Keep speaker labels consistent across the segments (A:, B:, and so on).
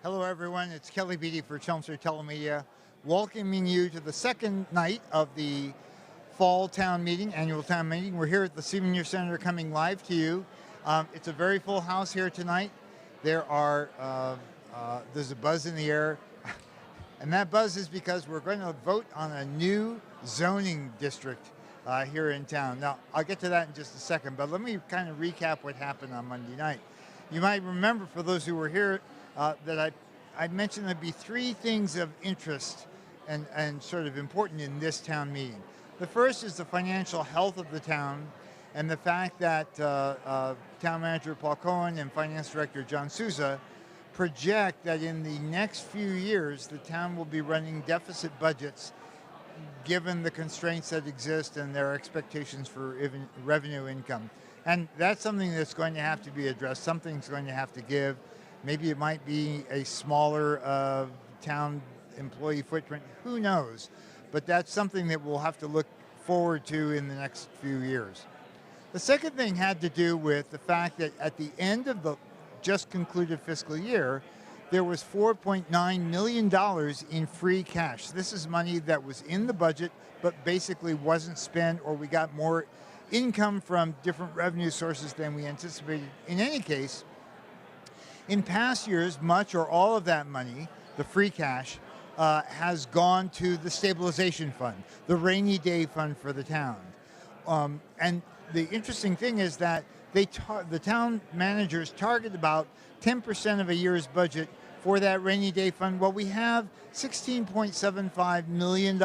A: Hello everyone, it's Kelly Beatty for Chelmsford TeleMedia, welcoming you to the second night of the Fall Town Meeting, Annual Town Meeting. We're here at the Senior Center coming live to you. It's a very full house here tonight. There's a buzz in the air, and that buzz is because we're going to vote on a new zoning district here in town. Now, I'll get to that in just a second, but let me kind of recap what happened on Monday night. You might remember, for those who were here, that I mentioned there'd be three things of interest and sort of important in this town meeting. The first is the financial health of the town and the fact that Town Manager Paul Cohen and Finance Director John Souza project that in the next few years the town will be running deficit budgets given the constraints that exist and their expectations for revenue income. And that's something that's going to have to be addressed. Something's going to have to give. Maybe it might be a smaller town employee footprint, who knows? But that's something that we'll have to look forward to in the next few years. The second thing had to do with the fact that at the end of the just concluded fiscal year, there was $4.9 million in free cash. This is money that was in the budget, but basically wasn't spent, or we got more income from different revenue sources than we anticipated. In any case, in past years, much or all of that money, the free cash, has gone to the stabilization fund, the rainy day fund for the town. And the interesting thing is that the town managers target about 10% of a year's budget for that rainy day fund. Well, we have $16.75 million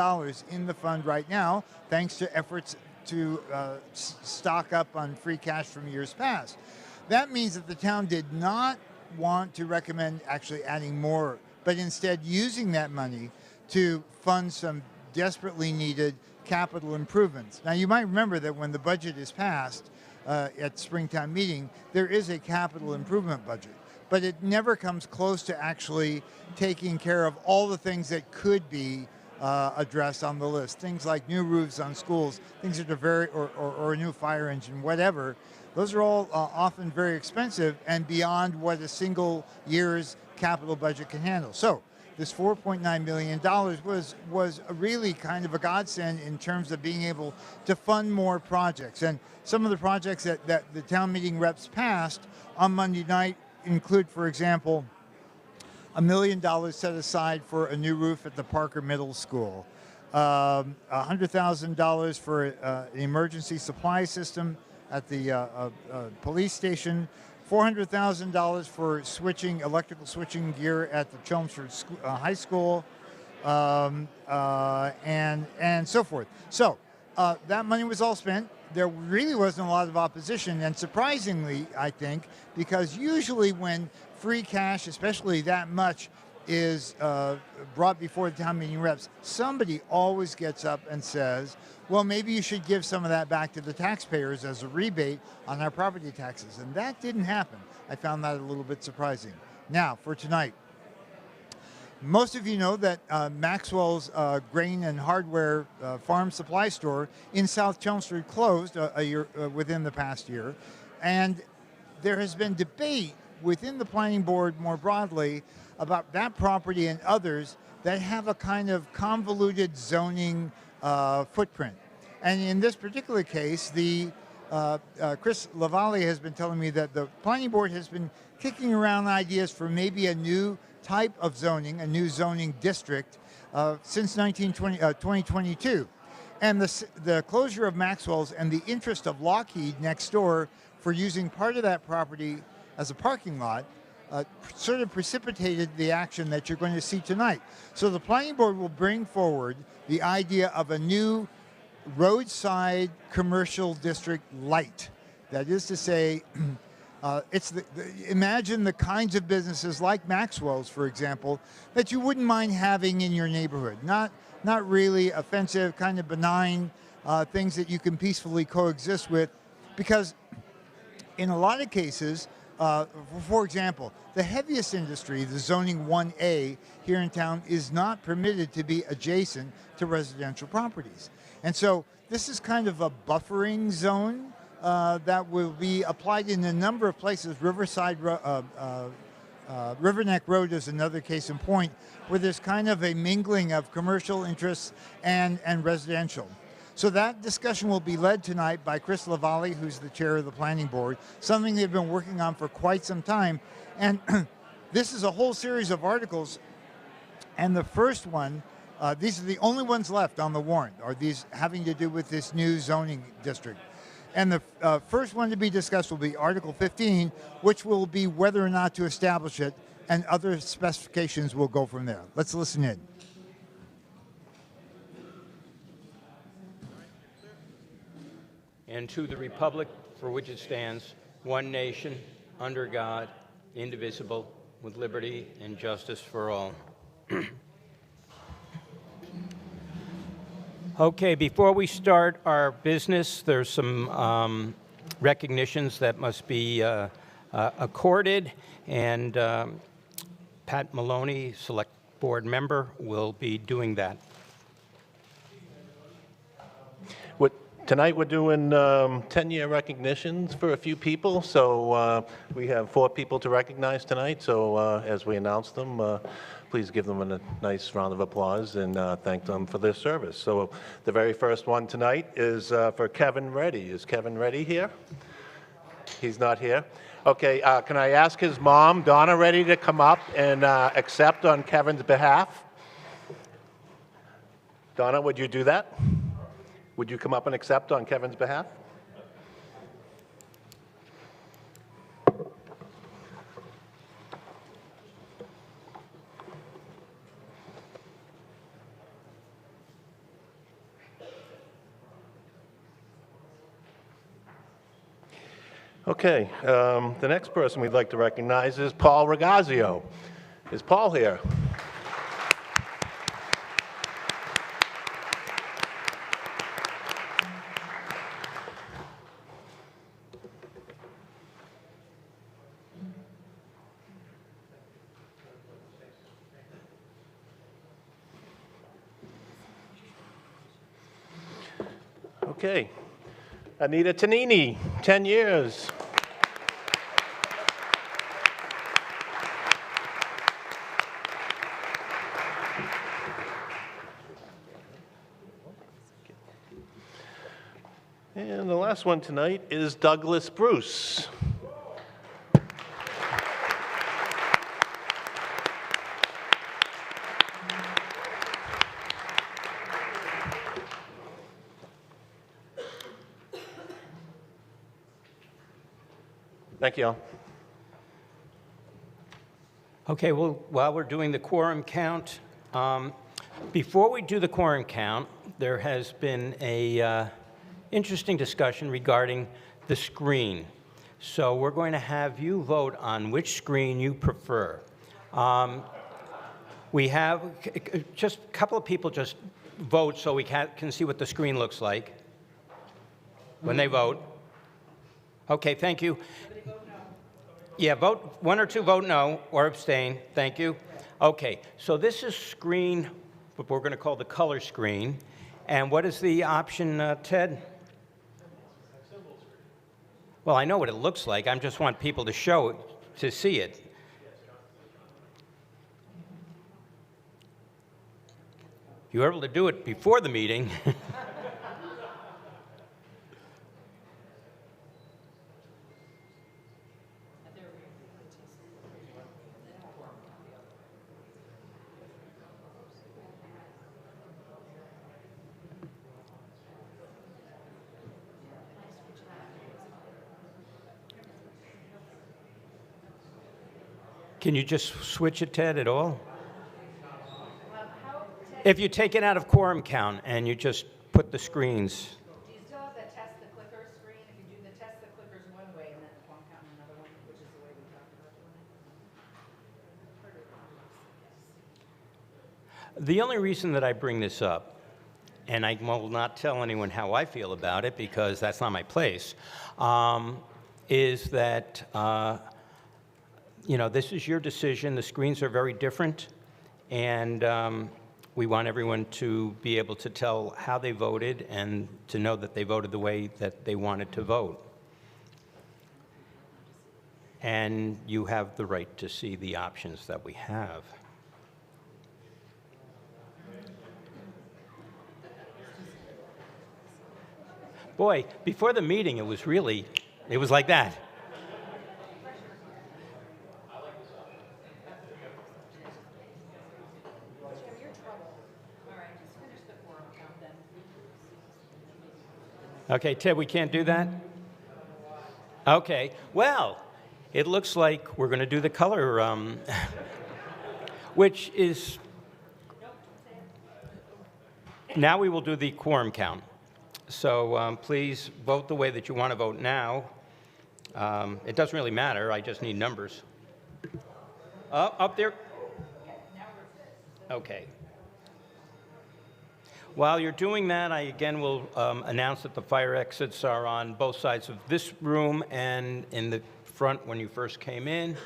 A: in the fund right now, thanks to efforts to stock up on free cash from years past. That means that the town did not want to recommend actually adding more, but instead using that money to fund some desperately needed capital improvements. Now, you might remember that when the budget is passed at Springtime meeting, there is a capital improvement budget, but it never comes close to actually taking care of all the things that could be addressed on the list. Things like new roofs on schools, things that are or a new fire engine, whatever. Those are all often very expensive and beyond what a single year's capital budget can handle. So this $4.9 million was really kind of a godsend in terms of being able to fund more projects. And some of the projects that the town meeting reps passed on Monday night include, for example, $1 million set aside for a new roof at the Parker Middle School, $100,000 for an emergency supply system at the police station, $400,000 for electrical switching gear at the Chelmsford High School, and so forth. So that money was all spent. There really wasn't a lot of opposition, and surprisingly, I think, because usually when free cash, especially that much, is brought before the town meeting reps, somebody always gets up and says, well, maybe you should give some of that back to the taxpayers as a rebate on our property taxes. And that didn't happen. I found that a little bit surprising. Now, for tonight, most of you know that Maxwell's grain and hardware farm supply store in South Chelmsford closed within the past year. And there has been debate within the planning board more broadly about that property and others that have a kind of convoluted zoning footprint. And in this particular case, Chris Lavalle has been telling me that the planning board has been kicking around ideas for maybe a new type of zoning, a new zoning district, since 2022. And the closure of Maxwell's and the interest of Lockheed next door for using part of that property as a parking lot sort of precipitated the action that you're going to see tonight. So the planning board will bring forward the idea of a new roadside commercial district light. That is to say, imagine the kinds of businesses like Maxwell's, for example, that you wouldn't mind having in your neighborhood. Not really offensive, kind of benign things that you can peacefully coexist with, because in a lot of cases, for example, the heaviest industry, the zoning 1A here in town, is not permitted to be adjacent to residential properties. And so this is kind of a buffering zone that will be applied in a number of places. Riverside River Neck Road is another case in point where there's kind of a mingling of commercial interests and residential. So that discussion will be led tonight by Chris Lavallee, who's the chair of the planning board, something they've been working on for quite some time. And this is a whole series of articles. And the first one, these are the only ones left on the warrant, are these having to do with this new zoning district. And the first one to be discussed will be Article 15, which will be whether or not to establish it, and other specifications will go from there. Let's listen in.
B: And to the republic for which it stands, one nation, under God, indivisible, with liberty and justice for all. Okay, before we start our business, there's some recognitions that must be accorded, and Pat Maloney, Select Board member, will be doing that.
C: Tonight we're doing 10-year recognitions for a few people, so we have 4 people to recognize tonight. So as we announce them, please give them a nice round of applause and thank them for their service. So the very first one tonight is for Kevin Reddy. Is Kevin Reddy here? He's not here. Okay, can I ask his mom, Donna Reddy, to come up and accept on Kevin's behalf? Donna, would you do that? Would you come up and accept on Kevin's behalf? Okay, the next person we'd like to recognize is Paul Ragazio. Is Paul here? Okay, Anita Tanini, 10 years. And the last one tonight is Douglas Bruce. Thank you all.
B: Okay, well, while we're doing the quorum count, before we do the quorum count, there has been a interesting discussion regarding the screen. So we're going to have you vote on which screen you prefer. We have just a couple of people just vote so we can see what the screen looks like when they vote. Okay, thank you. Yeah, vote, 1 or 2 vote no or abstain. Thank you. Okay, so this is screen, what we're going to call the color screen. And what is the option, Ted? Well, I know what it looks like. I just want people to show it, to see it. You were able to do it before the meeting. Can you just switch it, Ted, at all? If you take it out of quorum count and you just put the screens.
D: Do you still have the test the clicker screen? If you do the test the clickers one way and then the quorum count another one, which is the way we talked about doing it?
B: The only reason that I bring this up, and I will not tell anyone how I feel about it because that's not my place, is that you know, this is your decision. The screens are very different, and we want everyone to be able to tell how they voted and to know that they voted the way that they wanted to vote. and you have the right to see the options that we have. Boy, before the meeting, it was like that. Okay, Ted, we can't do that? Okay, well, it looks like we're going to do the color, which is, now we will do the quorum count. So please vote the way that you want to vote now. It doesn't really matter, I just need numbers. Up there? Okay. While you're doing that, I again will announce that the fire exits are on both sides of this room and in the front when you first came in.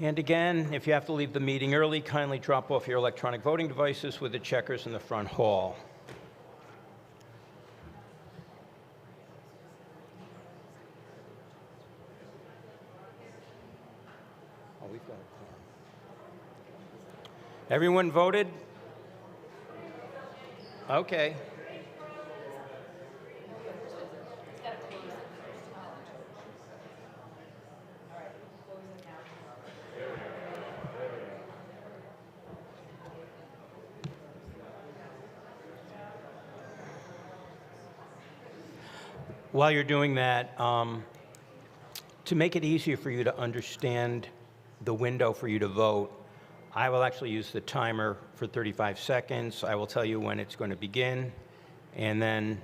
B: And again, if you have to leave the meeting early, kindly drop off your electronic voting devices with the checkers in the front hall. Oh, we've got a quorum. Everyone voted? Okay. While you're doing that, to make it easier for you to understand the window for you to vote, I will actually use the timer for 35 seconds. I will tell you when it's going to begin, and then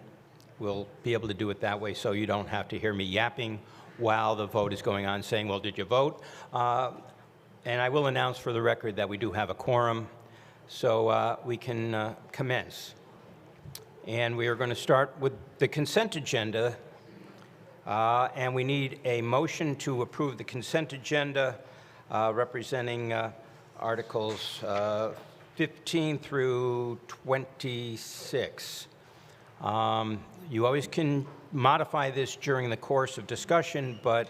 B: we'll be able to do it that way so you don't have to hear me yapping while the vote is going on, saying, well, did you vote? And I will announce for the record that we do have a quorum, so we can commence. And we are going to start with the consent agenda, and we need a motion to approve the consent agenda representing Articles 15 through 26. You always can modify this during the course of discussion, but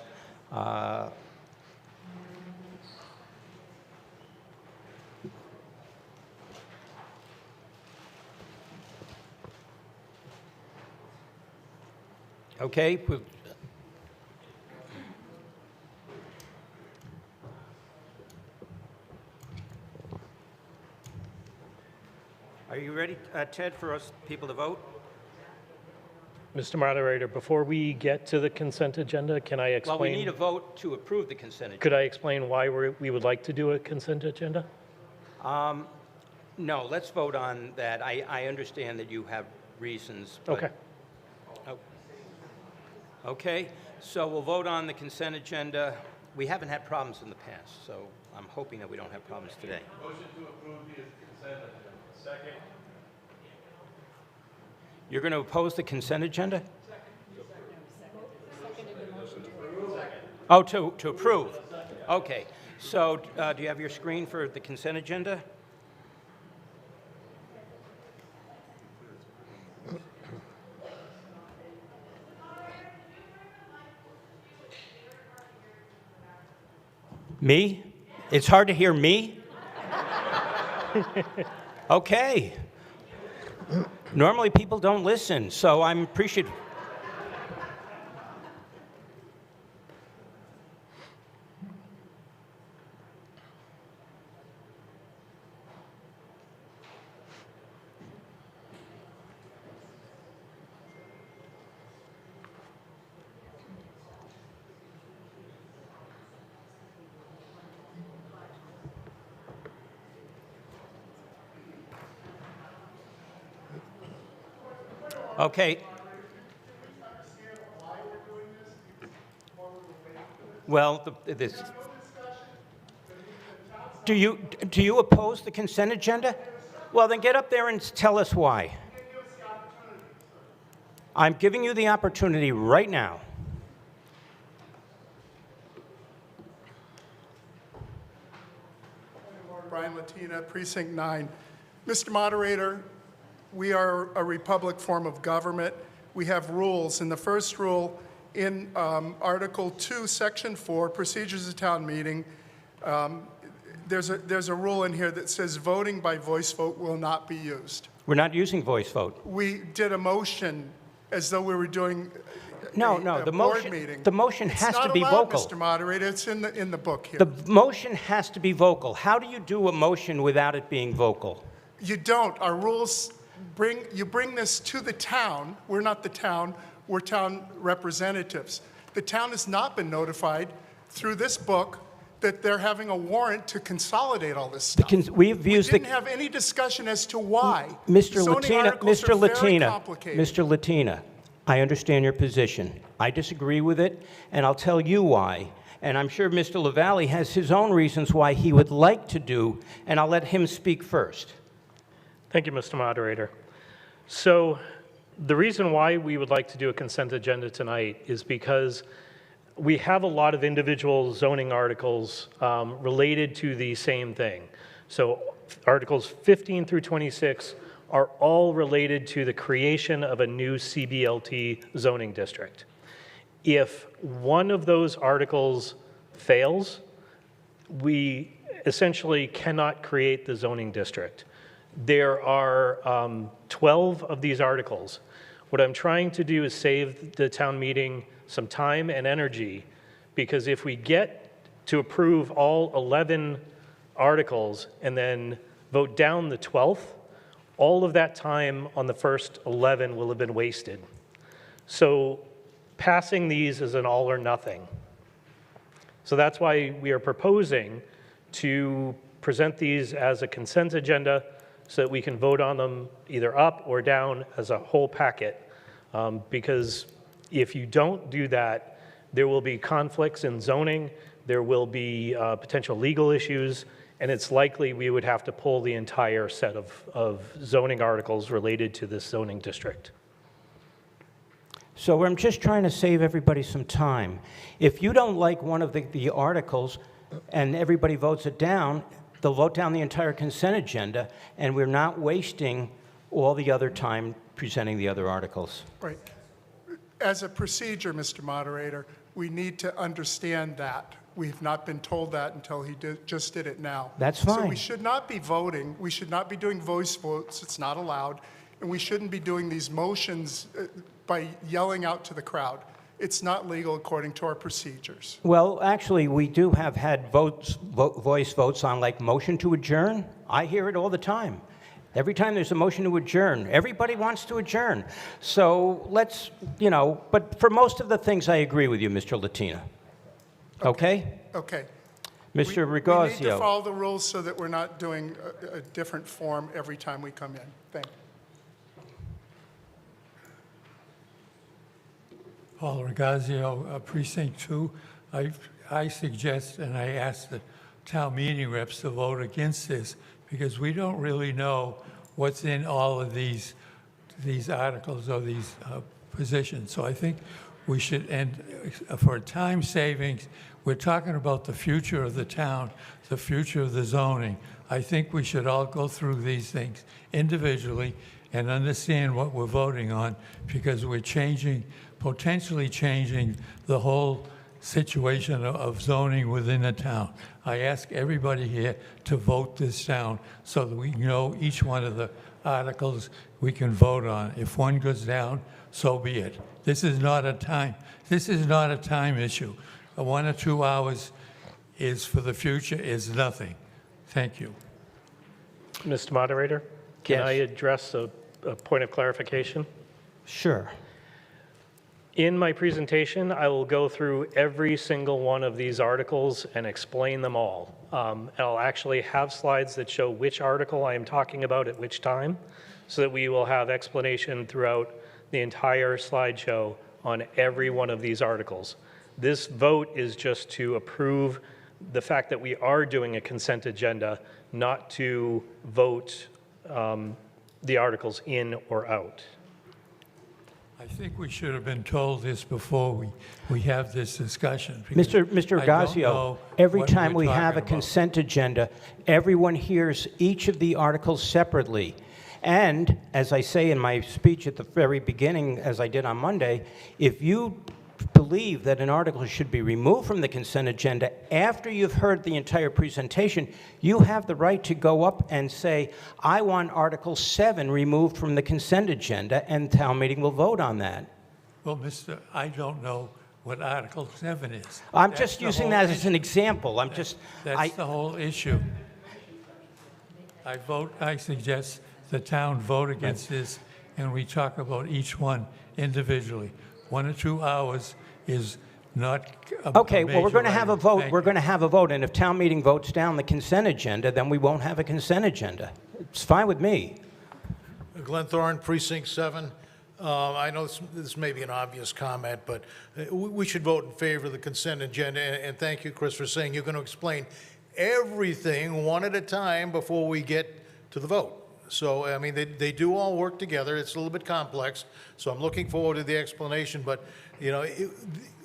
B: okay. Are you ready, Ted, for us people to vote?
E: Mr. Moderator, before we get to the consent agenda, can I explain?
B: Well, we need a vote to approve the consent agenda.
E: Could I explain why we would like to do a consent agenda?
B: No, let's vote on that. I understand that you have reasons. But,
E: Okay.
B: Oh, okay, so we'll vote on the consent agenda. We haven't had problems in the past, so I'm hoping that we don't have problems today.
C: Motion to approve the consent agenda. Second.
B: You're going to oppose the consent agenda? Oh, to approve. Okay. So do you have your screen for the consent agenda? Me? It's hard to hear me? Okay. Normally people don't listen, so I'm appreciative. Okay. Well, do you oppose the consent agenda? Well, then get up there and tell us why. I'm giving you the opportunity right now.
F: Brian Latina, Precinct 9. Mr. Moderator, we are a republic form of government. We have rules, and the first rule in Article 2, Section 4, Procedures of Town Meeting, there's a rule in here that says voting by voice vote will not be used.
B: We're not using voice vote.
F: We did a motion as though we were doing
B: No,
F: a
B: the
F: board
B: motion,
F: meeting.
B: the motion has to be
F: It's not allowed,
B: vocal.
F: Mr. Moderator. It's in the book here.
B: The motion has to be vocal. How do you do a motion without it being vocal?
F: You don't. Our rules bring this to the town. We're not the town. We're town representatives. The town has not been notified through this book that they're having a warrant to consolidate all this stuff.
B: We have used
F: We didn't have any discussion as to why.
B: Mr.
F: Zoning
B: Latina,
F: articles
B: Mr.
F: are very
B: Latina,
F: complicated.
B: Mr. Latina, I understand your position. I disagree with it, and I'll tell you why. And I'm sure Mr. LaValle has his own reasons why he would like to do, and I'll let him speak first.
E: Thank you, Mr. Moderator. So the reason why we would like to do a consent agenda tonight is because we have a lot of individual zoning articles related to the same thing. So Articles 15 through 26 are all related to the creation of a new CBLT zoning district. If one of those articles fails, we essentially cannot create the zoning district. There are 12 of these articles. What I'm trying to do is save the town meeting some time and energy, because if we get to approve all 11 articles and then vote down the 12th, all of that time on the first 11 will have been wasted. So passing these is an all or nothing. So that's why we are proposing to present these as a consent agenda so that we can vote on them either up or down as a whole packet. Because if you don't do that, there will be conflicts in zoning, there will be potential legal issues, and it's likely we would have to pull the entire set of zoning articles related to this zoning district.
B: So I'm just trying to save everybody some time. If you don't like one of the articles and everybody votes it down, they'll vote down the entire consent agenda, and we're not wasting all the other time presenting the other articles.
F: Right. As a procedure, Mr. Moderator, we need to understand that. We have not been told that until he just did it now.
B: That's
F: So
B: fine.
F: we should not be voting. We should not be doing voice votes. It's not allowed. And we shouldn't be doing these motions by yelling out to the crowd. It's not legal according to our procedures.
B: Well, actually, we do have had voice votes on, like, motion to adjourn. I hear it all the time. Every time there's a motion to adjourn, everybody wants to adjourn. So let's, but for most of the things, I agree with you, Mr. Latina. Okay?
F: Okay.
B: Mr.
F: We need to
B: Regazio.
F: follow the rules so that we're not doing a different form every time we come in. Thank you.
G: Paul Regazio, Precinct 2. I suggest, and I ask the town meeting reps to vote against this, because we don't really know what's in all of these articles or these positions. So I think we should, and for time savings, we're talking about the future of the town, the future of the zoning. I think we should all go through these things individually and understand what we're voting on, because we're potentially changing the whole situation of zoning within the town. I ask everybody here to vote this down so that we know each one of the articles we can vote on. If one goes down, so be it. This is not a time issue. 1 or 2 hours is for the future is nothing. Thank you.
E: Mr. Moderator, can
B: Yes.
E: I address a point of clarification?
B: Sure.
E: In my presentation, I will go through every single one of these articles and explain them all. I'll actually have slides that show which article I am talking about at which time, so that we will have explanation throughout the entire slideshow on every one of these articles. This vote is just to approve the fact that we are doing a consent agenda, not to vote the articles in or out.
G: I think we should have been told this before we have this discussion. because
B: Mr.
G: I don't
B: Regazio,
G: know
B: every
G: what
B: time
G: we're
B: we have a
G: talking about.
B: consent agenda, everyone hears each of the articles separately. And, as I say in my speech at the very beginning, as I did on Monday, if you believe that an article should be removed from the consent agenda after you've heard the entire presentation, you have the right to go up and say, I want Article 7 removed from the consent agenda, and town meeting will vote on that.
G: Well, I don't know what Article 7 is.
B: I'm
G: That's
B: just
G: the
B: using
G: whole
B: that as
G: issue.
B: an example.
G: That's the whole issue. I suggest the town vote against this, and we talk about each one individually. 1 or 2 hours is not a
B: Okay, well, we're
G: major
B: going to have a
G: item.
B: vote.
G: Thank
B: We're
G: you.
B: going to have a vote, and if town meeting votes down the consent agenda, then we won't have a consent agenda. It's fine with me.
H: Glenn Thorne, Precinct 7. I know this may be an obvious comment, but we should vote in favor of the consent agenda. And thank you, Chris, for saying you're going to explain everything one at a time before we get to the vote. So, I mean, they do all work together. It's a little bit complex. So I'm looking forward to the explanation. But, you know,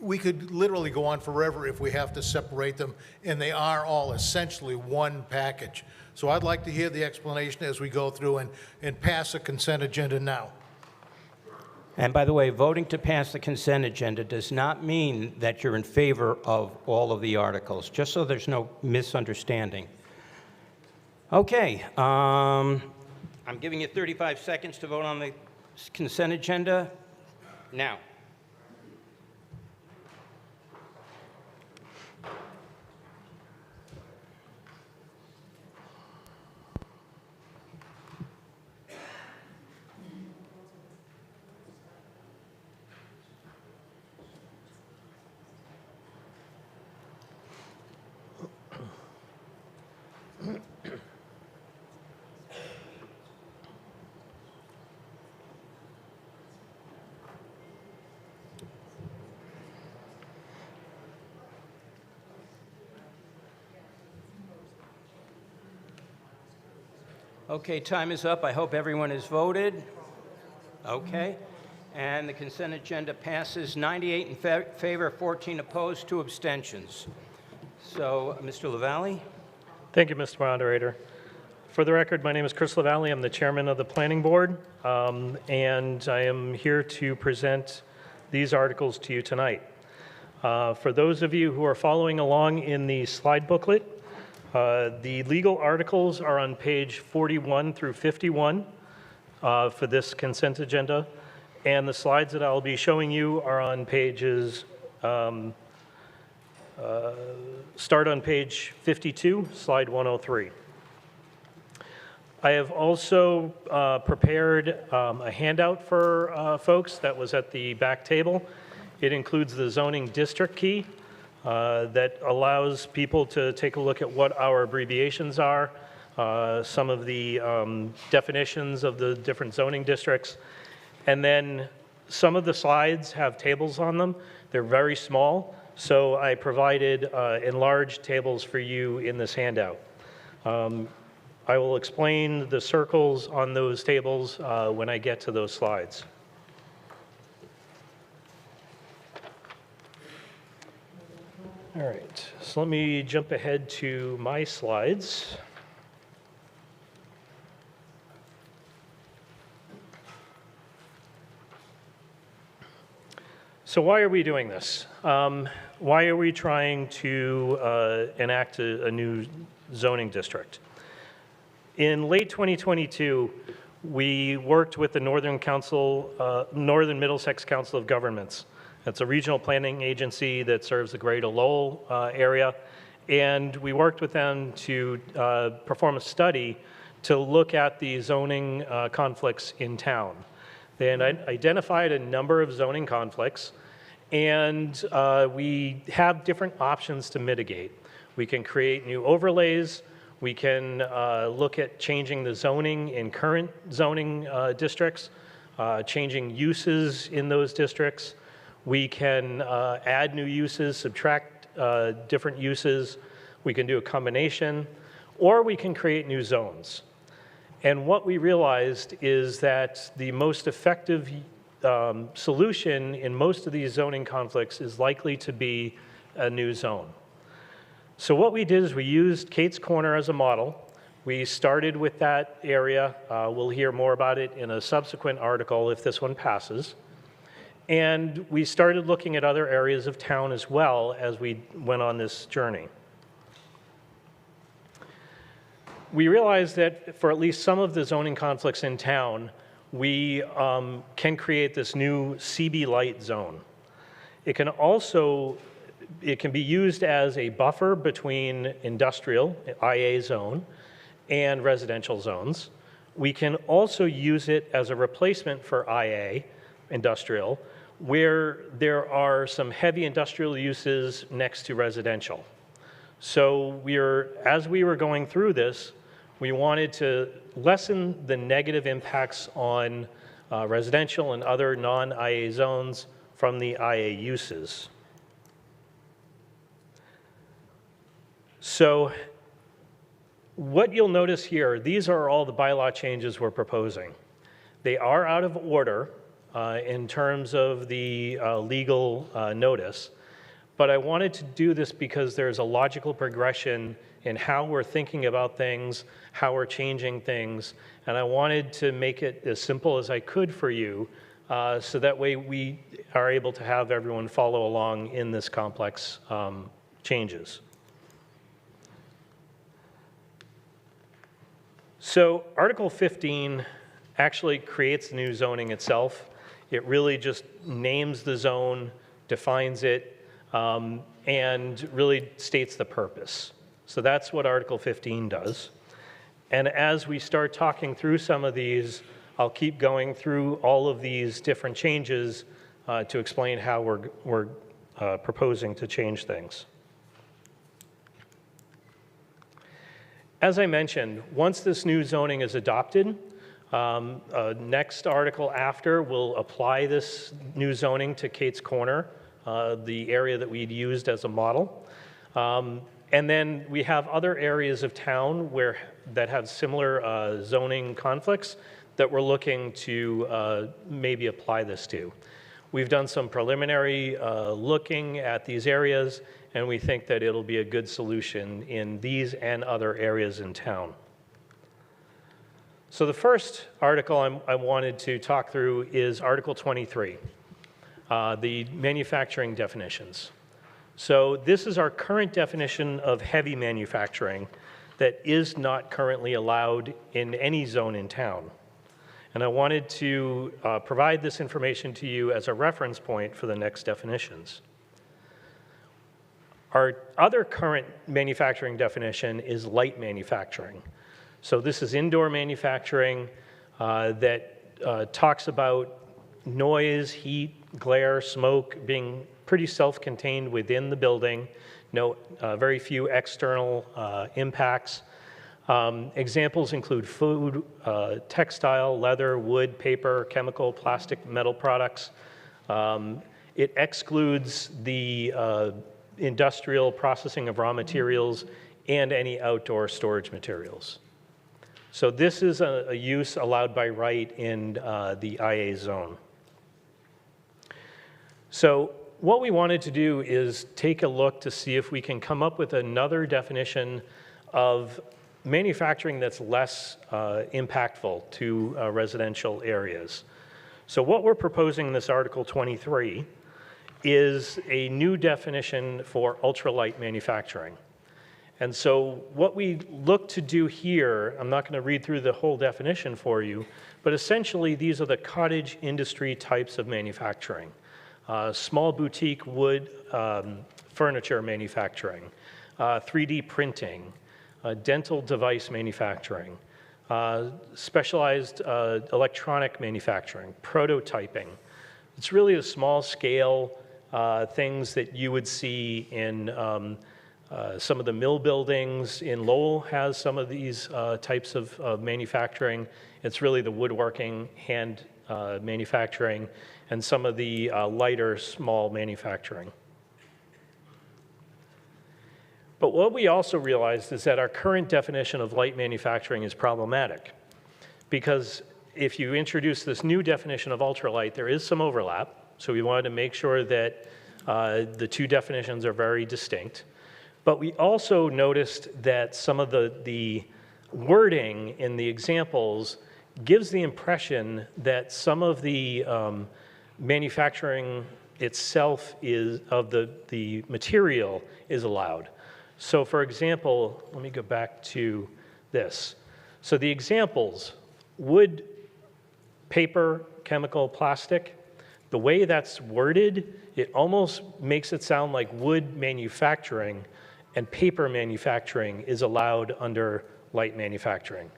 H: we could literally go on forever if we have to separate them. And they are all essentially one package. So I'd like to hear the explanation as we go through and pass a consent agenda now.
B: And by the way, voting to pass the consent agenda does not mean that you're in favor of all of the articles, just so there's no misunderstanding. Okay, I'm giving you 35 seconds to vote on the consent agenda now. Okay, time is up. I hope everyone has voted. Okay. And the consent agenda passes 98 in favor, 14 opposed, 2 abstentions. So, Mr. LaValle?
E: Thank you, Mr. Moderator. For the record, my name is Chris LaValle. I'm the chairman of the planning board, and I am here to present these articles to you tonight. For those of you who are following along in the slide booklet, the legal articles are on page 41 through 51 for this consent agenda, and the slides that I'll be showing you are on pages, start on page 52, slide 103. I have also prepared a handout for folks that was at the back table. It includes the zoning district key that allows people to take a look at what our abbreviations are, some of the definitions of the different zoning districts, and then some of the slides have tables on them. They're very small, so I provided enlarged tables for you in this handout. I will explain the circles on those tables when I get to those slides. All right, so let me jump ahead to my slides. So why are we doing this? Why are we trying to enact a new zoning district? In late 2022, we worked with the Northern Middlesex Council of Governments. That's a regional planning agency that serves the greater Lowell area. And we worked with them to perform a study to look at the zoning conflicts in town. They had identified a number of zoning conflicts, and we have different options to mitigate. We can create new overlays. We can look at changing the zoning in current zoning districts, changing uses in those districts. We can add new uses, subtract different uses. We can do a combination, or we can create new zones. And what we realized is that the most effective solution in most of these zoning conflicts is likely to be a new zone. So what we did is we used Kate's Corner as a model. We started with that area. We'll hear more about it in a subsequent article if this one passes. And we started looking at other areas of town as well as we went on this journey. We realized that for at least some of the zoning conflicts in town, we can create this new CB Light zone. It can be used as a buffer between industrial, IA zone, and residential zones. We can also use it as a replacement for IA, industrial, where there are some heavy industrial uses next to residential. So as we were going through this, we wanted to lessen the negative impacts on residential and other non-IA zones from the IA uses. So what you'll notice here, these are all the bylaw changes we're proposing. They are out of order in terms of the legal notice, but I wanted to do this because there's a logical progression in how we're thinking about things, how we're changing things, and I wanted to make it as simple as I could for you so that way we are able to have everyone follow along in this complex changes. So Article 15 actually creates the new zoning itself. It really just names the zone, defines it, and really states the purpose. So that's what Article 15 does. And as we start talking through some of these, I'll keep going through all of these different changes to explain how we're proposing to change things. As I mentioned, once this new zoning is adopted, next article after will apply this new zoning to Kate's Corner, the area that we'd used as a model. And then we have other areas of town that have similar zoning conflicts that we're looking to maybe apply this to. We've done some preliminary looking at these areas, and we think that it'll be a good solution in these and other areas in town. So the first article I wanted to talk through is Article 23, the manufacturing definitions. So this is our current definition of heavy manufacturing that is not currently allowed in any zone in town. And I wanted to provide this information to you as a reference point for the next definitions. Our other current manufacturing definition is light manufacturing. So this is indoor manufacturing that talks about noise, heat, glare, smoke being pretty self-contained within the building, very few external impacts. Examples include food, textile, leather, wood, paper, chemical, plastic, metal products. It excludes the industrial processing of raw materials and any outdoor storage materials. So this is a use allowed by right in the IA zone. So what we wanted to do is take a look to see if we can come up with another definition of manufacturing that's less impactful to residential areas. So what we're proposing in this Article 23 is a new definition for ultralight manufacturing. And so what we look to do here, I'm not going to read through the whole definition for you, but essentially these are the cottage industry types of manufacturing. Small boutique wood furniture manufacturing, 3D printing, dental device manufacturing, specialized electronic manufacturing, prototyping. It's really a small scale things that you would see in some of the mill buildings. In Lowell has some of these types of manufacturing. It's really the woodworking, hand manufacturing, and some of the lighter, small manufacturing. But what we also realized is that our current definition of light manufacturing is problematic, because if you introduce this new definition of ultralight, there is some overlap. So we wanted to make sure that the two definitions are very distinct. But we also noticed that some of the wording in the examples gives the impression that some of the manufacturing itself is, of the material is allowed. So for example, let me go back to this. So the examples, wood, paper, chemical, plastic, the way that's worded, it almost makes it sound like wood manufacturing and paper manufacturing is allowed under light manufacturing.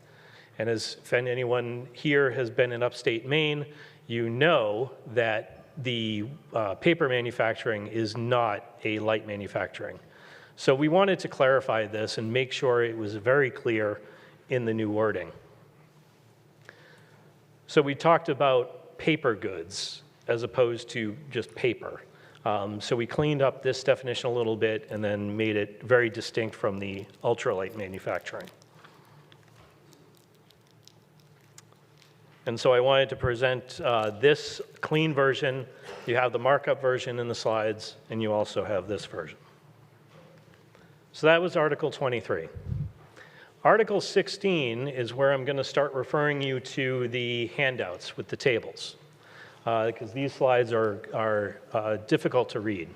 E: And as if anyone here has been in upstate Maine, you know that the paper manufacturing is not a light manufacturing. So we wanted to clarify this and make sure it was very clear in the new wording. So we talked about paper goods as opposed to just paper. So we cleaned up this definition a little bit and then made it very distinct from the ultralight manufacturing. And so I wanted to present this clean version. You have the markup version in the slides, and you also have this version. So that was Article 23. Article 16 is where I'm going to start referring you to the handouts with the tables, because these slides are difficult to read.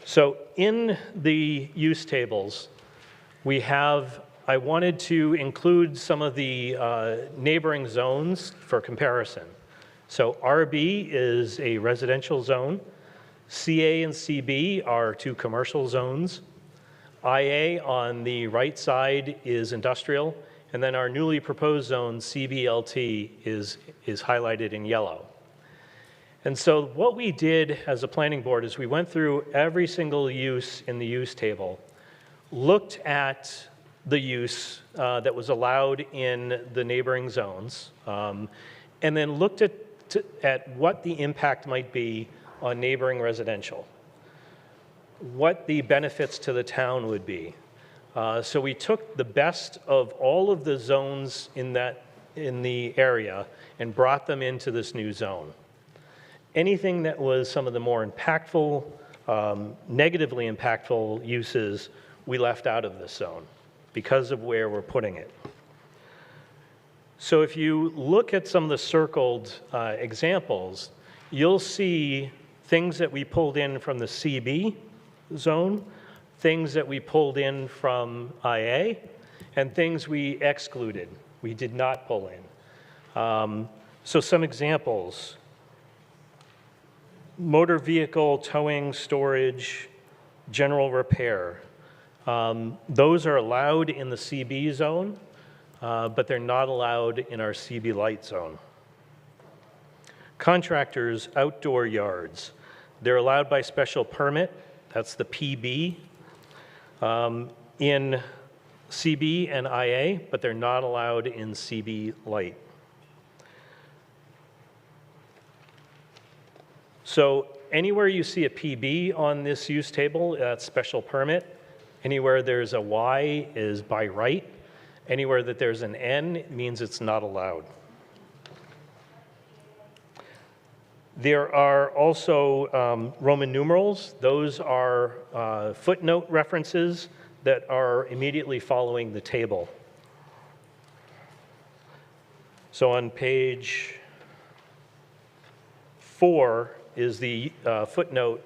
E: So in the use tables, we have, I wanted to include some of the neighboring zones for comparison. So RB is a residential zone. CA and CB are two commercial zones. IA on the right side is industrial, and then our newly proposed zone, CBLT, is highlighted in yellow. And so what we did as a planning board is we went through every single use in the use table, looked at the use that was allowed in the neighboring zones, and then looked at what the impact might be on neighboring residential, what the benefits to the town would be. So we took the best of all of the zones in the area and brought them into this new zone. Anything that was some of the more impactful, negatively impactful uses, we left out of this zone because of where we're putting it. So if you look at some of the circled examples, you'll see things that we pulled in from the CB zone, things that we pulled in from IA, and things we excluded, we did not pull in. So some examples: motor vehicle towing, storage, general repair. Those are allowed in the CB zone, but they're not allowed in our CB light zone. Contractors' outdoor yards. They're allowed by special permit. That's the PB in CB and IA, but they're not allowed in CB light. So anywhere you see a PB on this use table, that's special permit. Anywhere there's a Y is by right. Anywhere that there's an N, it means it's not allowed. There are also Roman numerals. Those are footnote references that are immediately following the table. So on page 4 is the footnotes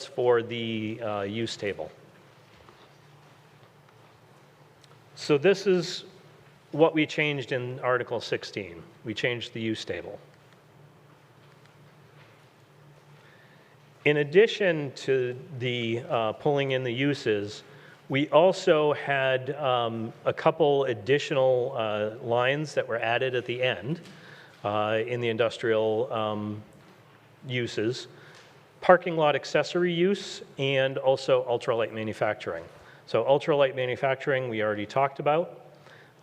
E: for the use table. So this is what we changed in Article 16. We changed the use table. In addition to the pulling in the uses, we also had a couple additional lines that were added at the end in the industrial uses: parking lot accessory use and also ultralight manufacturing. So ultralight manufacturing we already talked about.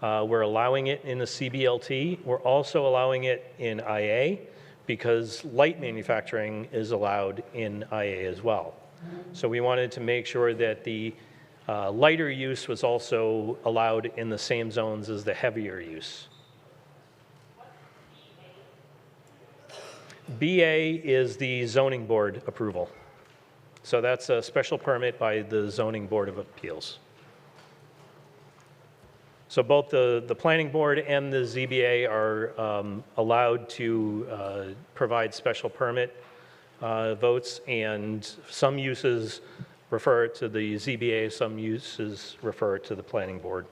E: We're allowing it in the CBLT. We're also allowing it in IA, because light manufacturing is allowed in IA as well. So we wanted to make sure that the lighter use was also allowed in the same zones as the heavier use. BA is the zoning board approval. So that's a special permit by the zoning board of appeals. So both the planning board and the ZBA are allowed to provide special permit votes, and some uses refer it to the ZBA, some uses refer it to the planning board.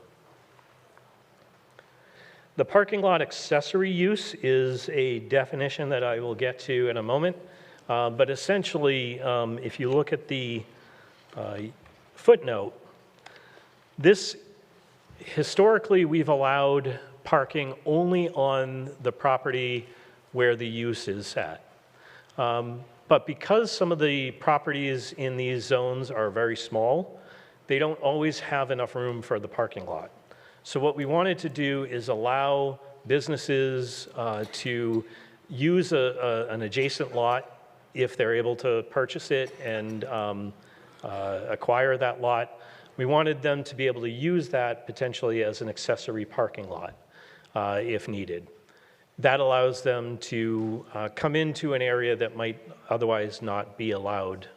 E: The parking lot accessory use is a definition that I will get to in a moment, but essentially, if you look at the footnote, historically, we've allowed parking only on the property where the use is set. But because some of the properties in these zones are very small, they don't always have enough room for the parking lot. So what we wanted to do is allow businesses to use an adjacent lot if they're able to purchase it and acquire that lot. We wanted them to be able to use that potentially as an accessory parking lot if needed. That allows them to come into an area that might otherwise not be allowed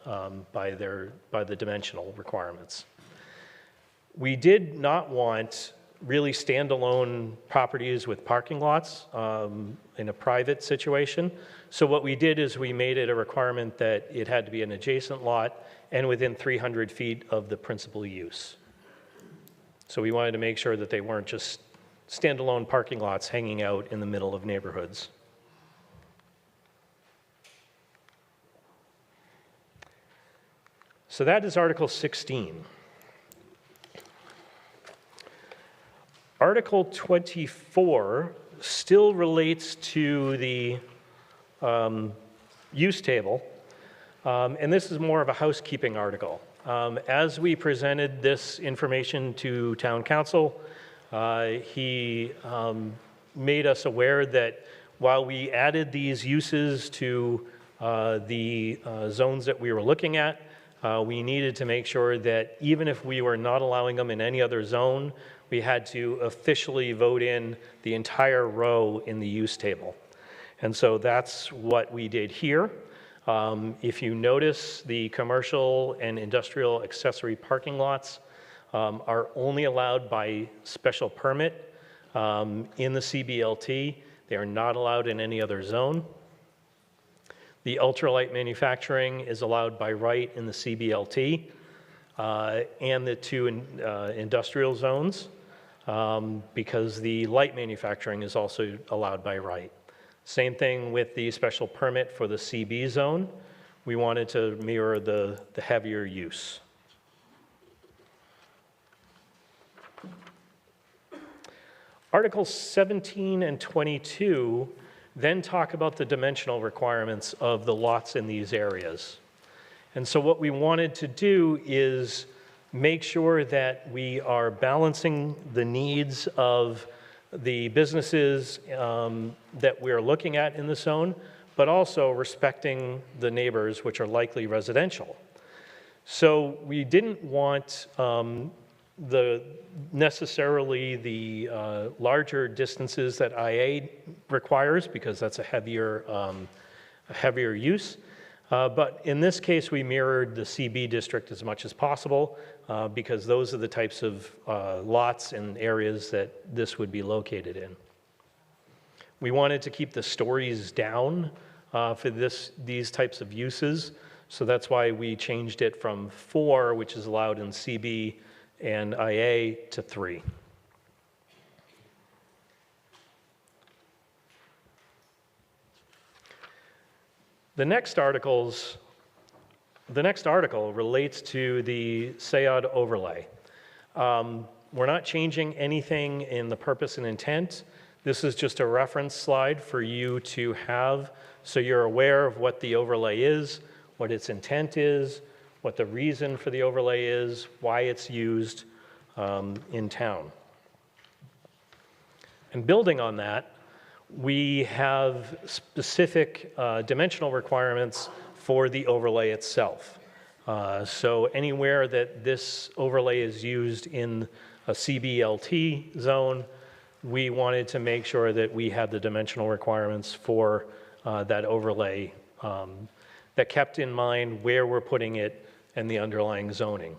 E: by the dimensional requirements. We did not want really standalone properties with parking lots in a private situation. So what we did is we made it a requirement that it had to be an adjacent lot and within 300 feet of the principal use. So we wanted to make sure that they weren't just standalone parking lots hanging out in the middle of neighborhoods. So that is Article 16. Article 24 still relates to the use table, and this is more of a housekeeping article. As we presented this information to Town Council, he made us aware that while we added these uses to the zones that we were looking at, we needed to make sure that even if we were not allowing them in any other zone, we had to officially vote in the entire row in the use table. And so that's what we did here. If you notice, the commercial and industrial accessory parking lots are only allowed by special permit in the CBLT. They are not allowed in any other zone. The ultralight manufacturing is allowed by right in the CBLT and the two industrial zones because the light manufacturing is also allowed by right. Same thing with the special permit for the CB zone. We wanted to mirror the heavier use. Articles 17 and 22 then talk about the dimensional requirements of the lots in these areas. And so what we wanted to do is make sure that we are balancing the needs of the businesses that we're looking at in the zone, but also respecting the neighbors, which are likely residential. So we didn't want necessarily the larger distances that IA requires, because that's a heavier use. But in this case, we mirrored the CB district as much as possible because those are the types of lots and areas that this would be located in. We wanted to keep the stories down for these types of uses, so that's why we changed it from 4, which is allowed in CB and IA, to 3. The next article relates to the SEAD overlay. We're not changing anything in the purpose and intent. This is just a reference slide for you to have so you're aware of what the overlay is, what its intent is, what the reason for the overlay is, why it's used in town. And building on that, we have specific dimensional requirements for the overlay itself. So anywhere that this overlay is used in a CBLT zone, we wanted to make sure that we had the dimensional requirements for that overlay that kept in mind where we're putting it and the underlying zoning.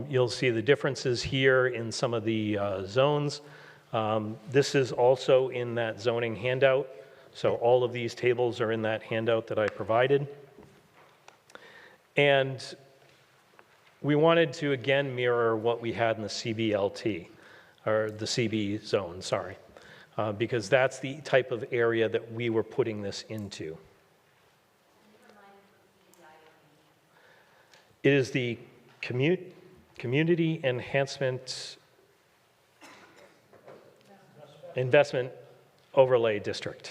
E: You'll see the differences here in some of the zones. This is also in that zoning handout. So all of these tables are in that handout that I provided. And we wanted to, again, mirror what we had in the CBLT, or the CB zone, sorry, because that's the type of area that we were putting this into. It is the Community Enhancement Investment Overlay District.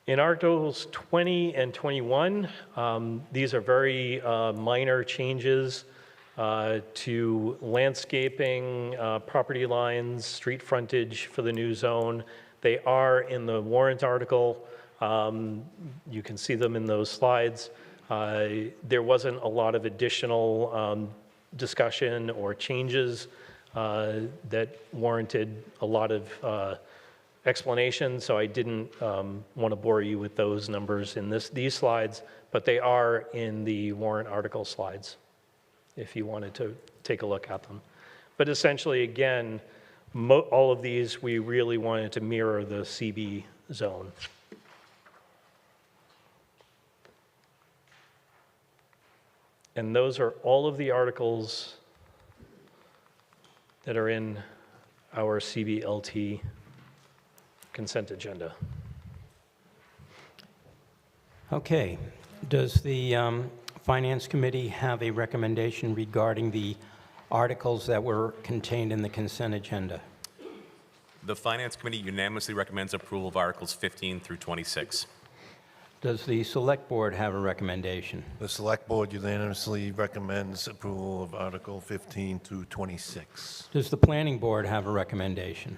E: In Articles 20 and 21, these are very minor changes to landscaping, property lines, street frontage for the new zone. They are in the warrant article. You can see them in those slides. There wasn't a lot of additional discussion or changes that warranted a lot of explanation, so I didn't want to bore you with those numbers in these slides, but they are in the warrant article slides if you wanted to take a look at them. But essentially, again, all of these, we really wanted to mirror the CB zone. And those are all of the articles that are in our CBLT consent agenda.
B: Okay. Does the Finance Committee have a recommendation regarding the articles that were contained in the consent agenda?
I: The Finance Committee unanimously recommends approval of Articles 15 through 26.
B: Does the Select Board have a recommendation?
J: The Select Board unanimously recommends approval of Article 15 through 26.
B: Does the Planning Board have a recommendation?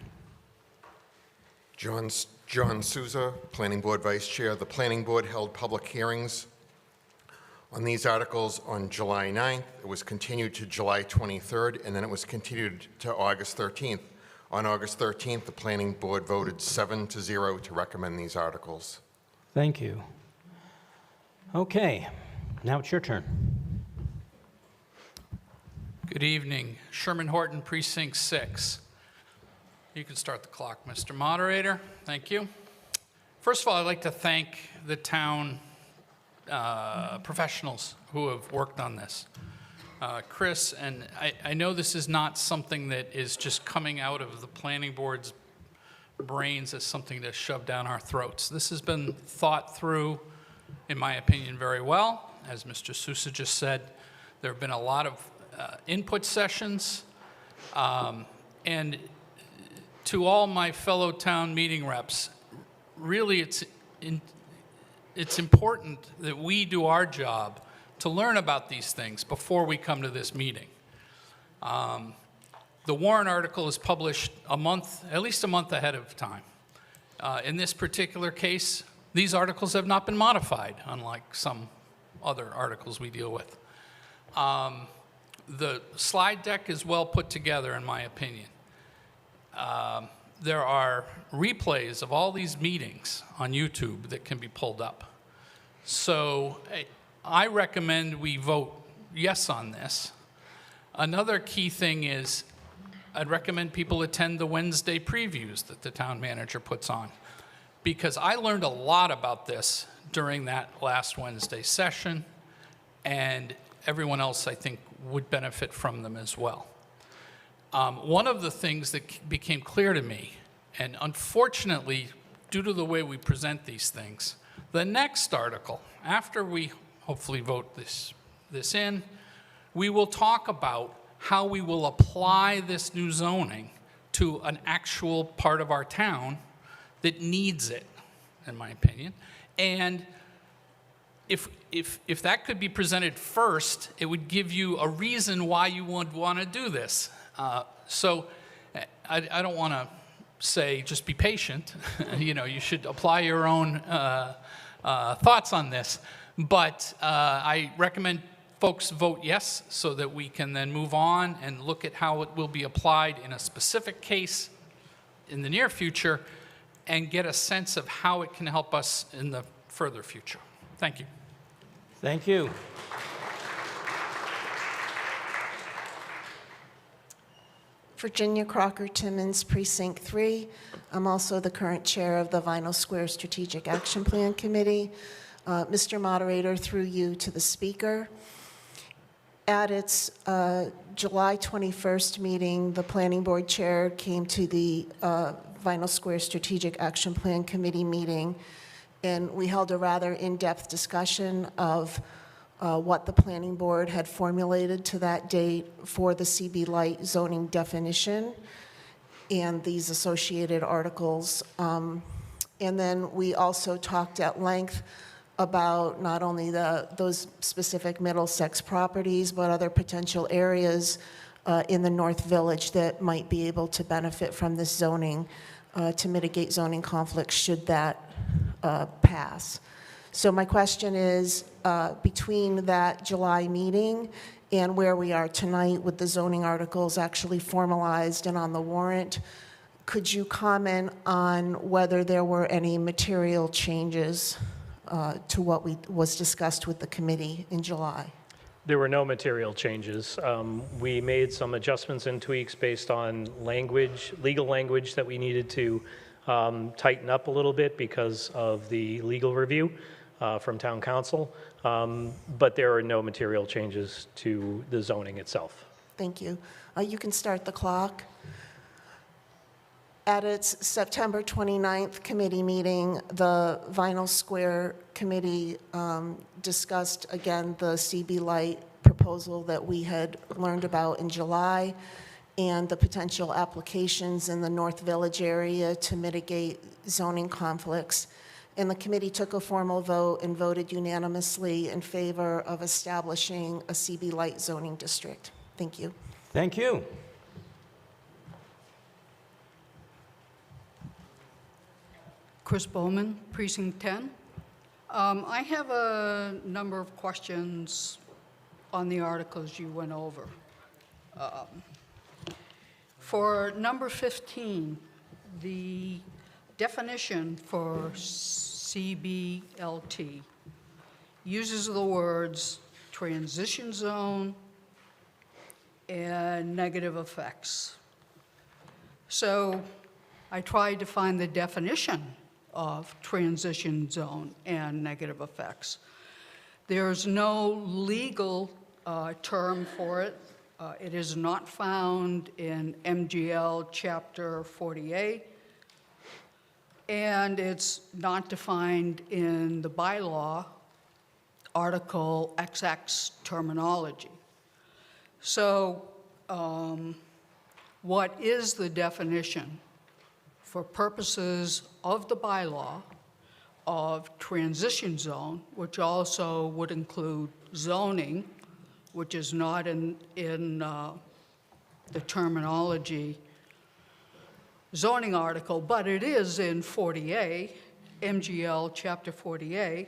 K: John Souza, Planning Board Vice Chair. The Planning Board held public hearings on these articles on July 9th. It was continued to July 23rd, and then it was continued to August 13th. On August 13th, the Planning Board voted 7-0 to recommend these articles.
B: Thank you. Okay, now it's your turn.
L: Good evening. Sherman Horton, Precinct 6. You can start the clock, Mr. Moderator. Thank you. First of all, I'd like to thank the town professionals who have worked on this. Chris, and I know this is not something that is just coming out of the planning board's brains as something to shove down our throats. This has been thought through, in my opinion, very well. As Mr. Sousa just said, there have been a lot of input sessions, and to all my fellow town meeting reps, really it's important that we do our job to learn about these things before we come to this meeting. The warrant article is published at least a month ahead of time. In this particular case, these articles have not been modified, unlike some other articles we deal with. The slide deck is well put together, in my opinion. There are replays of all these meetings on YouTube that can be pulled up. So I recommend we vote yes on this. Another key thing is I'd recommend people attend the Wednesday previews that the town manager puts on, because I learned a lot about this during that last Wednesday session, and everyone else, I think, would benefit from them as well. One of the things that became clear to me, and unfortunately, due to the way we present these things, the next article, after we hopefully vote this in, we will talk about how we will apply this new zoning to an actual part of our town that needs it, in my opinion. And if that could be presented first, it would give you a reason why you would want to do this. So I don't want to say just be patient. You should apply your own thoughts on this. But I recommend folks vote yes so that we can then move on and look at how it will be applied in a specific case in the near future and get a sense of how it can help us in the further future. Thank you.
B: Thank you.
M: Virginia Crocker Timmons, Precinct 3. I'm also the current chair of the Vinyl Square Strategic Action Plan Committee. Mr. Moderator, through you to the speaker. At its July 21st meeting, the Planning Board Chair came to the Vinyl Square Strategic Action Plan Committee meeting, and we held a rather in-depth discussion of what the Planning Board had formulated to that date for the CB Light zoning definition and these associated articles. And then we also talked at length about not only those specific Middlesex properties, but other potential areas in the North Village that might be able to benefit from this zoning to mitigate zoning conflicts should that pass. So my question is, between that July meeting and where we are tonight with the zoning articles actually formalized and on the warrant, could you comment on whether there were any material changes to what was discussed with the committee in July?
E: There were no material changes. We made some adjustments and tweaks based on language, legal language that we needed to tighten up a little bit because of the legal review from town council, but there are no material changes to the zoning itself.
M: Thank you. You can start the clock. At its September 29th committee meeting, the Vinyl Square Committee discussed again the CB Light proposal that we had learned about in July and the potential applications in the North Village area to mitigate zoning conflicts. And the committee took a formal vote and voted unanimously in favor of establishing a CB Light zoning district. Thank you.
B: Thank you.
N: Chris Bowman, Precinct 10. I have a number of questions on the articles you went over. For number 15, the definition for CBLT uses the words transition zone and negative effects. So I tried to find the definition of transition zone and negative effects. There's no legal term for it. It is not found in MGL Chapter 40A, and it's not defined in the bylaw Article XX terminology. So what is the definition for purposes of the bylaw of transition zone, which also would include zoning, which is not in the terminology zoning article, but it is in 40A, MGL Chapter 40A,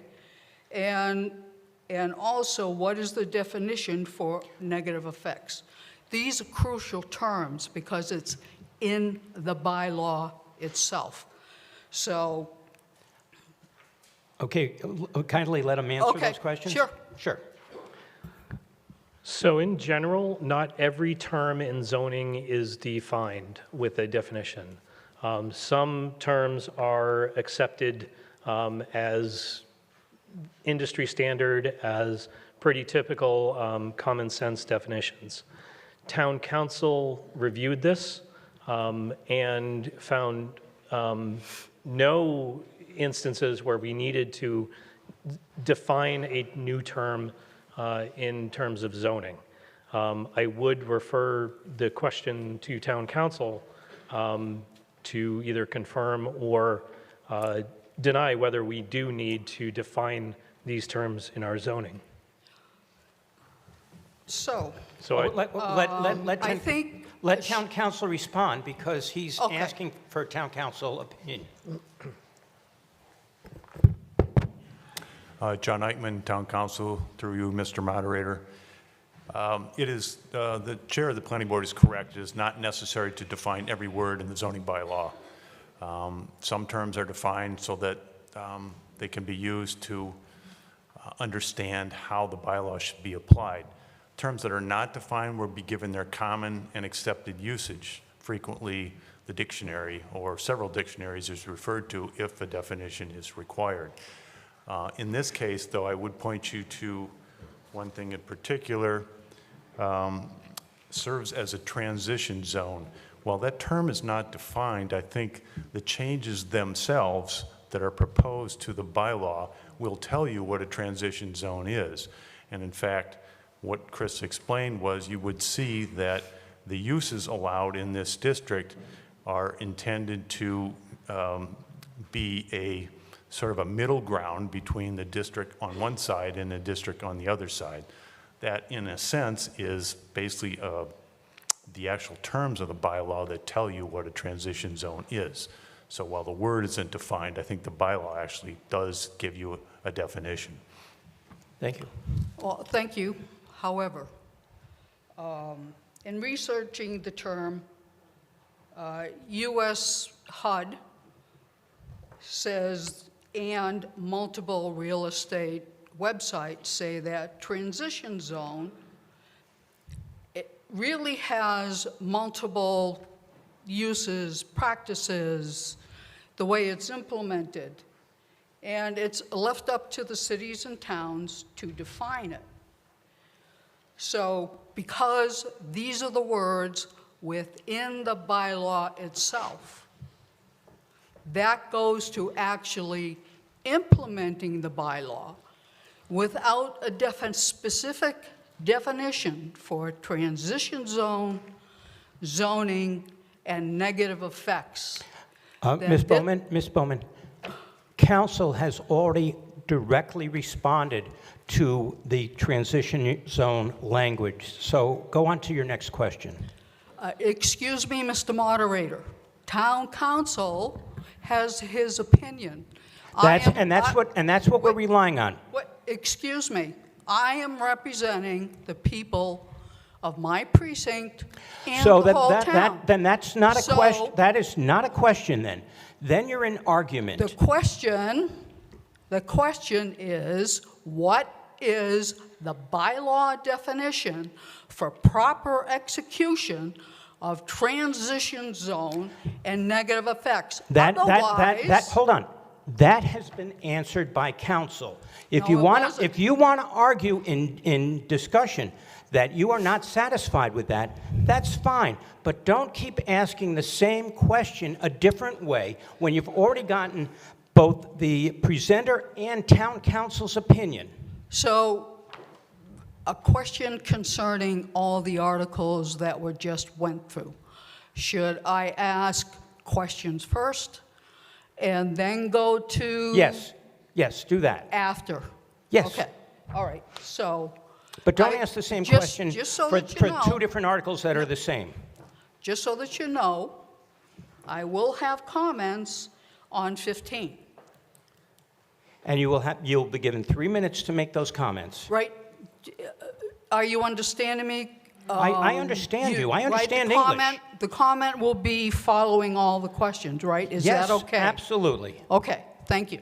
N: and also what is the definition for negative effects. These are crucial terms because it's in the bylaw itself. So.
B: Okay, kindly let him answer those questions.
N: Sure.
B: Sure.
E: So in general, not every term in zoning is defined with a definition. Some terms are accepted as industry standard, as pretty typical common sense definitions. Town council reviewed this and found no instances where we needed to define a new term in terms of zoning. I would refer the question to town council to either confirm or deny whether we do need to define these terms in our zoning.
N: So
B: let town council respond because he's asking for town council opinion.
O: John Eichman, Town Council, through you, Mr. Moderator. It is, the chair of the planning board is correct. It is not necessary to define every word in the zoning bylaw. Some terms are defined so that they can be used to understand how the bylaw should be applied. Terms that are not defined will be given their common and accepted usage. Frequently, the dictionary or several dictionaries is referred to if a definition is required. In this case, though, I would point you to one thing in particular, serves as a transition zone. While that term is not defined, I think the changes themselves that are proposed to the bylaw will tell you what a transition zone is. And in fact, what Chris explained was you would see that the uses allowed in this district are intended to be a sort of a middle ground between the district on one side and the district on the other side. That, in a sense, is basically the actual terms of the bylaw that tell you what a transition zone is. So while the word isn't defined, I think the bylaw actually does give you a definition.
B: Thank you.
N: Well, thank you. However, in researching the term, U.S. HUD says, and multiple real estate websites say that transition zone, it really has multiple uses, practices, the way it's implemented. And it's left up to the cities and towns to define it. So because these are the words within the bylaw itself, that goes to actually implementing the bylaw without a specific definition for transition zone, zoning, and negative effects.
B: Ms. Bowman, Council has already directly responded to the transition zone language. So go on to your next question.
N: Excuse me, Mr. Town Council has his opinion.
B: That's what we're relying on.
N: Excuse me. I am representing the people of my precinct and
B: So
N: the whole town.
B: then that's not a question. That is not a question then. Then you're in argument.
N: The question is, what is the bylaw definition for proper execution of transition zone and negative effects?
B: Hold on. That has been answered by council. If you want to argue in discussion that you are not satisfied with that, that's fine. But don't keep asking the same question a different way when you've already gotten both the presenter and town council's opinion.
N: So, a question concerning all the articles that were just went through. Should I ask questions first and then go to...
B: Yes, do that.
N: After?
B: Yes.
N: Okay, all right, so...
B: But don't ask the same question for two different articles that are the same.
N: Just so that you know, I will have comments on 15.
B: And you'll be given 3 minutes to make those comments.
N: Right. Are you understanding me?
B: I understand you. I understand English.
N: The comment will be following all the questions, right? Is that okay?
B: Yes, absolutely.
N: Okay, thank you.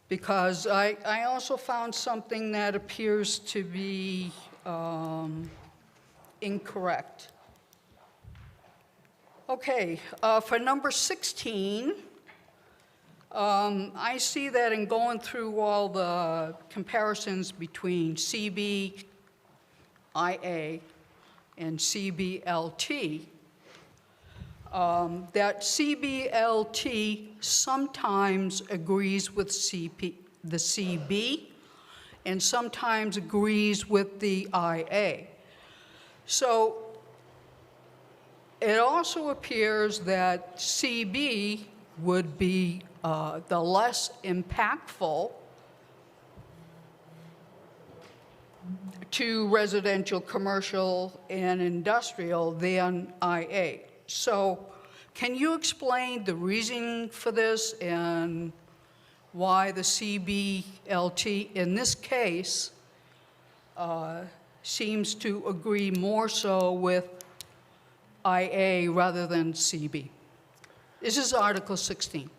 N: Because I also found something that appears to be incorrect. Okay, for number 16, I see that in going through all the comparisons between CBIA and CBLT, that CBLT sometimes agrees with the CB and sometimes agrees with the IA. So it also appears that CB would be the less impactful to residential, commercial, and industrial than IA. So Can you explain the reasoning for this and why the CBLT, in this case, seems to agree more so with IA rather than CB? This is Article 16.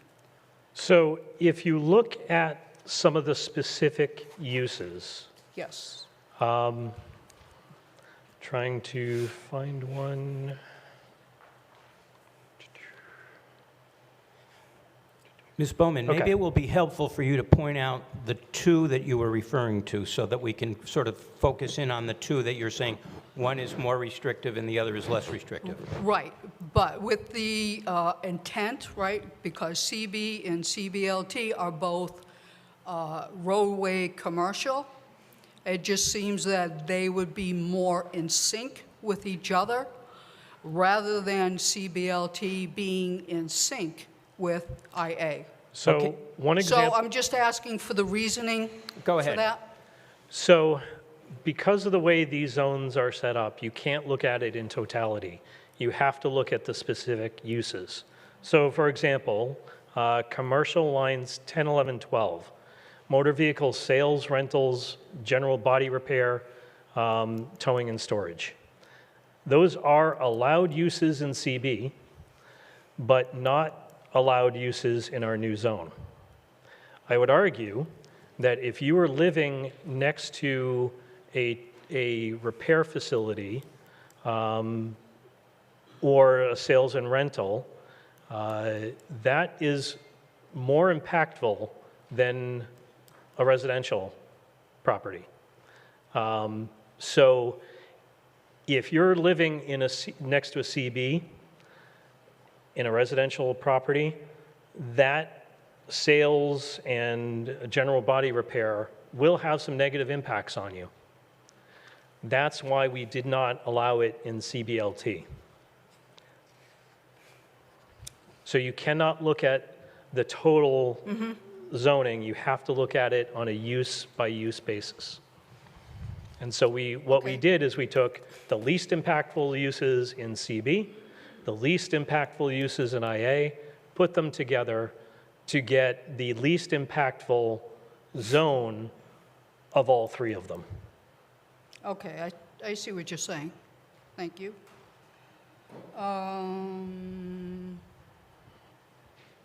E: So if you look at some of the specific uses,
N: Yes.
E: trying to find one.
B: Ms. Bowman,
E: Okay.
B: maybe it will be helpful for you to point out the two that you were referring to so that we can sort of focus in on the two that you're saying one is more restrictive and the other is less restrictive.
N: Right, but with the intent, right, because CB and CBLT are both roadway commercial, it just seems that they would be more in sync with each other rather than CBLT being in sync with IA.
E: So
B: Okay.
E: one example.
N: So I'm just asking for the reasoning
B: Go
N: for
B: ahead.
N: that?
E: So because of the way these zones are set up, you can't look at it in totality. You have to look at the specific uses. So for example, commercial lines 10, 11, 12, motor vehicle sales, rentals, general body repair, towing and storage. Those are allowed uses in CB, but not allowed uses in our new zone. I would argue that if you were living next to a repair facility or a sales and rental, that is more impactful than a residential property. So if you're living in next to a CB in a residential property, that sales and general body repair will have some negative impacts on you. That's why we did not allow it in CBLT. So you cannot look at the total zoning, you have to look at it on a use-by-use basis. And so what we did is we took the least impactful uses in CB, the least impactful uses in IA, put them together to get the least impactful zone of all three of them.
N: Okay, I see what you're saying. Thank you.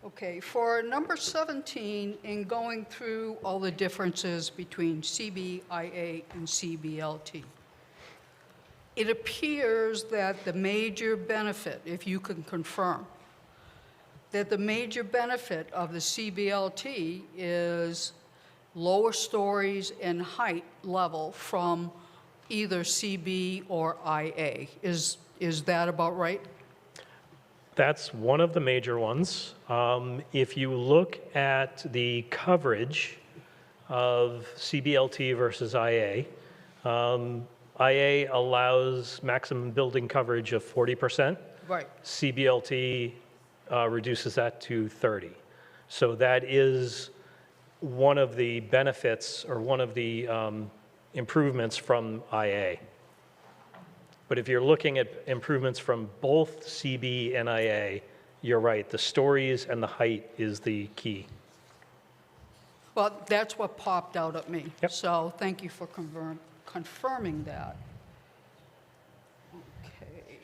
N: Okay, for number 17, in going through all the differences between CB, IA, and CBLT, it appears that the major benefit, if you can confirm, that the major benefit of the CBLT is lower stories and height level from either CB or IA. Is that about right?
E: That's one of the major ones. If you look at the coverage of CBLT versus IA, IA allows maximum building coverage of 40%.
N: Right.
E: CBLT reduces that to 30. So that is one of the benefits or one of the improvements from IA. But if you're looking at improvements from both CB and IA, you're right, the stories and the height is the key.
N: Well, that's what popped out at me.
E: Yep.
N: So thank you for confirming that. Okay.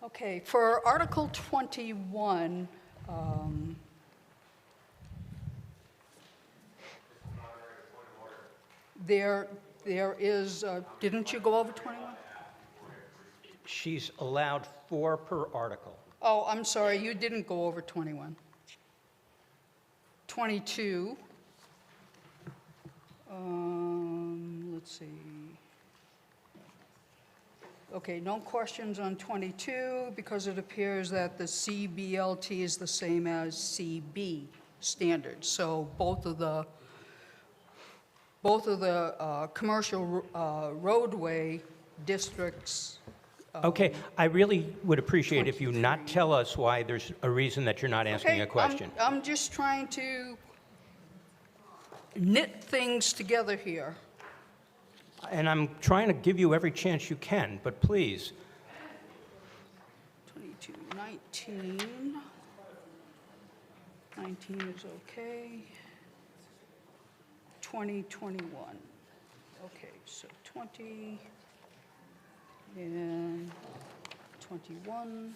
N: Okay, for Article 21, there is, didn't you go over 21?
B: She's allowed 4 per article.
N: Oh, I'm sorry, you didn't go over 21. 22. Let's see. Okay, no questions on 22 because it appears that the CBLT is the same as CB standards. So both of the commercial roadway districts.
B: Okay, I really would appreciate if you not tell us why there's a reason that you're not asking
N: Okay,
B: a question.
N: I'm just trying to knit things together here.
B: And I'm trying to give you every chance you can, but please.
N: 19. 19 is okay. 20, 21. Okay, so 20 and 21.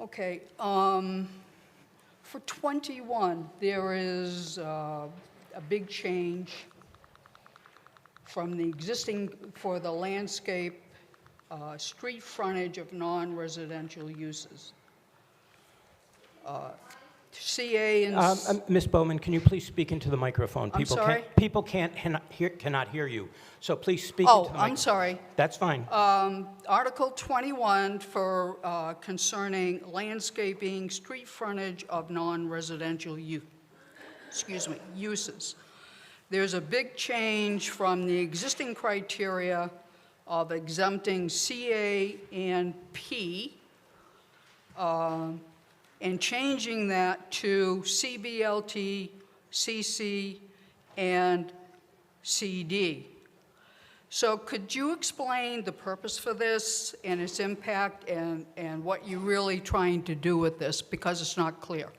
N: Okay, for 21, there is a big change from the existing, for the landscape street frontage of non-residential uses. CA and...
B: Ms. Bowman, can you please speak into the microphone?
N: I'm sorry?
B: People cannot hear you, so please speak into the microphone.
N: I'm sorry.
B: That's fine.
N: Article 21 for concerning landscaping street frontage of non-residential uses. There's a big change from the existing criteria of exempting CA and P and changing that to CBLT, CC, and CD. So could you explain the purpose for this and its impact and what you're really trying to do with this, because it's not clear?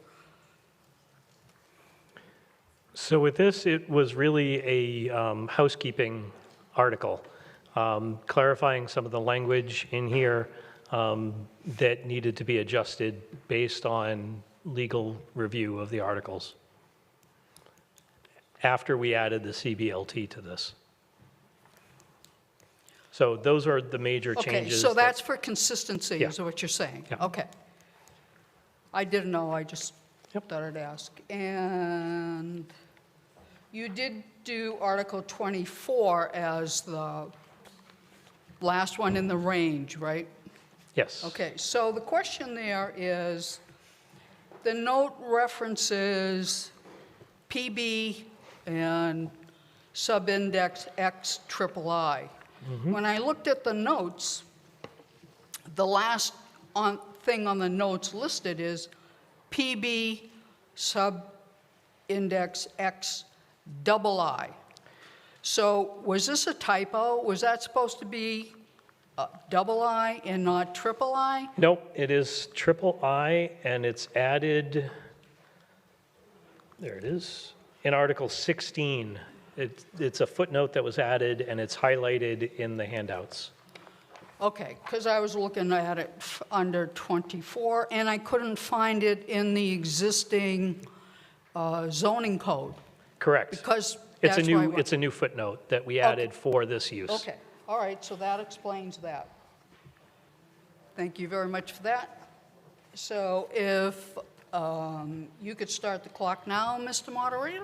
E: So with this, it was really a housekeeping article, clarifying some of the language in here that needed to be adjusted based on legal review of the articles after we added the CBLT to this. So those are the major changes.
N: Okay, so that's for consistency,
E: Yeah.
N: is what you're saying?
E: Yeah.
N: Okay. I didn't know, I just thought I'd ask. And you did do Article 24 as the last one in the range, right?
E: Yes.
N: Okay, so the question there is, the note references PB and subindex X triple I. When I looked at the notes, the last thing on the notes listed is PB subindex X double I. So was this a typo? Was that supposed to be double I and not triple I?
E: Nope, it is triple I, and it's added, there it is, in Article 16. It's a footnote that was added, and it's highlighted in the handouts.
N: Okay, because I was looking at it under 24, and I couldn't find it in the existing zoning code.
E: Correct.
N: Because
E: It's
N: that's
E: a
N: why I
E: new,
N: went-
E: it's a new footnote that we added for this use.
N: Okay, all right, so that explains that. Thank you very much for that. So if you could start the clock now, Mr. Moderator?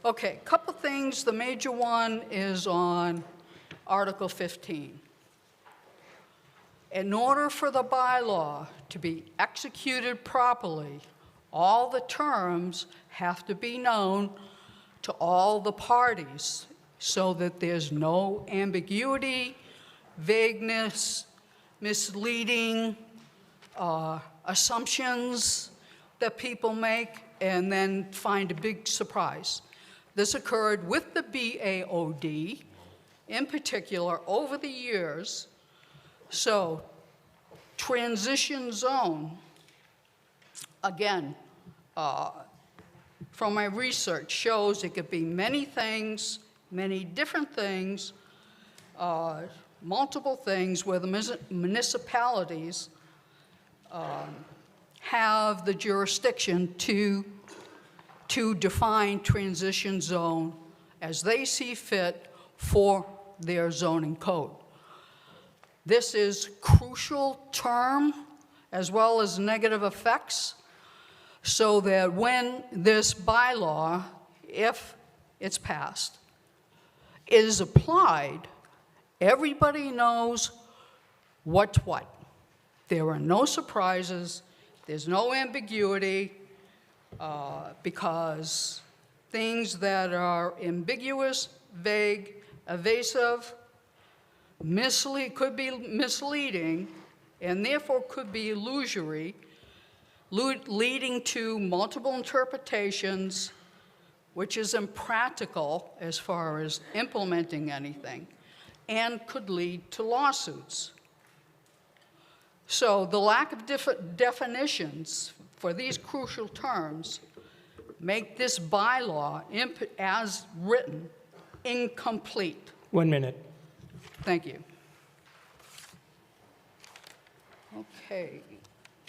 N: Okay, couple things. The major one is on Article 15. In order for the bylaw to be executed properly, all the terms have to be known to all the parties so that there's no ambiguity, vagueness, misleading assumptions that people make and then find a big surprise. This occurred with the BAOD, in particular, over the years. So, transition zone, again, from my research, shows it could be many things, many different things, multiple things where the municipalities have the jurisdiction to define transition zone as they see fit for their zoning code. This is crucial term as well as negative effects, so that when this bylaw, if it's passed, is applied, everybody knows what's what. There are no surprises, there's no ambiguity, because things that are ambiguous, vague, evasive, could be misleading, and therefore could be illusory, leading to multiple interpretations, which is impractical as far as implementing anything. and could lead to lawsuits. So the lack of definitions for these crucial terms make this bylaw, as written, incomplete.
B: 1 minute.
N: Thank you. Okay,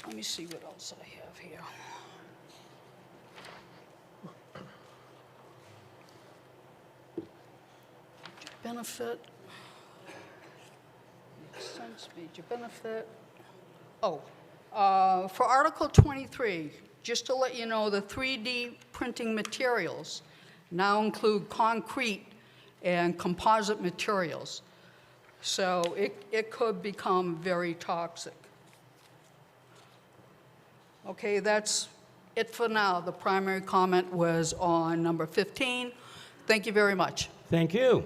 N: let me see what else I have here. Benefit. Makes sense, major benefit. Oh, for Article 23, just to let you know, the 3D printing materials now include concrete and composite materials. So it could become very toxic. Okay, that's it for now. The primary comment was on number 15. Thank you very much.
B: Thank you.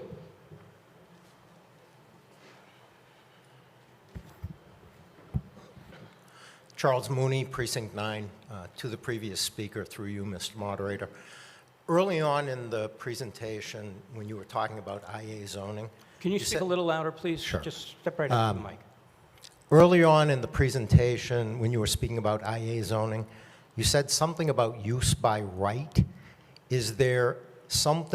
P: Charles Mooney, Precinct 9, to the previous speaker, through you, Mr. Moderator. Early on in the presentation, when you were talking about IA zoning...
B: Can you speak a little louder, please?
P: Sure.
B: Just step right up to the mic.
P: Early on in the presentation, when you were speaking about IA zoning, you said something about use by right. Is there some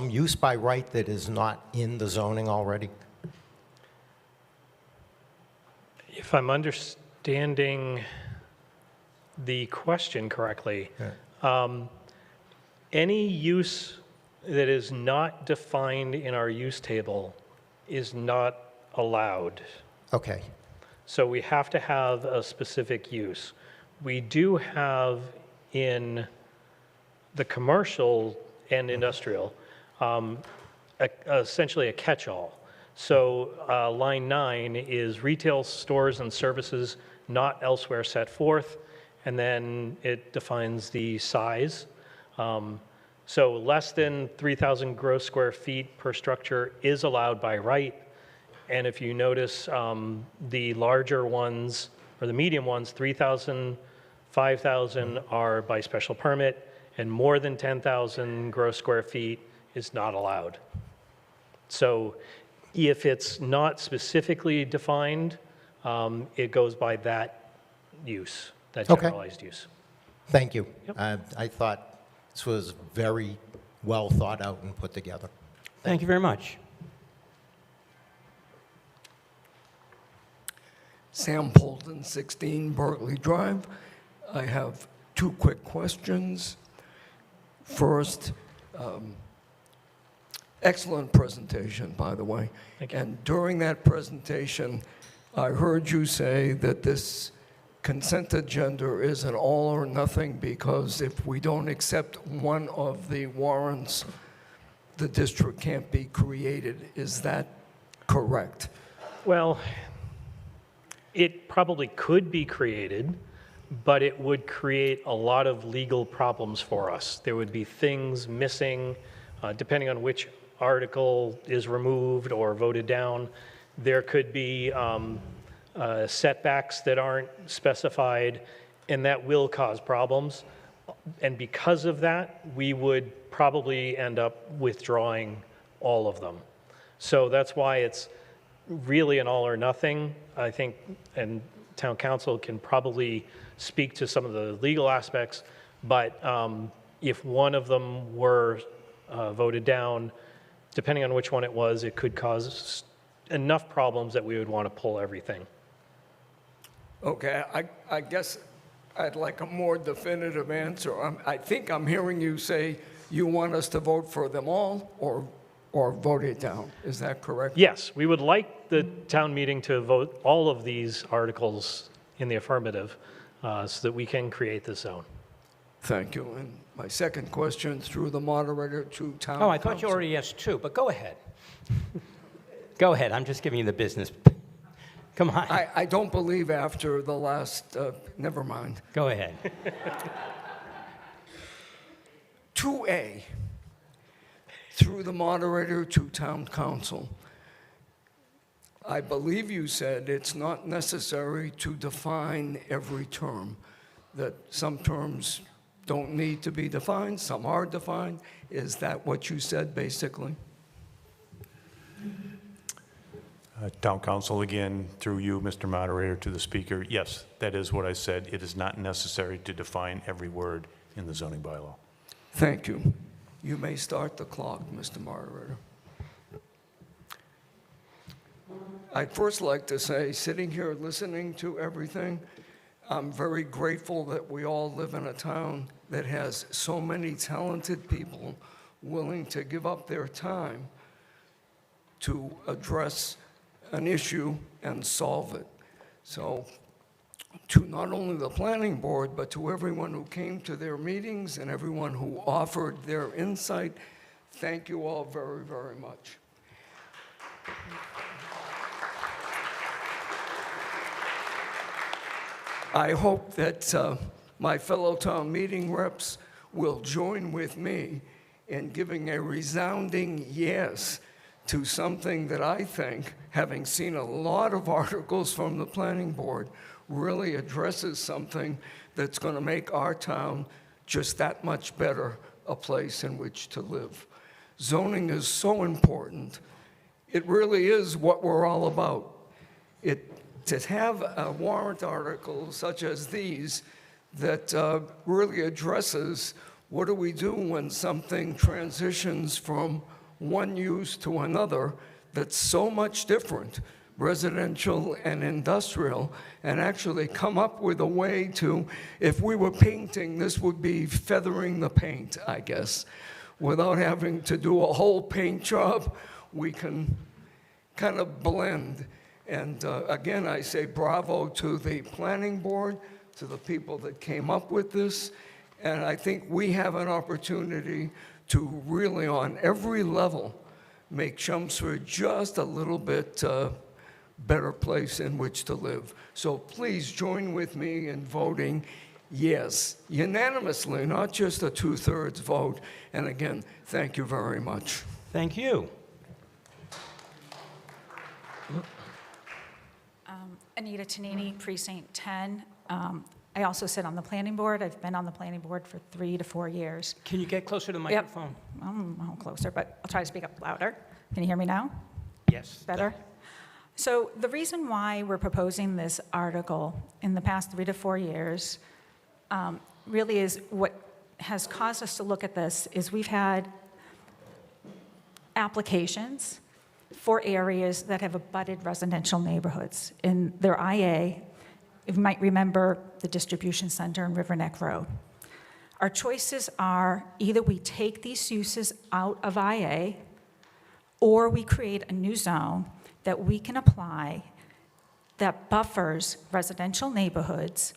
P: use by right that is not in the zoning already?
E: If I'm understanding the question correctly, any use that is not defined in our use table is not allowed.
P: Okay.
E: So we have to have a specific use. We do have in the commercial and industrial essentially a catch-all. So line 9 is retail stores and services not elsewhere set forth, and then it defines the size. So less than 3,000 gross square feet per structure is allowed by right. And if you notice, the larger ones, or the medium ones, 3,000, 5,000 are by special permit, and more than 10,000 gross square feet is not allowed. So if it's not specifically defined, it goes by that use, that generalized use.
P: Thank you.
E: Yep.
P: I thought this was very well thought out and put together.
B: Thank you very much.
Q: Sam Polden, 16 Berkeley Drive. I have two quick questions. First, excellent presentation, by the way.
E: Thank you.
Q: And during that presentation, I heard you say that this consent agenda is an all or nothing, because if we don't accept one of the warrants, the district can't be created. Is that correct?
E: Well, it probably could be created, but it would create a lot of legal problems for us. There would be things missing, depending on which article is removed or voted down. There could be setbacks that aren't specified, and that will cause problems. And because of that, we would probably end up withdrawing all of them. So that's why it's really an all or nothing, I think, and town council can probably speak to some of the legal aspects, but if one of them were voted down, depending on which one it was, it could cause enough problems that we would want to pull everything.
Q: Okay, I guess I'd like a more definitive answer. I think I'm hearing you say you want us to vote for them all or vote it down. Is that correct?
E: Yes, we would like the town meeting to vote all of these articles in the affirmative so that we can create this zone.
Q: Thank you. And my second question, through the moderator to town
B: Oh, I thought you
Q: council.
B: already asked two, but go ahead. Go ahead, I'm just giving you the business. Come on.
Q: I don't believe after the last, never mind.
B: Go ahead.
Q: 2A, through the moderator to town council. I believe you said it's not necessary to define every term, that some terms don't need to be defined, some are defined. Is that what you said, basically?
O: Town Council, again, through you, Mr. Moderator, to the Speaker, yes, that is what I said. It is not necessary to define every word in the zoning bylaw.
Q: Thank you. You may start the clock, Mr. Moderator. I'd first like to say, sitting here listening to everything, I'm very grateful that we all live in a town that has so many talented people willing to give up their time to address an issue and solve it. So to not only the planning board, but to everyone who came to their meetings and everyone who offered their insight, thank you all very, very much. I hope that my fellow town meeting reps will join with me in giving a resounding yes to something that I think, having seen a lot of articles from the planning board, really addresses something that's going to make our town just that much better a place in which to live. Zoning is so important. It really is what we're all about. To have a warrant article such as these that really addresses what do we do when something transitions from one use to another that's so much different, residential and industrial, and actually come up with a way to, if we were painting, this would be feathering the paint, I guess. Without having to do a whole paint job, we can kind of blend. And again, I say bravo to the planning board, to the people that came up with this. And I think we have an opportunity to really, on every level, make Chelmsford just a little bit better place in which to live. So please join with me in voting yes, unanimously, not just a 2/3 vote. And again, thank you very much.
B: Thank you.
D: Anita Tanini, Precinct 10. I also sit on the planning board. I've been on the planning board for 3 to 4 years.
B: Can you get closer to the microphone?
D: Yep. I'm a little closer, but I'll try to speak up louder. Can you hear me now?
B: Yes.
D: Better? So the reason why we're proposing this article in the past 3 to 4 years really is what has caused us to look at this is we've had applications for areas that have abutted residential neighborhoods. In their IA, you might remember the distribution center in River Neck Road. Our choices are either we take these uses out of IA or we create a new zone that we can apply that buffers residential neighborhoods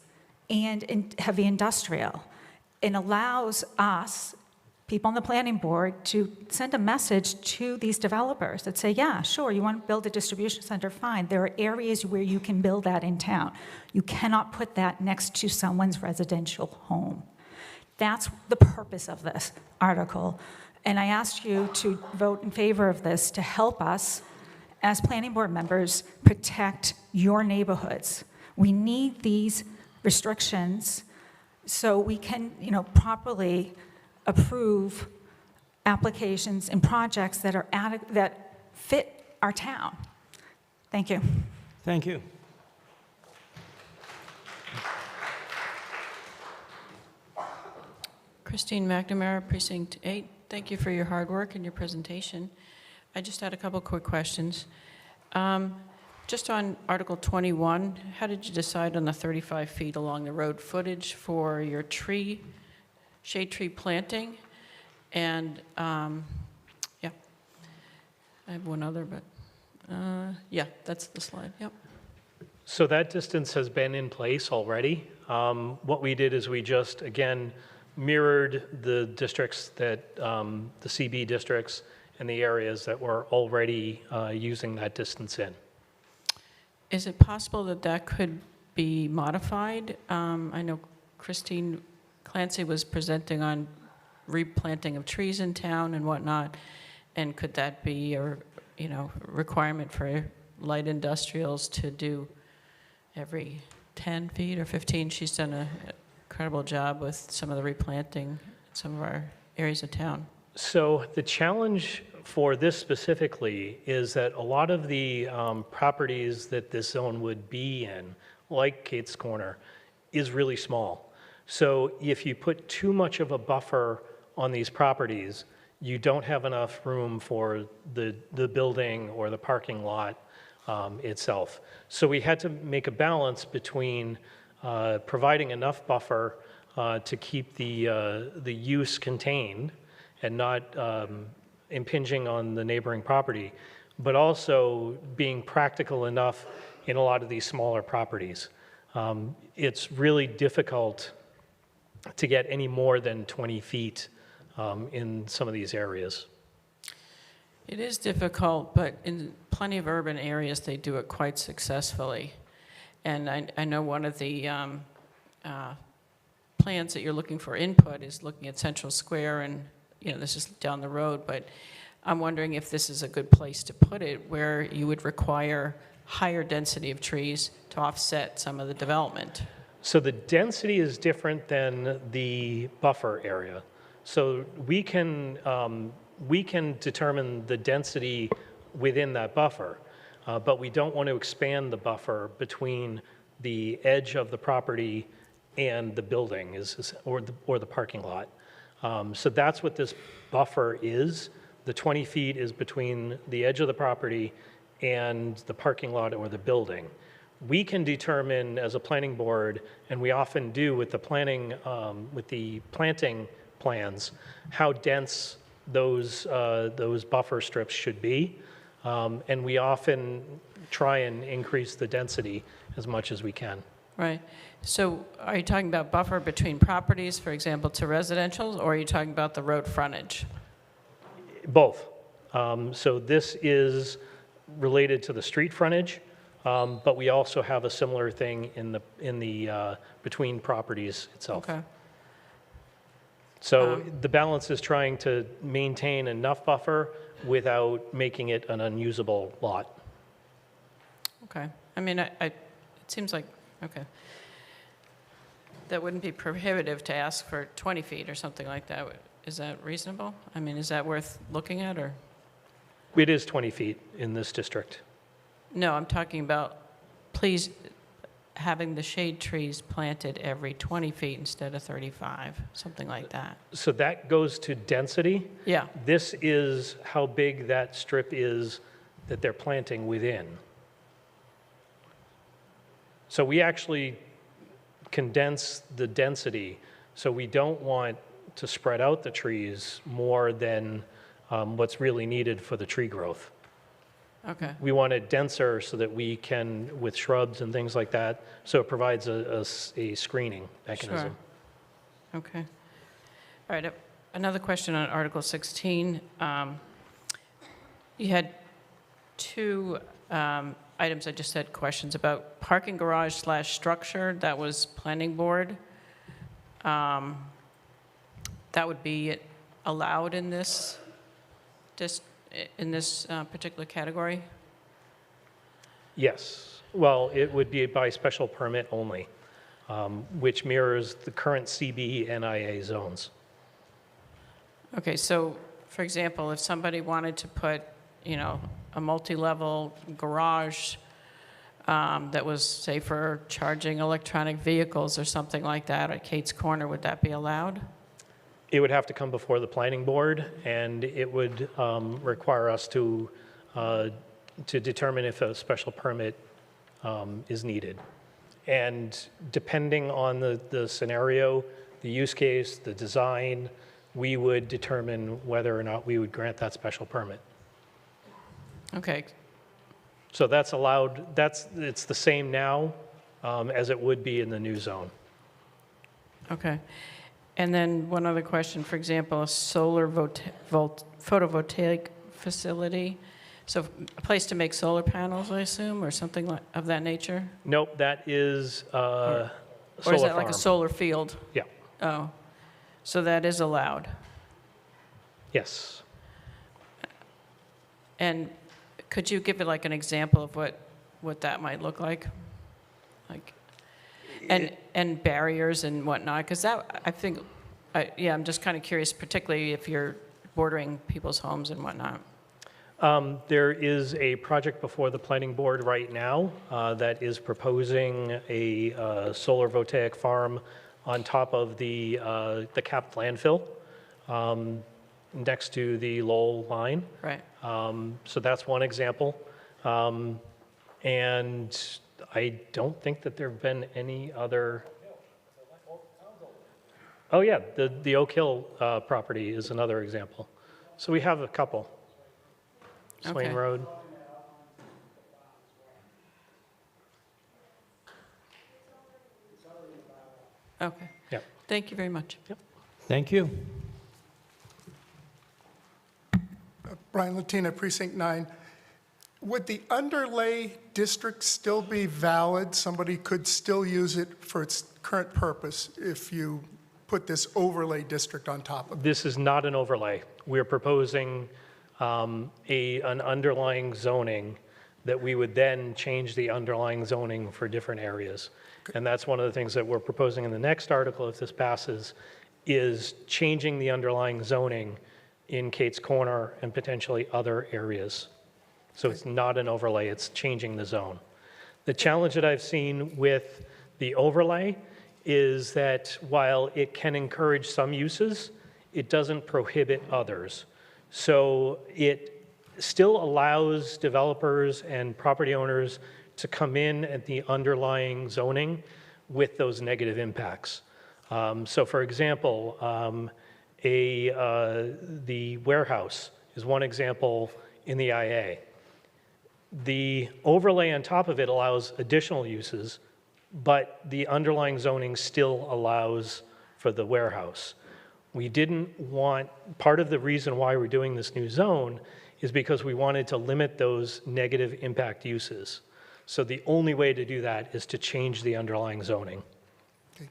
D: and heavy industrial and allows us, people on the planning board, to send a message to these developers that say, yeah, sure, you want to build a distribution center, fine. There are areas where you can build that in town. You cannot put that next to someone's residential home. That's the purpose of this article. And I ask you to vote in favor of this to help us, as planning board members, protect your neighborhoods. We need these restrictions so we can, properly approve applications and projects that are that fit our town. Thank you.
B: Thank you.
R: Christine McNamara, Precinct 8. Thank you for your hard work and your presentation. I just had a couple quick questions. Just on Article 21, how did you decide on the 35 feet along the road footage for your shade tree planting? And yeah, I have one other, but yeah, that's the slide, yep.
E: So that distance has been in place already. What we did is we just, again, mirrored the districts that, the CB districts and the areas that were already using that distance in.
R: Is it possible that that could be modified? I know Christine Clancy was presenting on replanting of trees in town and whatnot, and could that be a requirement for light industrials to do every 10 feet or 15? She's done an incredible job with some of the replanting in some of our areas of town.
E: So the challenge for this specifically is that a lot of the properties that this zone would be in, like Kate's Corner, is really small. So if you put too much of a buffer on these properties, you don't have enough room for the building or the parking lot itself. So we had to make a balance between providing enough buffer to keep the use contained and not impinging on the neighboring property, but also being practical enough in a lot of these smaller properties. It's really difficult to get any more than 20 feet in some of these areas.
R: It is difficult, but in plenty of urban areas, they do it quite successfully. And I know one of the plans that you're looking for input is looking at Central Square, and this is down the road, but I'm wondering if this is a good place to put it, where you would require higher density of trees to offset some of the development.
E: So the density is different than the buffer area. So we can determine the density within that buffer, but we don't want to expand the buffer between the edge of the property and the building or the parking lot. So that's what this buffer is. The 20 feet is between the edge of the property and the parking lot or the building. We can determine as a planning board, and we often do with the planning, with the planting plans, how dense those buffer strips should be. And we often try and increase the density as much as we can.
R: Right. So are you talking about buffer between properties, for example, to residential, or are you talking about the road frontage?
E: Both. So this is related to the street frontage, but we also have a similar thing in the between properties itself.
R: Okay.
E: So the balance is trying to maintain enough buffer without making it an unusable lot.
R: Okay. I mean, it seems like, okay. That wouldn't be prohibitive to ask for 20 feet or something like that. Is that reasonable? I mean, is that worth looking at, or?
E: It is 20 feet in this district.
R: No, I'm talking about, please, having the shade trees planted every 20 feet instead of 35, something like that.
E: So that goes to density.
R: Yeah.
E: This is how big that strip is that they're planting within. So we actually condense the density, so we don't want to spread out the trees more than what's really needed for the tree growth.
R: Okay.
E: We want it denser so that we can, with shrubs and things like that, so it provides a screening mechanism.
R: Sure. Okay. All right. Another question on Article 16. You had two items I just had questions about. Parking garage / structure, that was planning board. That would be allowed in this particular category?
E: Yes. Well, it would be by special permit only, which mirrors the current CB and IA zones.
R: Okay, so for example, if somebody wanted to put, a multi-level garage that was, say, for charging electronic vehicles or something like that at Kate's Corner, would that be allowed?
E: It would have to come before the planning board, and it would require us to determine if a special permit is needed. And depending on the scenario, the use case, the design, we would determine whether or not we would grant that special permit.
R: Okay.
E: So that's allowed, it's the same now as it would be in the new zone.
R: Okay. And then one other question, for example, a solar photovoltaic facility. So a place to make solar panels, I assume, or something of that nature?
E: Nope, that is
R: Or is that like a solar field?
E: Yeah.
R: Oh, so that is allowed?
E: Yes.
R: And could you give it like an example of what that might look like? Like, and barriers and whatnot, because that, I think, I'm just kind of curious, particularly if you're bordering people's homes and whatnot.
E: There is a project before the planning board right now that is proposing a solar voltaic farm on top of the capped landfill next to the Lowell line.
R: Right.
E: So that's one example. And I don't think that there have been any other. Oh yeah, the Oak Hill property is another example. So we have a couple. Swain
R: Okay.
E: Road.
R: Okay.
E: Yep.
R: Thank you very much.
E: Yep.
B: Thank you.
F: Brian Latina, Precinct 9. Would the underlay district still be valid? Somebody could still use it for its current purpose if you put this overlay district on top of it?
E: This is not an overlay. We're proposing an underlying zoning that we would then change the underlying zoning for different areas. And that's one of the things that we're proposing in the next article, if this passes, is changing the underlying zoning in Kate's Corner and potentially other areas. So it's not an overlay, it's changing the zone. The challenge that I've seen with the overlay is that while it can encourage some uses, it doesn't prohibit others. So it still allows developers and property owners to come in at the underlying zoning with those negative impacts. So for example, the warehouse is one example in the IA. The overlay on top of it allows additional uses, but the underlying zoning still allows for the warehouse. We didn't want, part of the reason why we're doing this new zone is because we wanted to limit those negative impact uses. So the only way to do that is to change the underlying zoning.
F: Okay.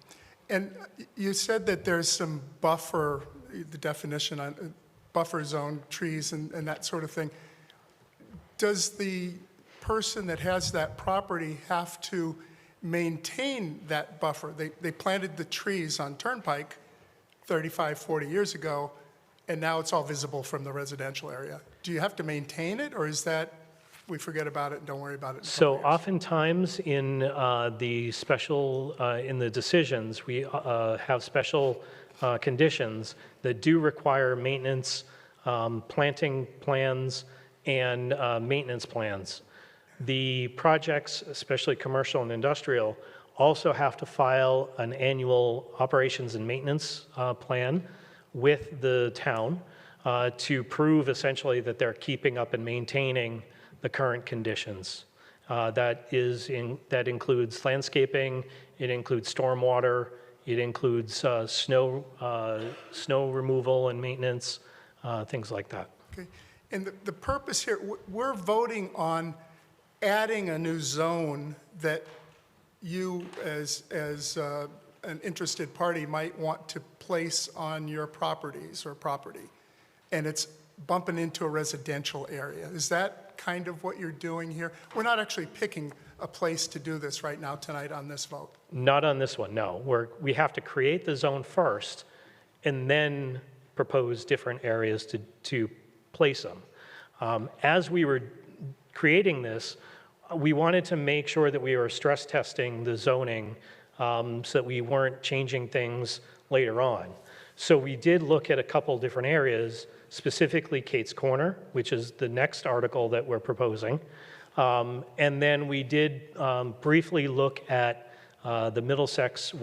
F: And you said that there's some buffer, the definition on buffer zone, trees and that sort of thing. Does the person that has that property have to maintain that buffer? They planted the trees on Turnpike 35, 40 years ago, and now it's all visible from the residential area. Do you have to maintain it, or is that we forget about it and don't worry about it?
E: So oftentimes in the special, in the decisions, we have special conditions that do require maintenance, planting plans, and maintenance plans. The projects, especially commercial and industrial, also have to file an annual operations and maintenance plan with the town to prove essentially that they're keeping up and maintaining the current conditions. That includes landscaping, it includes stormwater, it includes snow removal and maintenance, things like that.
F: Okay. And the purpose here, we're voting on adding a new zone that you as an interested party might want to place on your properties or property, and it's bumping into a residential area. Is that kind of what you're doing here? We're not actually picking a place to do this right now tonight on this vote.
E: Not on this one, no. We have to create the zone first and then propose different areas to place them. As we were creating this, we wanted to make sure that we were stress testing the zoning so that we weren't changing things later on. So we did look at a couple different areas, specifically Kate's Corner, which is the next article that we're proposing. And then we did briefly look at the Middlesex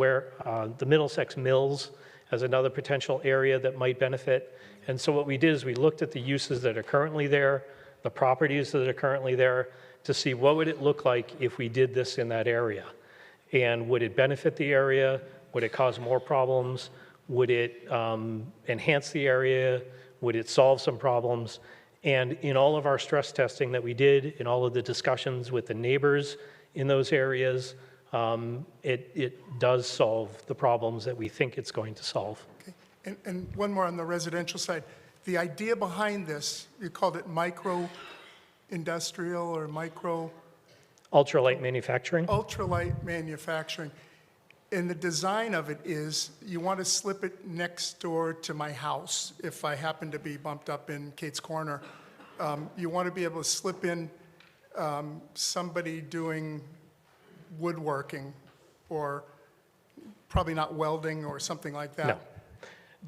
E: Mills as another potential area that might benefit. And so what we did is we looked at the uses that are currently there, the properties that are currently there, to see what would it look like if we did this in that area. And would it benefit the area? Would it cause more problems? Would it enhance the area? Would it solve some problems? And in all of our stress testing that we did, in all of the discussions with the neighbors in those areas, it does solve the problems that we think it's going to solve.
F: Okay. And one more on the residential side. The idea behind this, you called it micro-industrial or micro?
E: Ultralight manufacturing.
F: Ultralight manufacturing. And the design of it is you want to slip it next door to my house if I happen to be bumped up in Kate's Corner. You want to be able to slip in somebody doing woodworking or probably not welding or something like that.
E: No.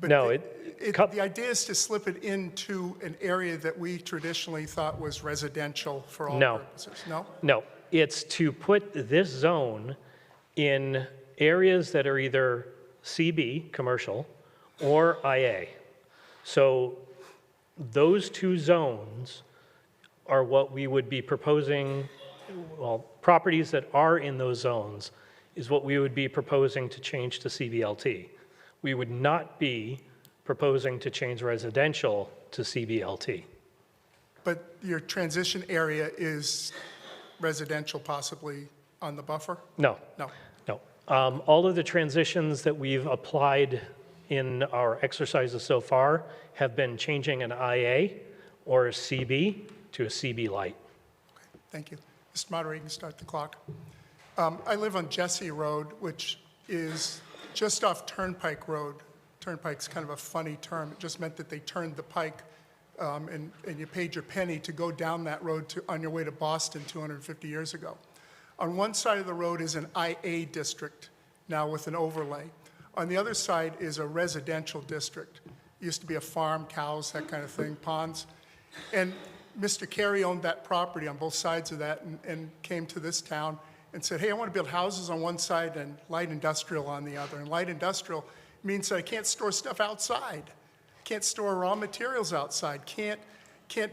F: But
E: No,
F: the idea is to slip it into an area that we traditionally thought was residential for all
E: No.
F: purposes. No?
E: No, it's to put this zone in areas that are either CB, commercial, or IA. So those two zones are what we would be proposing, well, properties that are in those zones is what we would be proposing to change to CBLT. We would not be proposing to change residential to CBLT.
F: But your transition area is residential possibly on the buffer?
E: No.
F: No.
E: No. All of the transitions that we've applied in our exercises so far have been changing an IA or a CB to a CB light.
F: Thank you. Mr. Moderator, you can start the clock. I live on Jesse Road, which is just off Turnpike Road. Turnpike's kind of a funny term. It just meant that they turned the pike and you paid your penny to go down that road on your way to Boston 250 years ago. On one side of the road is an IA district, now with an overlay. On the other side is a residential district. It used to be a farm, cows, that kind of thing, ponds. And Mr. Carey owned that property on both sides of that and came to this town and said, hey, I want to build houses on one side and light industrial on the other. And light industrial means that I can't store stuff outside. Can't store raw materials outside. Can't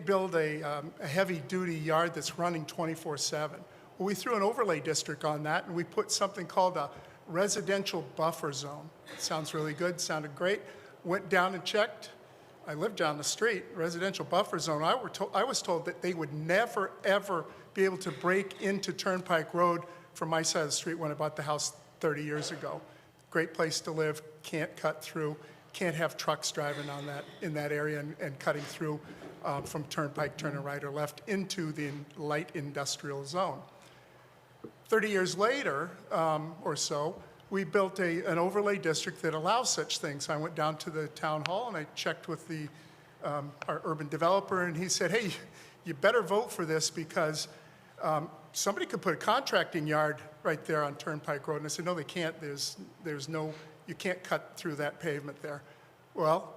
F: build a heavy-duty yard that's running 24/7. Well, we threw an overlay district on that, and we put something called a residential buffer zone. Sounds really good, sounded great. Went down and checked. I lived down the street, residential buffer zone. I was told that they would never, ever be able to break into Turnpike Road from my side of the street when I bought the house 30 years ago. Great place to live, can't cut through, can't have trucks driving on in that area and cutting through from Turnpike, turning right or left into the light industrial zone. 30 years later or so, we built an overlay district that allows such things. I went down to the town hall and I checked with our urban developer, and he said, hey, you better vote for this because somebody could put a contracting yard right there on Turnpike Road. And I said, no, they can't. You can't cut through that pavement there. Well,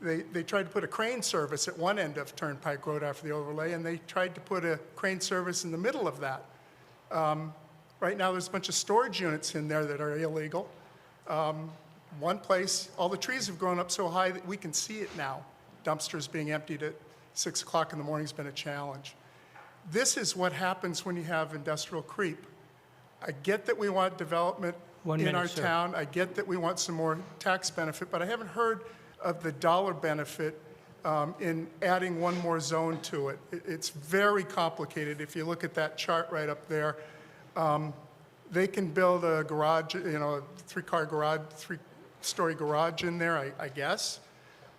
F: they tried to put a crane service at one end of Turnpike Road after the overlay, and they tried to put a crane service in the middle of that. Right now, there's a bunch of storage units in there that are illegal. One place, all the trees have grown up so high that we can see it now. Dumpsters being emptied at 6 o'clock in the morning has been a challenge. This is what happens when you have industrial creep. I get that we want development in our town. I get that we want some more tax benefit, but I haven't heard of the dollar benefit in adding one more zone to it. It's very complicated. If you look at that chart right up there, they can build a garage, a three-story garage in there, I guess.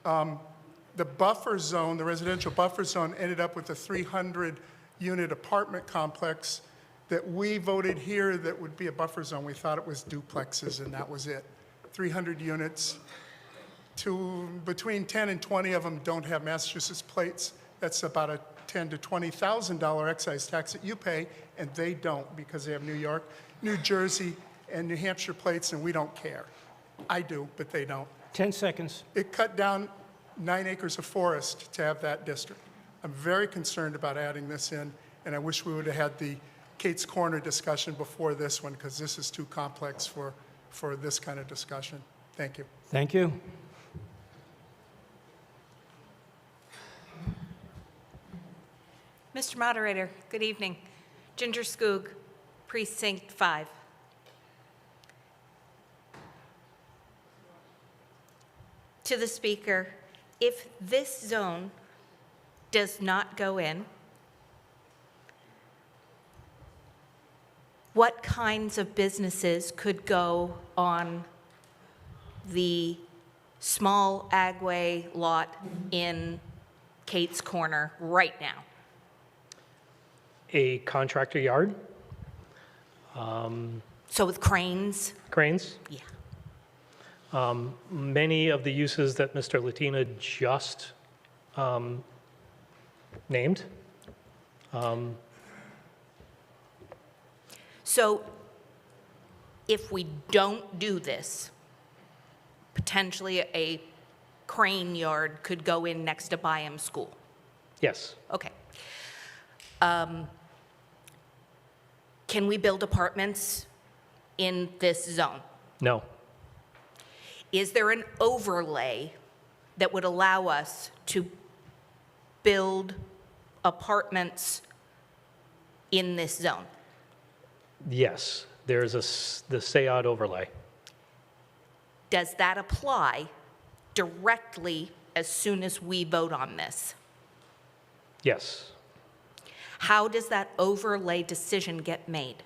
F: The buffer zone, the residential buffer zone, ended up with a 300-unit apartment complex that we voted here that would be a buffer zone. We thought it was duplexes, and that was it. 300 units. Between 10 and 20 of them don't have Massachusetts plates. That's about a $10,000 to $20,000 excise tax that you pay, and they don't because they have New York, New Jersey, and New Hampshire plates, and we don't care. I do, but they don't.
B: 10 seconds.
F: It cut down 9 acres of forest to have that district. I'm very concerned about adding this in, and I wish we would have had the Kate's Corner discussion before this one, because this is too complex for this kind of discussion. Thank you.
B: Thank you.
S: Mr. Moderator, good evening. Ginger Skoog, Precinct 5. To the Speaker, if this zone does not go in, what kinds of businesses could go on the small agway lot in Kate's Corner right now?
E: A contractor yard.
S: So with cranes?
E: Cranes.
S: Yeah.
E: Many of the uses that Mr. Latina just named.
S: So if we don't do this, potentially a crane yard could go in next to Byam School.
E: Yes.
S: Okay. Can we build apartments in this zone?
E: No.
S: Is there an overlay that would allow us to build apartments in this zone?
E: Yes. There's the SEAD overlay.
S: Does that apply directly as soon as we vote on this?
E: Yes.
S: How does that overlay decision get made?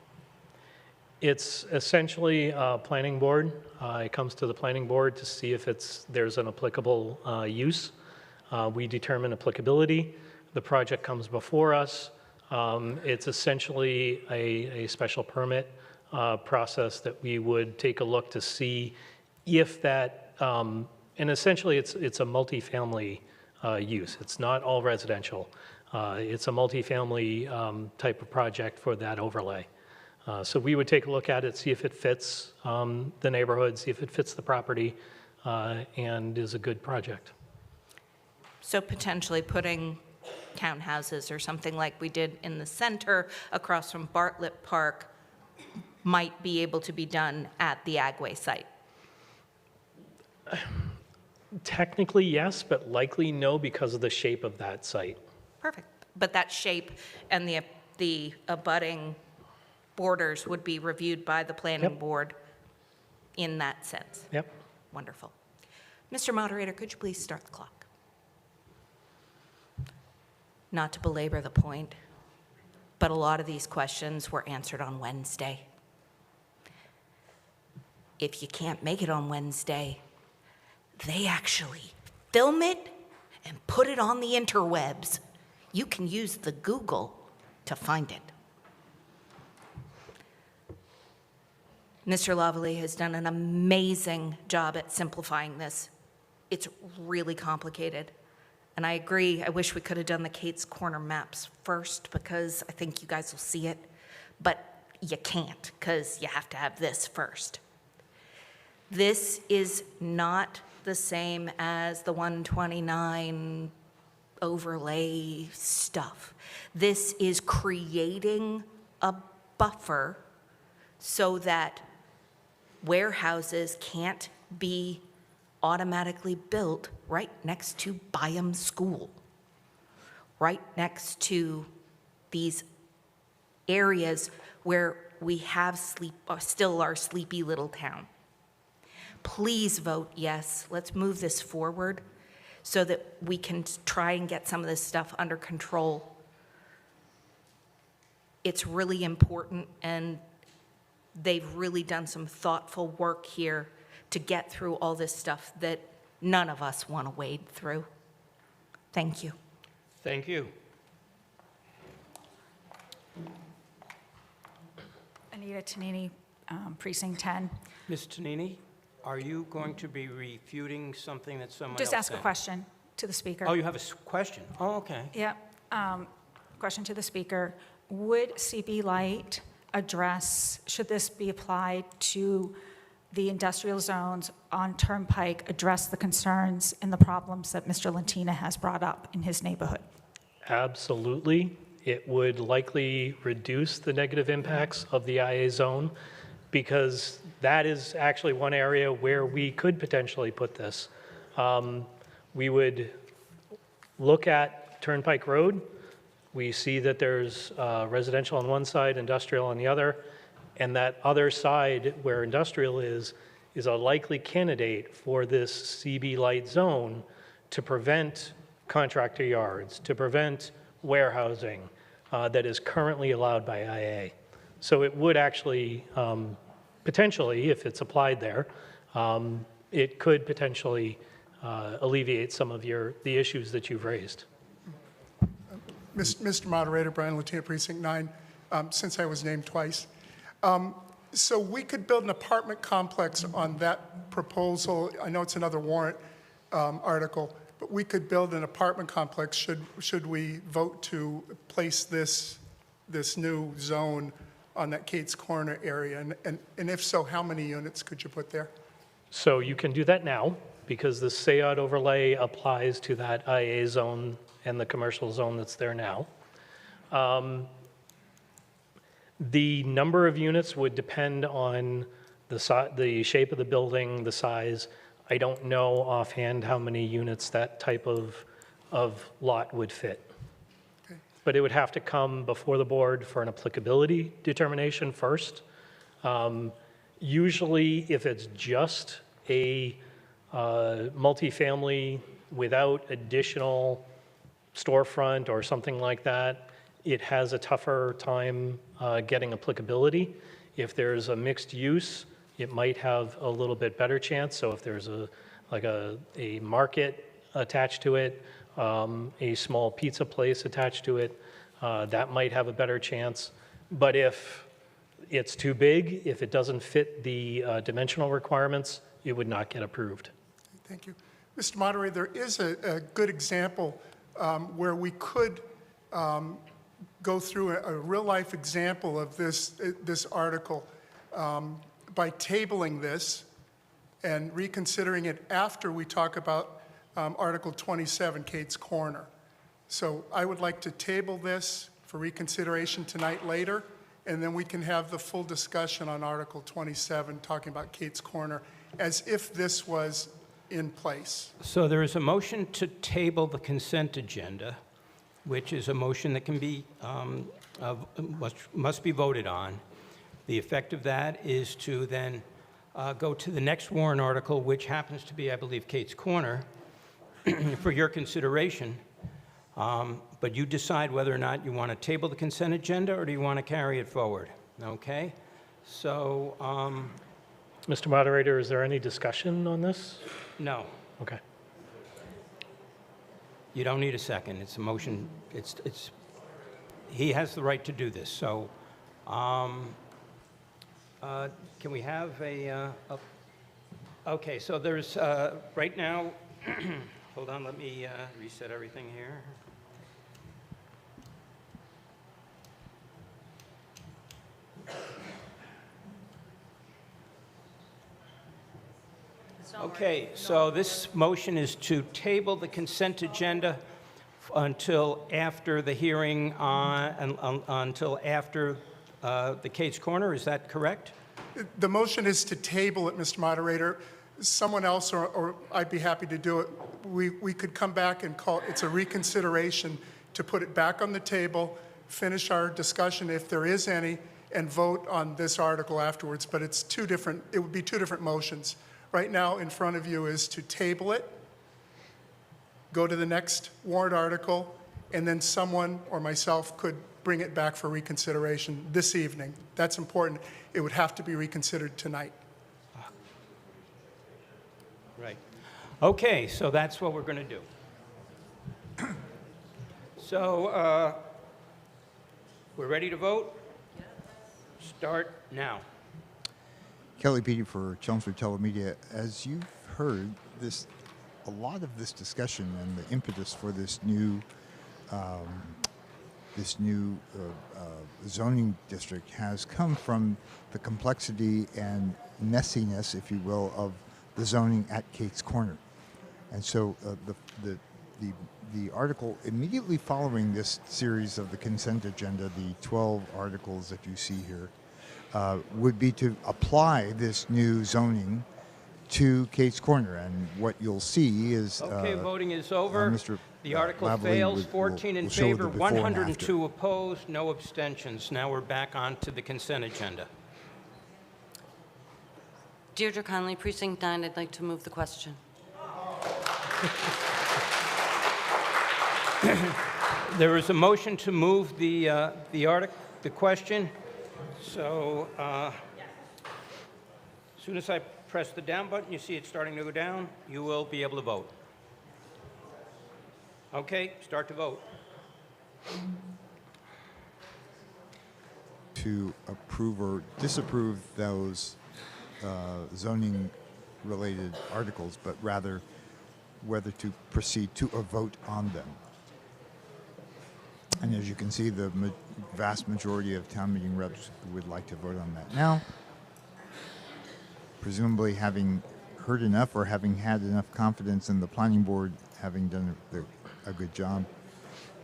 E: It's essentially a planning board. It comes to the planning board to see if there's an applicable use. We determine applicability. The project comes before us. It's essentially a special permit process that we would take a look to see if that, and essentially it's a multifamily use. It's not all residential. It's a multifamily type of project for that overlay. So we would take a look at it, see if it fits the neighborhood, see if it fits the property, and is a good project.
S: So potentially putting townhouses or something like we did in the center across from Bartlett Park might be able to be done at the Agway site.
E: Technically, yes, but likely no because of the shape of that site.
S: Perfect. But that shape and the abutting borders would be reviewed by the planning board in that sense.
E: Yep.
S: Wonderful. Mr. Moderator, could you please start the clock? Not to belabor the point, but a lot of these questions were answered on Wednesday. If you can't make it on Wednesday, they actually film it and put it on the interwebs. You can use the Google to find it. Mr. Loveley has done an amazing job at simplifying this. It's really complicated. And I agree, I wish we could have done the Kate's Corner maps first because I think you guys will see it, but you can't because you have to have this first. This is not the same as the 129 overlay stuff. This is creating a buffer so that warehouses can't be automatically built right next to Byam School, right next to these areas where we have still our sleepy little town. Please vote yes. Let's move this forward so that we can try and get some of this stuff under control. It's really important, and they've really done some thoughtful work here to get through all this stuff that none of us want to wade through. Thank you.
B: Thank you.
D: Anita Tonini, Precinct 10.
B: Ms. Tonini, are you going to be refuting something that someone
D: Just
B: else
D: ask a
B: said?
D: question to the speaker.
B: Oh, you have a question? Oh, okay.
D: Yeah. Question to the speaker. Would CB Light address, should this be applied to the industrial zones on Turnpike, address the concerns and the problems that Mr. Lentina has brought up in his neighborhood?
E: Absolutely. It would likely reduce the negative impacts of the IA zone because that is actually one area where we could potentially put this. We would look at Turnpike Road. We see that there's residential on one side, industrial on the other, and that other side where industrial is a likely candidate for this CB Light zone to prevent contractor yards, to prevent warehousing that is currently allowed by IA. So it would actually, potentially, if it's applied there, it could potentially alleviate some of the issues that you've raised.
F: Mr. Moderator, Brian Latina, Precinct 9, since I was named twice. So we could build an apartment complex on that proposal. I know it's another warrant article, but we could build an apartment complex should we vote to place this new zone on that Kate's Corner area. And if so, how many units could you put there?
E: So you can do that now, because the SAOD overlay applies to that IA zone and the commercial zone that's there now. The number of units would depend on the shape of the building, the size. I don't know offhand how many units that type of lot would fit.
F: Okay.
E: But it would have to come before the board for an applicability determination first. Usually, if it's just a multifamily without additional storefront or something like that, it has a tougher time getting applicability. If there's a mixed use, it might have a little bit better chance. So if there's a market attached to it, a small pizza place attached to it, that might have a better chance. But if it's too big, if it doesn't fit the dimensional requirements, it would not get approved.
F: Thank you. Mr. Moderator, there is a good example where we could go through a real-life example of this article by tabling this and reconsidering it after we talk about Article 27, Kate's Corner. So I would like to table this for reconsideration tonight later, and then we can have the full discussion on Article 27, talking about Kate's Corner, as if this was in place.
B: So there is a motion to table the consent agenda, which is a motion that can be, must be voted on. The effect of that is to then go to the next warrant article, which happens to be, I believe, Kate's Corner, for your consideration. But you decide whether or not you want to table the consent agenda or do you want to carry it forward, okay? So,
E: Mr. Moderator, is there any discussion on this?
B: no.
E: Okay.
B: You don't need a second. It's a motion. He has the right to do this. So, can we have okay, so there's, right now, hold on, let me reset everything here. Okay, so this motion is to table the consent agenda until after the hearing until after the Kate's Corner. Is that correct?
F: The motion is to table it, Mr. Moderator. Someone else, or I'd be happy to do it, we could come back and call, it's a reconsideration to put it back on the table, finish our discussion if there is any, and vote on this article afterwards. But it's two different, it would be two different motions. Right now in front of you is to table it, go to the next warrant article, and then someone or myself could bring it back for reconsideration this evening. That's important. It would have to be reconsidered tonight.
B: Right. Okay, so that's what we're going to do. So, we're ready to vote? Start now.
A: Kelly Beatty for Chelmsford TeleMedia. As you've heard, a lot of this discussion and the impetus for this new zoning district has come from the complexity and messiness, if you will, of the zoning at Kate's Corner. And so the article immediately following this series of the consent agenda, the 12 articles that you see here, would be to apply this new zoning to Kate's Corner. And what you'll see is...
B: Okay, voting is over. The article
A: Lavalley
B: fails. 14 in
A: will show the
B: favor,
A: before and
B: 102 opposed, no abstentions. Now we're back on to the consent agenda.
T: Deirdre Conley, Precinct 9, I'd like to move the question.
B: There is a motion to move the question. So, as soon as I press the down button, you see it starting to go down, you will be able to vote. Okay, start to vote.
A: To approve or disapprove those zoning-related articles, but rather whether to proceed to a vote on them. And as you can see, the vast majority of town meeting reps would like to vote on that now. Presumably having heard enough or having had enough confidence in the planning board having done a good job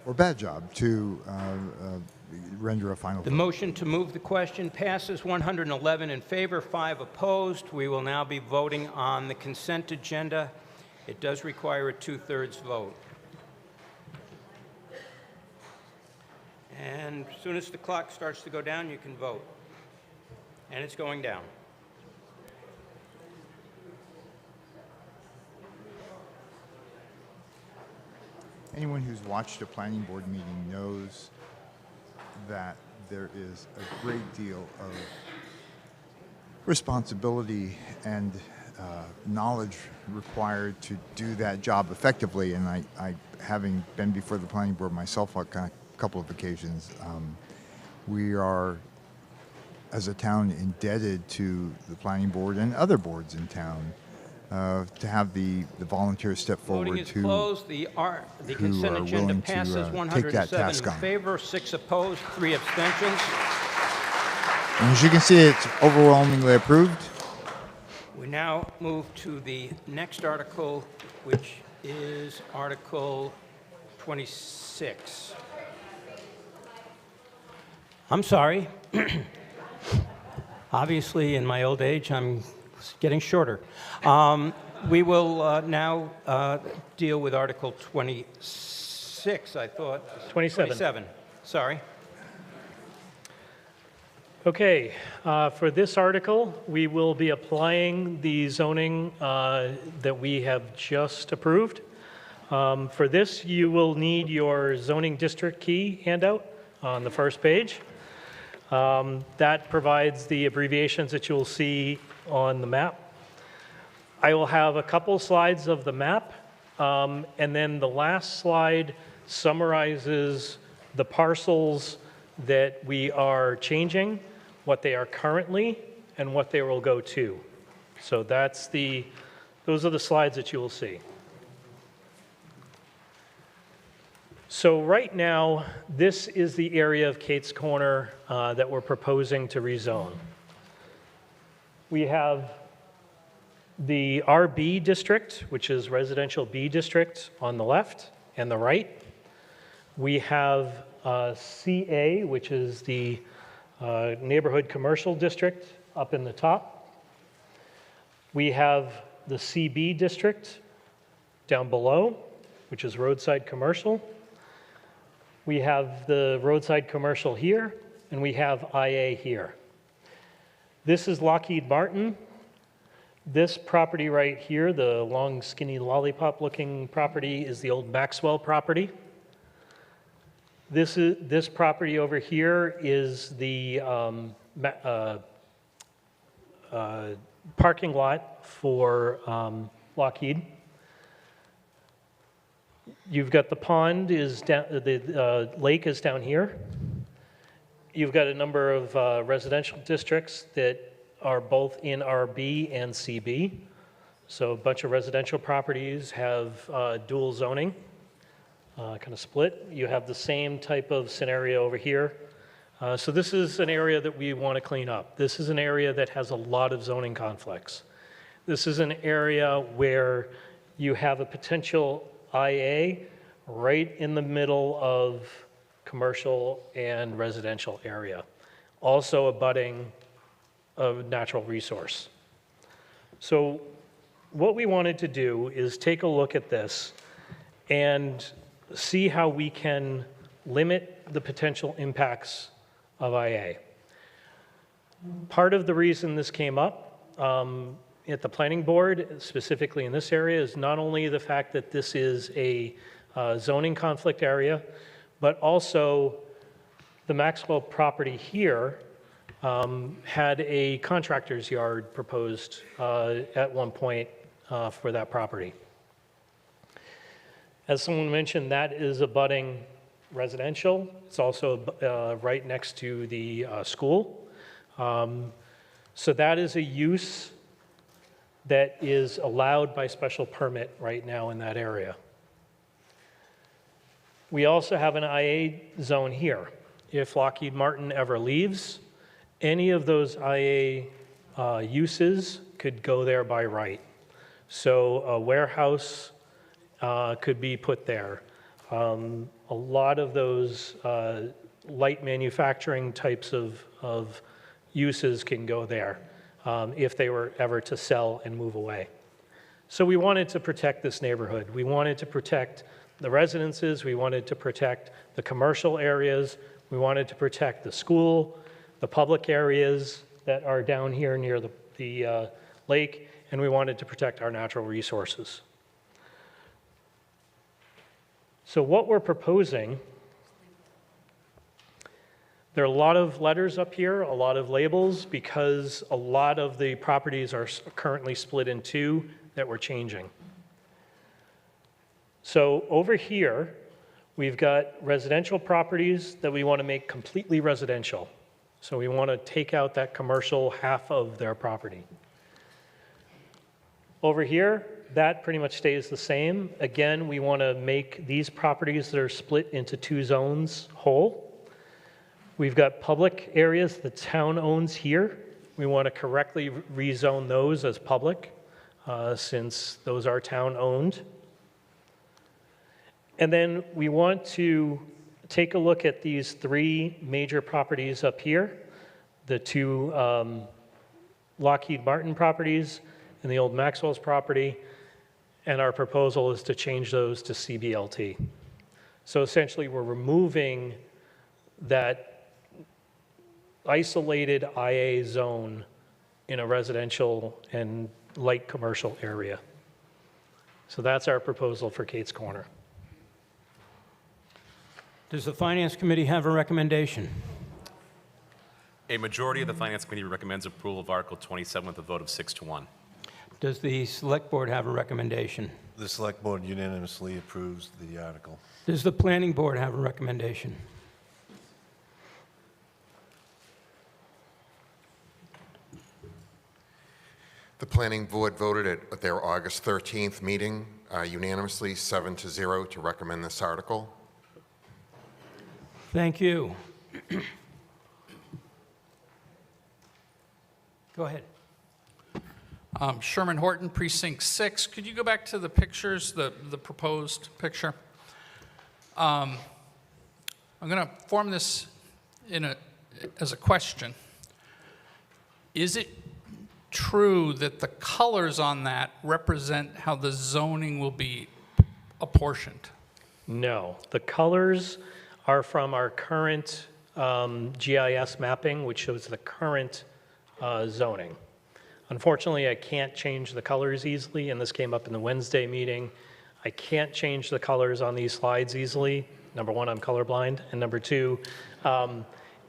A: or bad job to render a final
B: The
A: vote.
B: motion to move the question passes 111 in favor, 5 opposed. We will now be voting on the consent agenda. It does require a 2/3 vote. And as soon as the clock starts to go down, you can vote. And it's going down.
A: Anyone who's watched a planning board meeting knows that there is a great deal of responsibility and knowledge required to do that job effectively. And I having been before the planning board myself on a couple of occasions, we are, as a town, indebted to the planning board and other boards in town to have the volunteers step forward
B: Voting is
A: to
B: closed. The consent
A: are
B: agenda
A: willing to,
B: passes
A: take that
B: 107
A: task
B: in
A: on.
B: favor, 6 opposed, 3 abstentions.
A: And as you can see, it's overwhelmingly approved.
B: We now move to the next article, which is Article 26. I'm sorry. Obviously, in my old age, I'm getting shorter. We will now deal with Article 26, I thought.
E: 27.
B: 27, sorry.
E: Okay, for this article, we will be applying the zoning that we have just approved. For this, you will need your zoning district key handout on the first page. That provides the abbreviations that you'll see on the map. I will have a couple slides of the map, and then the last slide summarizes the parcels that we are changing, what they are currently, and what they will go to. So those are the slides that you will see. So right now, this is the area of Kate's Corner that we're proposing to rezone. We have the RB district, which is residential B district, on the left and the right. We have CA, which is the neighborhood commercial district, up in the top. We have the CB district down below, which is roadside commercial. We have the roadside commercial here, and we have IA here. This is Lockheed Martin. This property right here, the long, skinny, lollipop-looking property, is the old Maxwell property. This property over here is the parking lot for Lockheed. You've got the pond the lake is down here. You've got a number of residential districts that are both in RB and CB. So a bunch of residential properties have dual zoning, kind of split. You have the same type of scenario over here. So this is an area that we want to clean up. This is an area that has a lot of zoning conflicts. This is an area where you have a potential IA right in the middle of commercial and residential area, also abutting a natural resource. So what we wanted to do is take a look at this and see how we can limit the potential impacts of IA. Part of the reason this came up at the planning board, specifically in this area, is not only the fact that this is a zoning conflict area, but also the Maxwell property here had a contractor's yard proposed at one point for that property. As someone mentioned, that is abutting residential. It's also right next to the school. So that is a use that is allowed by special permit right now in that area. We also have an IA zone here. If Lockheed Martin ever leaves, any of those IA uses could go there by right. So a warehouse could be put there. A lot of those light manufacturing types of uses can go there if they were ever to sell and move away. So we wanted to protect this neighborhood. We wanted to protect the residences. We wanted to protect the commercial areas. We wanted to protect the school, the public areas that are down here near the lake, and we wanted to protect our natural resources. So what we're proposing, there are a lot of letters up here, a lot of labels, because a lot of the properties are currently split in two that we're changing. So over here, we've got residential properties that we want to make completely residential. So we want to take out that commercial half of their property. Over here, that pretty much stays the same. Again, we want to make these properties that are split into two zones whole. We've got public areas the town owns here. We want to correctly rezone those as public since those are town owned. And then we want to take a look at these three major properties up here, the two Lockheed Martin properties and the old Maxwell's property, and our proposal is to change those to CBLT. So essentially we're removing that isolated IA zone in a residential and light commercial area. So that's our proposal for Kate's Corner.
B: Does the Finance Committee have a recommendation?
I: A majority of the Finance Committee recommends approval of Article 27 with a vote of 6-1.
B: Does the Select Board have a recommendation?
J: The Select Board unanimously approves the article.
B: Does the Planning Board have a recommendation?
K: The Planning Board voted at their August 13th meeting unanimously 7-0 to recommend this article.
B: Thank you. Go ahead.
L: Sherman Horton, Precinct 6. Could you go back to the pictures, the proposed picture? I'm going to form this as a question. Is it true that the colors on that represent how the zoning will be apportioned?
E: No, the colors are from our current GIS mapping, which shows the current zoning. Unfortunately, I can't change the colors easily, and this came up in the Wednesday meeting. I can't change the colors on these slides easily. Number one, I'm colorblind, and number two,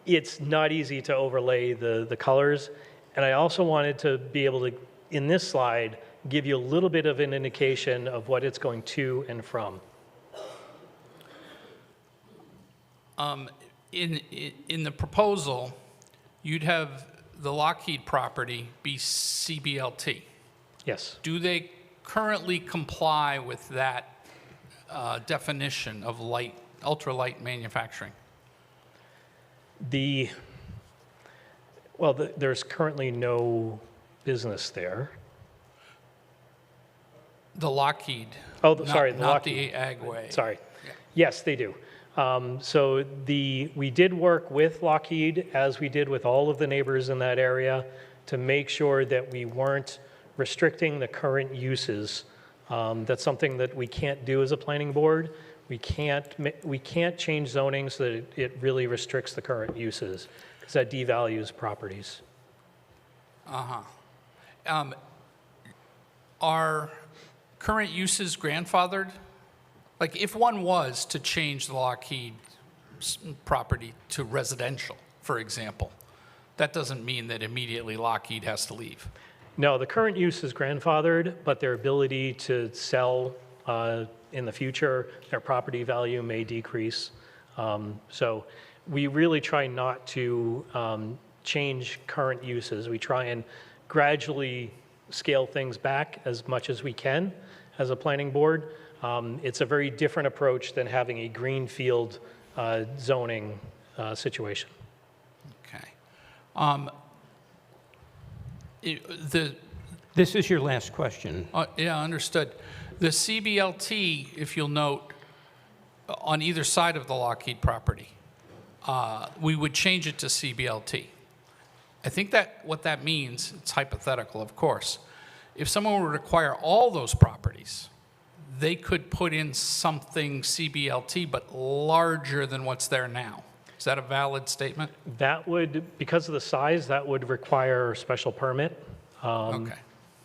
E: it's not easy to overlay the colors. And I also wanted to be able to, in this slide, give you a little bit of an indication of what it's going to and from.
L: In the proposal, you'd have the Lockheed property be CBLT.
E: Yes.
L: Do they currently comply with that definition of light, ultralight manufacturing?
E: Well, there's currently no business there.
L: The Lockheed.
E: Oh, sorry,
L: not
E: the Lockheed.
L: the Agway.
E: Sorry. Yes, they do. So we did work with Lockheed, as we did with all of the neighbors in that area, to make sure that we weren't restricting the current uses. That's something that we can't do as a planning board. We can't change zoning so that it really restricts the current uses, because that devalues properties.
L: Are current uses grandfathered? Like if one was to change the Lockheed property to residential, for example, that doesn't mean that immediately Lockheed has to leave.
E: No, the current use is grandfathered, but their ability to sell in the future, their property value may decrease. So we really try not to change current uses. We try and gradually scale things back as much as we can as a planning board. It's a very different approach than having a greenfield zoning situation.
L: Okay.
B: This is your last question.
L: Yeah, understood. The CBLT, if you'll note, on either side of the Lockheed property, we would change it to CBLT. I think that what that means, it's hypothetical, of course, if someone were to acquire all those properties, they could put in something CBLT, but larger than what's there now. Is that a valid statement?
E: That would, because of the size, that would require a special permit.
L: Okay.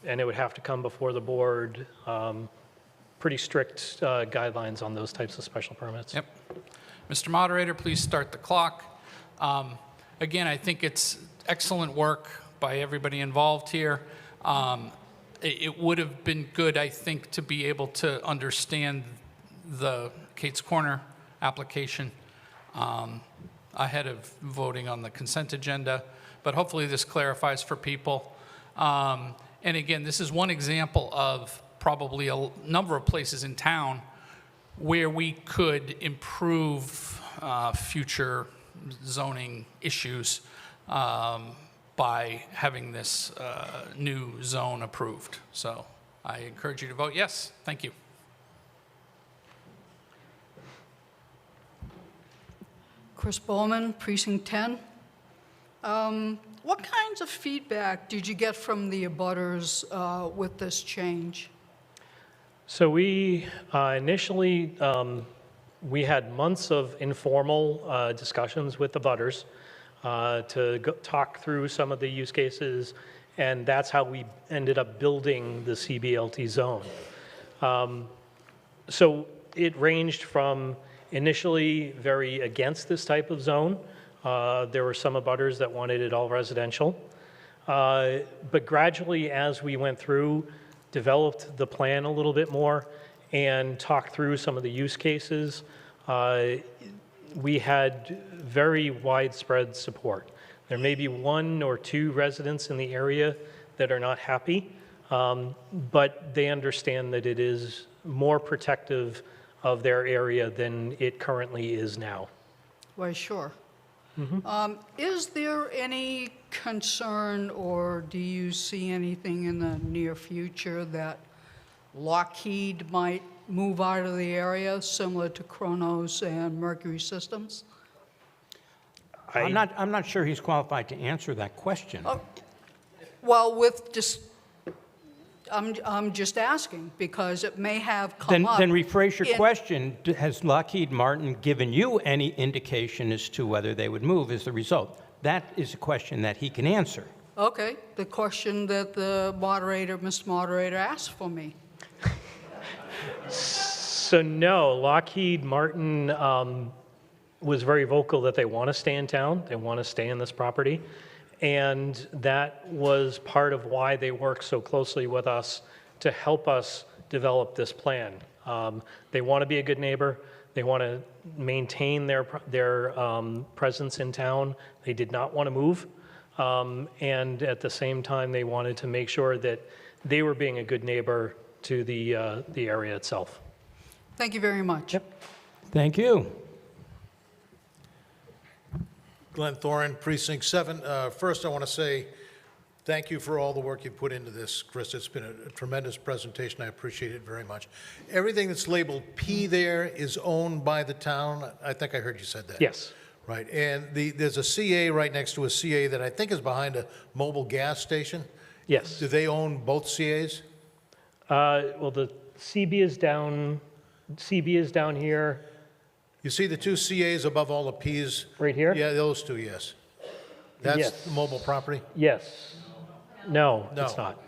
E: And it would have to come before the board. Pretty strict guidelines on those types of special permits.
L: Yep. Mr. Moderator, please start the clock. Again, I think it's excellent work by everybody involved here. It would have been good, I think, to be able to understand the Kate's Corner application ahead of voting on the consent agenda, but hopefully this clarifies for people. And again, this is one example of probably a number of places in town where we could improve future zoning issues by having this new zone approved. So I encourage you to vote yes. Thank you.
N: Chris Bowman, Precinct 10. What kinds of feedback did you get from the abutters with this change?
E: So we initially, we had months of informal discussions with the butters to talk through some of the use cases, and that's how we ended up building the CBLT zone. So it ranged from initially very against this type of zone. There were some abutters that wanted it all residential. But gradually, as we went through, developed the plan a little bit more and talked through some of the use cases, we had very widespread support. There may be 1 or 2 residents in the area that are not happy, but they understand that it is more protective of their area than it currently is now.
N: Well, sure. Is there any concern, or do you see anything in the near future that Lockheed might move out of the area, similar to Kronos and Mercury Systems?
B: I'm not sure he's qualified to answer that question.
N: Well, with just, I'm just asking because it may have come up.
B: Then rephrase your question. Has Lockheed Martin given you any indication as to whether they would move as a result? That is a question that he can answer.
N: Okay, the question that the moderator, Mr. Moderator, asked for me.
E: So no, Lockheed Martin was very vocal that they want to stay in town. They want to stay in this property. And that was part of why they worked so closely with us to help us develop this plan. They want to be a good neighbor. They want to maintain their presence in town. They did not want to move. And at the same time, they wanted to make sure that they were being a good neighbor to the area itself.
N: Thank you very much.
E: Yep.
B: Thank you.
H: Glenn Thorne, Precinct 7. First, I want to say thank you for all the work you put into this, Chris. It's been a tremendous presentation. I appreciate it very much. Everything that's labeled P there is owned by the town. I think I heard you said that.
E: Yes.
H: Right. And there's a CA right next to a CA that I think is behind a mobile gas station.
E: Yes.
H: Do they own both CAs?
E: Well, the CB is down here.
H: You see the 2 CAs above all the Ps?
E: Right here?
H: Yeah, those 2, yes. That's
E: Yes.
H: the mobile property?
E: Yes. No,
H: No.
E: it's not.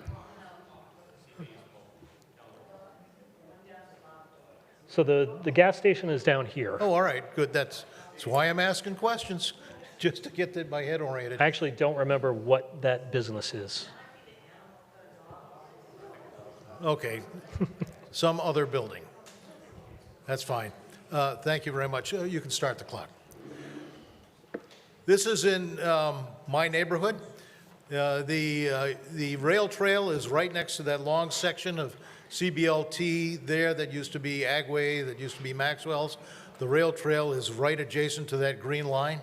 E: So the gas station is down here.
H: Oh, all right, good. That's why I'm asking questions, just to get my head oriented.
E: I actually don't remember what that business is.
H: Okay, some other building. That's fine. Thank you very much. You can start the clock. This is in my neighborhood. The rail trail is right next to that long section of CBLT there that used to be Agway, that used to be Maxwell's. The rail trail is right adjacent to that green line.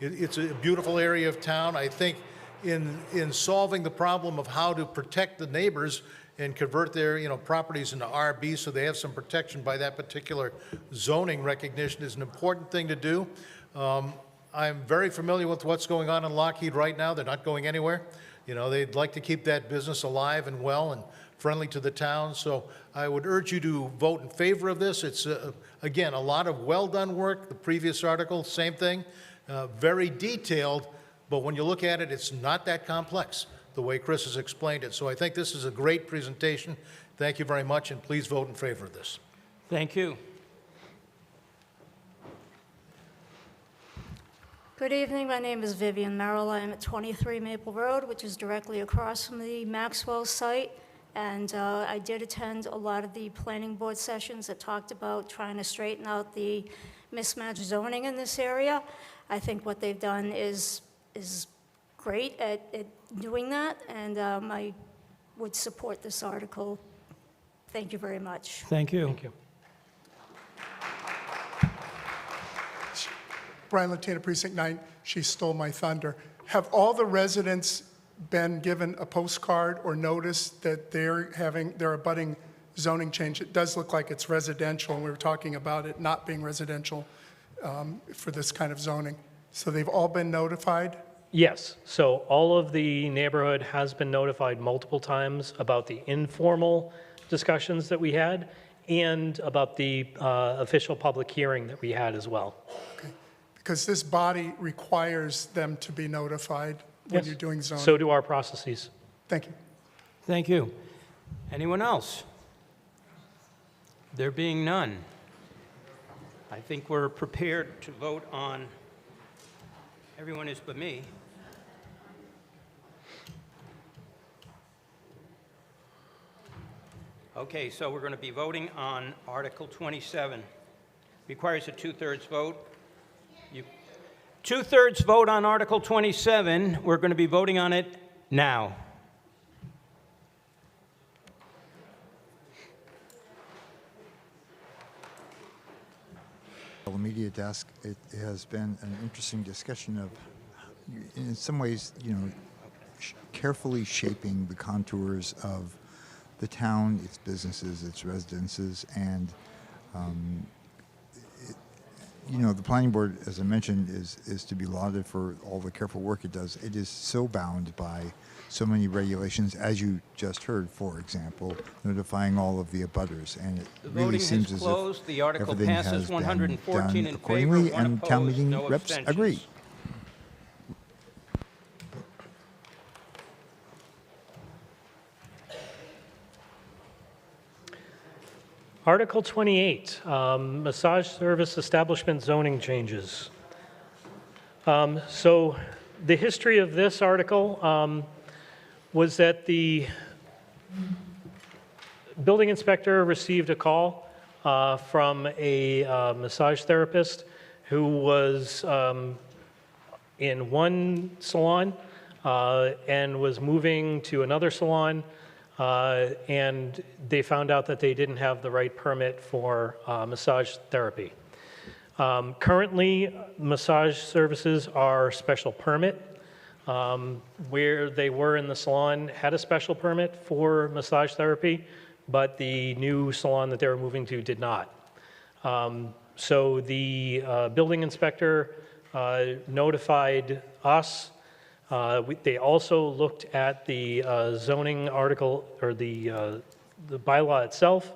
H: It's a beautiful area of town. I think in solving the problem of how to protect the neighbors and convert their properties into RB so they have some protection by that particular zoning recognition is an important thing to do. I'm very familiar with what's going on in Lockheed right now. They're not going anywhere. They'd like to keep that business alive and well and friendly to the town. So I would urge you to vote in favor of this. It's, again, a lot of well-done work. The previous article, same thing, very detailed, but when you look at it, it's not that complex, the way Chris has explained it. So I think this is a great presentation. Thank you very much, and please vote in favor of this.
B: Thank you.
U: Good evening. My name is Vivian Merrill. I'm at 23 Maple Road, which is directly across from the Maxwell site. And I did attend a lot of the planning board sessions that talked about trying to straighten out the mismatched zoning in this area. I think what they've done is great at doing that, and I would support this article. Thank you very much.
B: Thank you. Thank you.
F: Brian Latina, Precinct 9, she stole my thunder. Have all the residents been given a postcard or notice that they're abutting zoning change? It does look like it's residential, and we were talking about it not being residential for this kind of zoning. So they've all been notified?
E: Yes, so all of the neighborhood has been notified multiple times about the informal discussions that we had and about the official public hearing that we had as well.
F: Okay. Because this body requires them to be notified when you're doing zoning.
E: So do our processes.
F: Thank you.
B: Thank you. Anyone else? There being none, I think we're prepared to vote on, everyone is but me. Okay, so we're going to be voting on Article 27. Requires a two-thirds vote. Two-thirds vote on Article 27. We're going to be voting on it now.
A: TeleMedia desk, it has been an interesting discussion of, in some ways, carefully shaping the contours of the town, its businesses, its residences, and the planning board, as I mentioned, is to be lauded for all the careful work it does. It is so bound by so many regulations, as you just heard, for example, notifying all of the abutters, and it really seems as if
B: the article
A: everything
B: passes
A: has been
B: 114
A: done
B: in
A: accordingly,
B: favor, one
A: and town
B: opposed,
A: meeting
B: no
A: reps
B: abstentions.
A: agree.
E: Article 28, massage service establishment zoning changes. So the history of this article was that the building inspector received a call from a massage therapist who was in one salon and was moving to another salon, and they found out that they didn't have the right permit for massage therapy. Currently, massage services are special permit. Where they were in the salon had a special permit for massage therapy, but the new salon that they were moving to did not. So the building inspector notified us. They also looked at the zoning article, or the bylaw itself,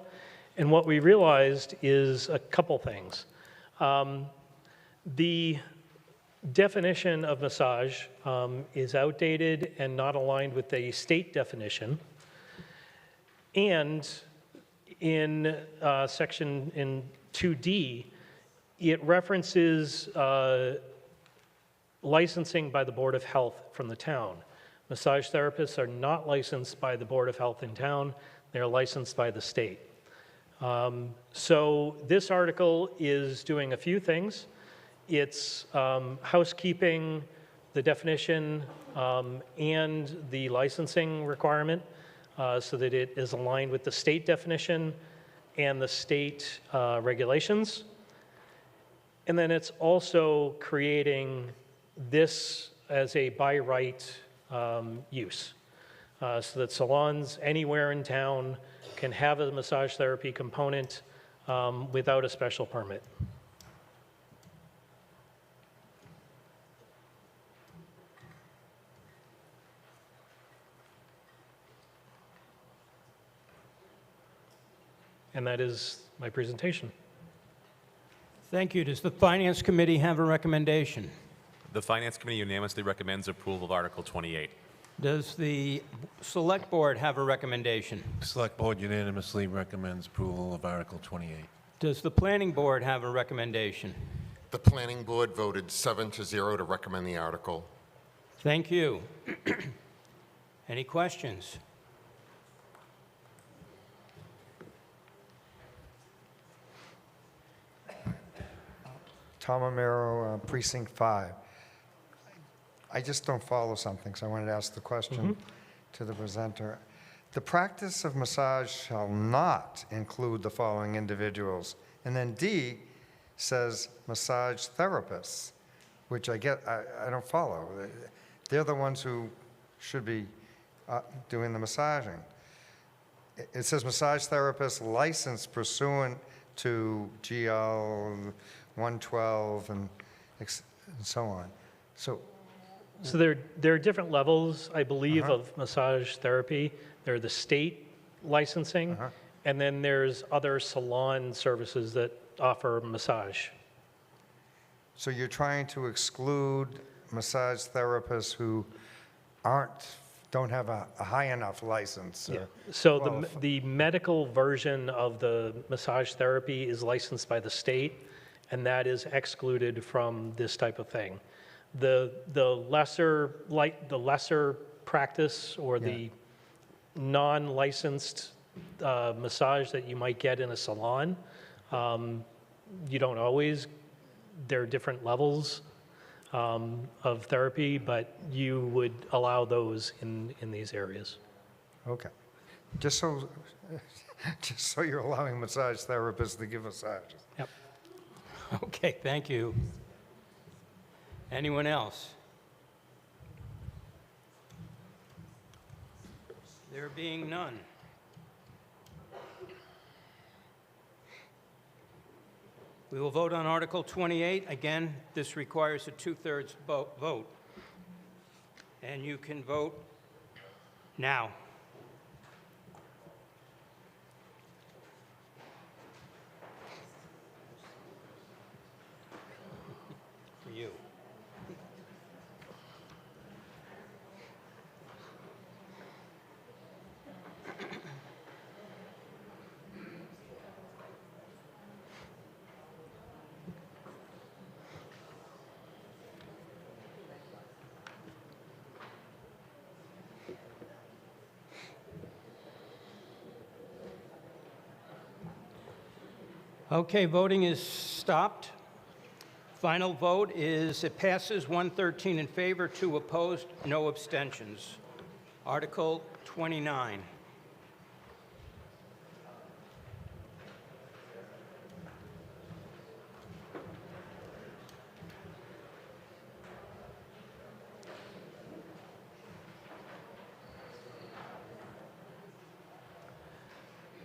E: and what we realized is a couple things. The definition of massage is outdated and not aligned with the state definition. And in section in 2D, it references licensing by the Board of Health from the town. Massage therapists are not licensed by the Board of Health in town. They're licensed by the state. So this article is doing a few things. It's housekeeping the definition and the licensing requirement so that it is aligned with the state definition and the state regulations. And then it's also creating this as a by right use, so that salons anywhere in town can have a massage therapy component without a special permit. And that is my presentation.
B: Thank you. Does the Finance Committee have a recommendation?
I: The Finance Committee unanimously recommends approval of Article 28.
B: Does the Select Board have a recommendation?
J: Select Board unanimously recommends approval of Article 28.
B: Does the Planning Board have a recommendation?
K: The Planning Board voted 7-0 to recommend the article.
B: Thank you. Any questions?
C: Tom Romero, Precinct 5. I just don't follow something, so I wanted to ask the question to the presenter. The practice of massage shall not include the following individuals. And then D says massage therapists, which I don't follow. They're the ones who should be doing the massaging. It says massage therapist licensed pursuant to GL 112 and so on.
E: So there are different levels, I believe, of massage therapy. There are the state licensing, and then there's other salon services that offer massage.
C: So you're trying to exclude massage therapists who don't have a high enough license.
E: So the medical version of the massage therapy is licensed by the state, and that is excluded from this type of thing. The lesser practice or the non-licensed massage that you might get in a salon, you don't always. There are different levels of therapy, but you would allow those in these areas.
C: Okay. Just so you're allowing massage therapists to give massages.
B: Yep. Okay, thank you. Anyone else? There being none. We will vote on Article 28. Again, this requires a 2/3 vote. And you can vote now. For you. Okay, voting is stopped. Final vote is it passes 113 in favor, 2 opposed, no abstentions. Article 29.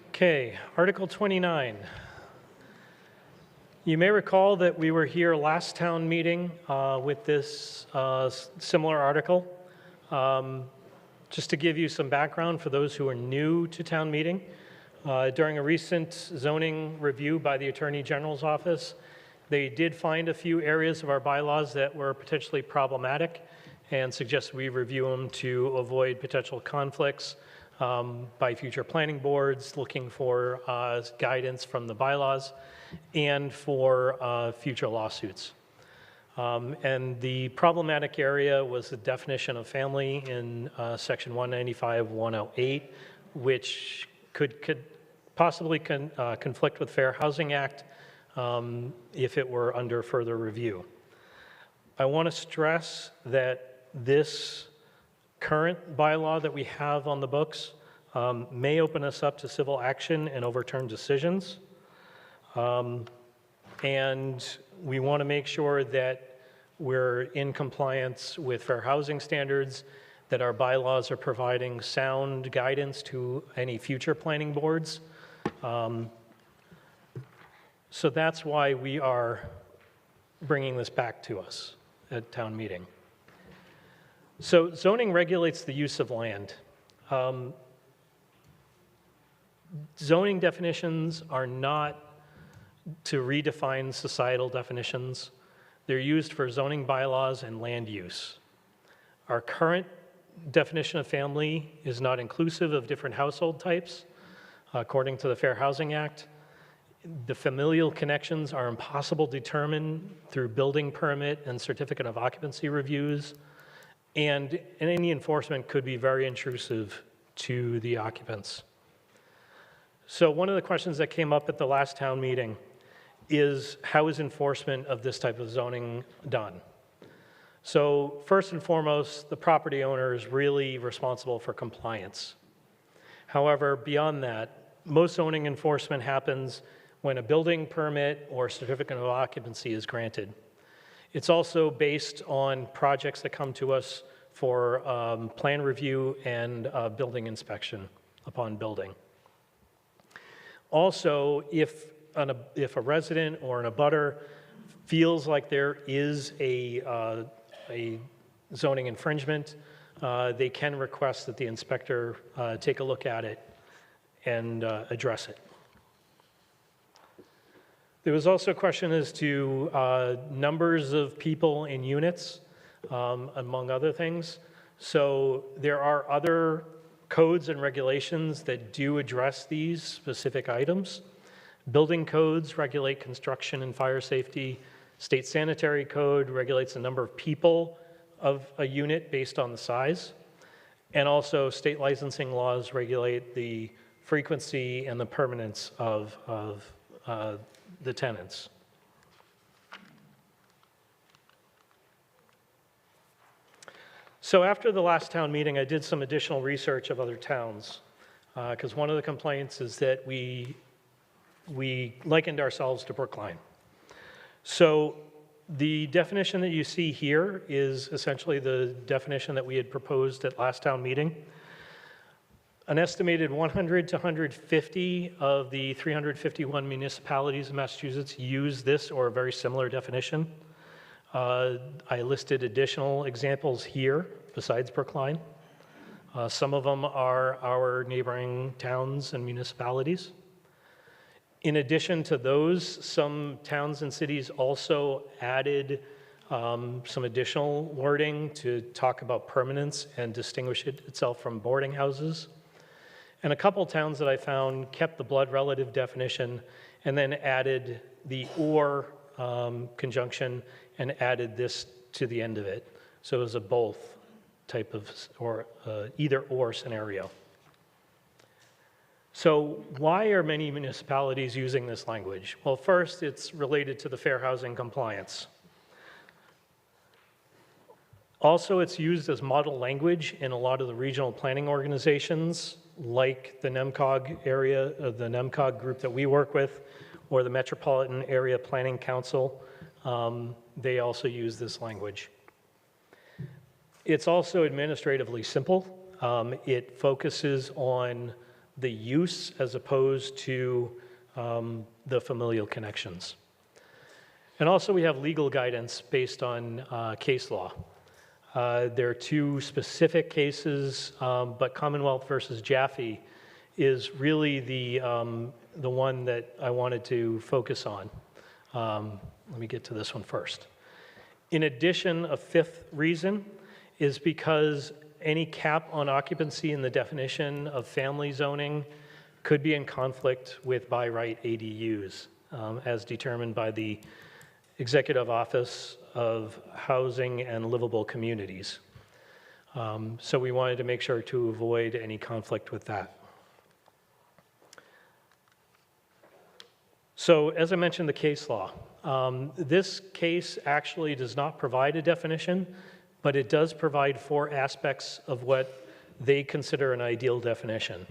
E: Okay, Article 29. You may recall that we were here last town meeting with this similar article. Just to give you some background for those who are new to town meeting, during a recent zoning review by the Attorney General's office, they did find a few areas of our bylaws that were potentially problematic and suggested we review them to avoid potential conflicts by future planning boards, looking for guidance from the bylaws, and for future lawsuits. And the problematic area was the definition of family in Section 195-108, which could possibly conflict with Fair Housing Act if it were under further review. I want to stress that this current bylaw that we have on the books may open us up to civil action and overturn decisions. And we want to make sure that we're in compliance with fair housing standards, that our bylaws are providing sound guidance to any future planning boards. So that's why we are bringing this back to us at town meeting. So zoning regulates the use of land. Zoning definitions are not to redefine societal definitions. They're used for zoning bylaws and land use. Our current definition of family is not inclusive of different household types, according to the Fair Housing Act. The familial connections are impossible to determine through building permit and certificate of occupancy reviews, and any enforcement could be very intrusive to the occupants. So one of the questions that came up at the last town meeting is, how is enforcement of this type of zoning done? So first and foremost, the property owner is really responsible for compliance. However, beyond that, most zoning enforcement happens when a building permit or certificate of occupancy is granted. It's also based on projects that come to us for plan review and building inspection upon building. Also, if a resident or an abutter feels like there is a zoning infringement, they can request that the inspector take a look at it and address it. There was also a question as to numbers of people in units, among other things. So there are other codes and regulations that do address these specific items. Building codes regulate construction and fire safety. State sanitary code regulates the number of people of a unit based on the size. And also state licensing laws regulate the frequency and the permanence of the tenants. So after the last town meeting, I did some additional research of other towns, because one of the complaints is that we likened ourselves to Brookline. So the definition that you see here is essentially the definition that we had proposed at last town meeting. An estimated 100 to 150 of the 351 municipalities in Massachusetts use this or a very similar definition. I listed additional examples here besides Brookline. Some of them are our neighboring towns and municipalities. In addition to those, some towns and cities also added some additional wording to talk about permanence and distinguish itself from boarding houses. And a couple towns that I found kept the blood relative definition and then added the or conjunction and added this to the end of it. So it was a both type of, or either or scenario. So why are many municipalities using this language? Well, first, it's related to the fair housing compliance. Also, it's used as model language in a lot of the regional planning organizations, like the NEMCOG area, the NEMCOG group that we work with, or the Metropolitan Area Planning Council. They also use this language. It's also administratively simple. It focuses on the use as opposed to the familial connections. And also we have legal guidance based on case law. There are two specific cases, but Commonwealth versus Jaffe is really the one that I wanted to focus on. Let me get to this one first. In addition, a fifth reason is because any cap on occupancy in the definition of family zoning could be in conflict with by right ADUs, as determined by the Executive Office of Housing and Livable Communities. So we wanted to make sure to avoid any conflict with that. So as I mentioned, the case law. This case actually does not provide a definition, but it does provide 4 aspects of what they consider an ideal definition.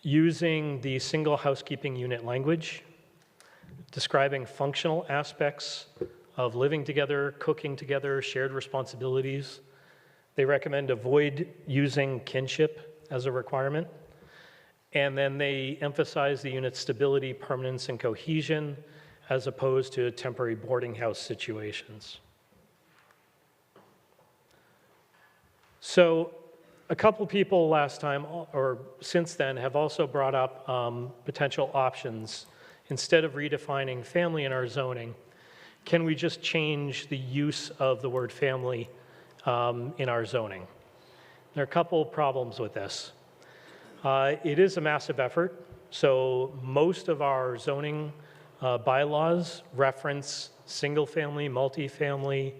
E: Using the single housekeeping unit language, describing functional aspects of living together, cooking together, shared responsibilities. They recommend avoid using kinship as a requirement. And then they emphasize the unit's stability, permanence, and cohesion as opposed to temporary boarding house situations. So a couple people last time, or since then, have also brought up potential options. Instead of redefining family in our zoning, can we just change the use of the word family in our zoning? There are a couple problems with this. It is a massive effort, so most of our zoning bylaws reference single-family, multifamily,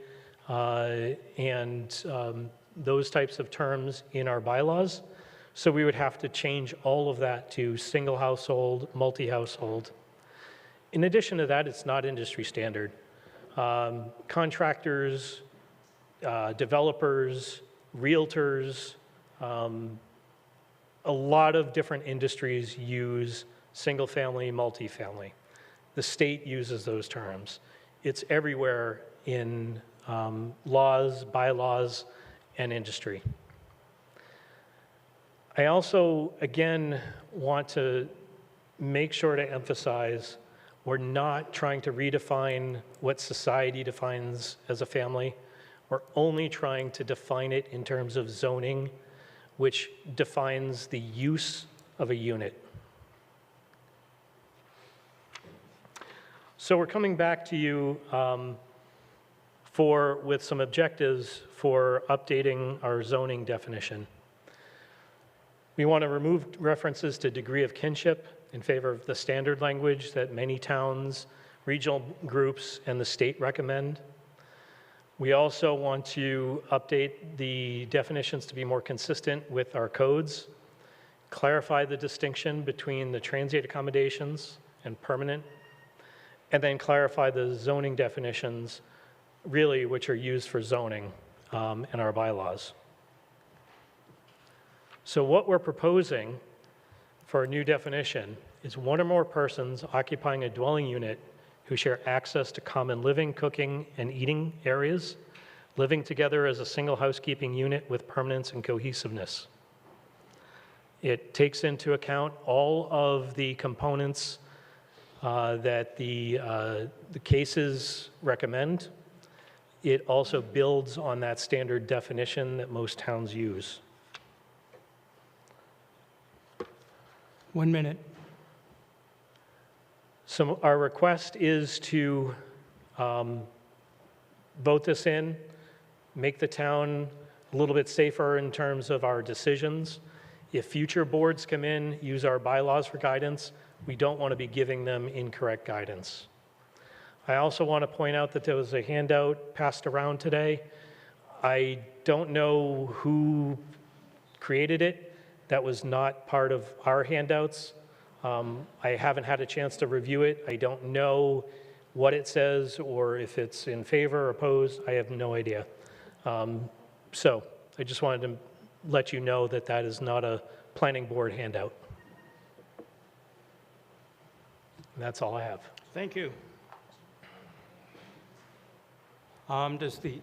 E: and those types of terms in our bylaws. So we would have to change all of that to single household, multi-household. In addition to that, it's not industry standard. Contractors, developers, realtors, a lot of different industries use single family, multifamily. The state uses those terms. It's everywhere in laws, bylaws, and industry. I also, again, want to make sure to emphasize we're not trying to redefine what society defines as a family. We're only trying to define it in terms of zoning, which defines the use of a unit. So we're coming back to you with some objectives for updating our zoning definition. We want to remove references to degree of kinship in favor of the standard language that many towns, regional groups, and the state recommend. We also want to update the definitions to be more consistent with our codes, clarify the distinction between the transient accommodations and permanent, and then clarify the zoning definitions, really, which are used for zoning in our bylaws. So what we're proposing for a new definition is one or more persons occupying a dwelling unit who share access to common living, cooking, and eating areas, living together as a single housekeeping unit with permanence and cohesiveness. It takes into account all of the components that the cases recommend. It also builds on that standard definition that most towns use.
B: 1 minute.
E: So our request is to vote this in, make the town a little bit safer in terms of our decisions. If future boards come in, use our bylaws for guidance, we don't want to be giving them incorrect guidance. I also want to point out that there was a handout passed around today. I don't know who created it. That was not part of our handouts. I haven't had a chance to review it. I don't know what it says or if it's in favor or opposed. I have no idea. So I just wanted to let you know that that is not a planning board handout. And that's all I have.
B: Thank you. Does the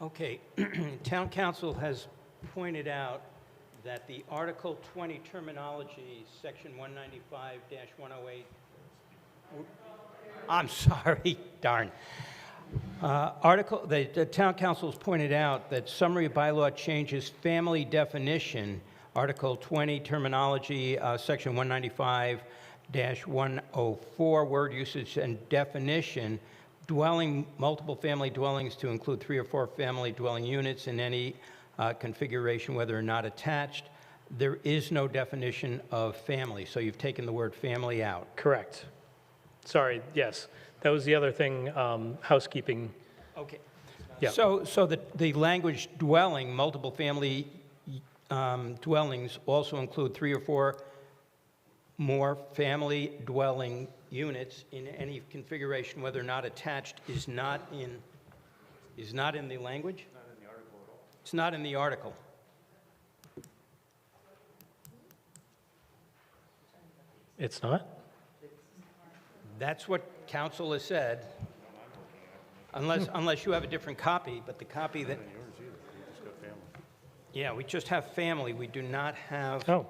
B: Okay, Town Council has pointed out that the Article 20 terminology, Section 195-108, I'm sorry, darn. The Town Council has pointed out that summary bylaw changes family definition, Article 20 terminology, Section 195-104, word usage and definition, multiple family dwellings to include 3 or 4 family dwelling units in any configuration, whether or not attached. There is no definition of family, so you've taken the word family out.
E: Correct. Sorry, yes. That was the other thing, housekeeping.
B: Okay.
E: Yeah.
B: So the language dwelling, multiple family dwellings also include 3 or 4 more family dwelling units in any configuration, whether or not attached, is not in the language? Not in the article at all. It's not in the article.
E: It's not?
B: That's what council has said, unless you have a different copy, but the copy that... Yeah, we just have family. We do not have...
E: Oh,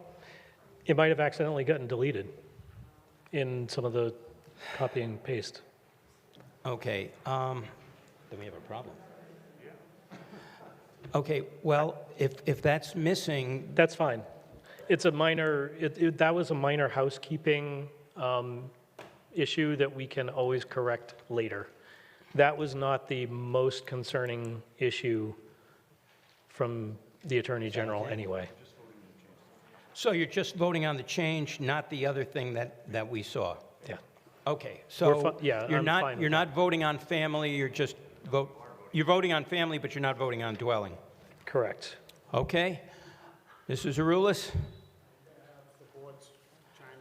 E: it might have accidentally gotten deleted in some of the copy and paste.
B: Okay, then we have a problem. Okay, well, if that's missing...
E: That's fine. It's a minor, that was a minor housekeeping issue that we can always correct later. That was not the most concerning issue from the Attorney General anyway.
B: So you're just voting on the change, not the other thing that we saw?
E: Yeah.
B: Okay, so
E: yeah,
B: you're
E: I'm fine with
B: not voting on family, you're voting on family, but you're not voting on dwelling?
E: Correct.
B: Okay. Mr. Zaroulis?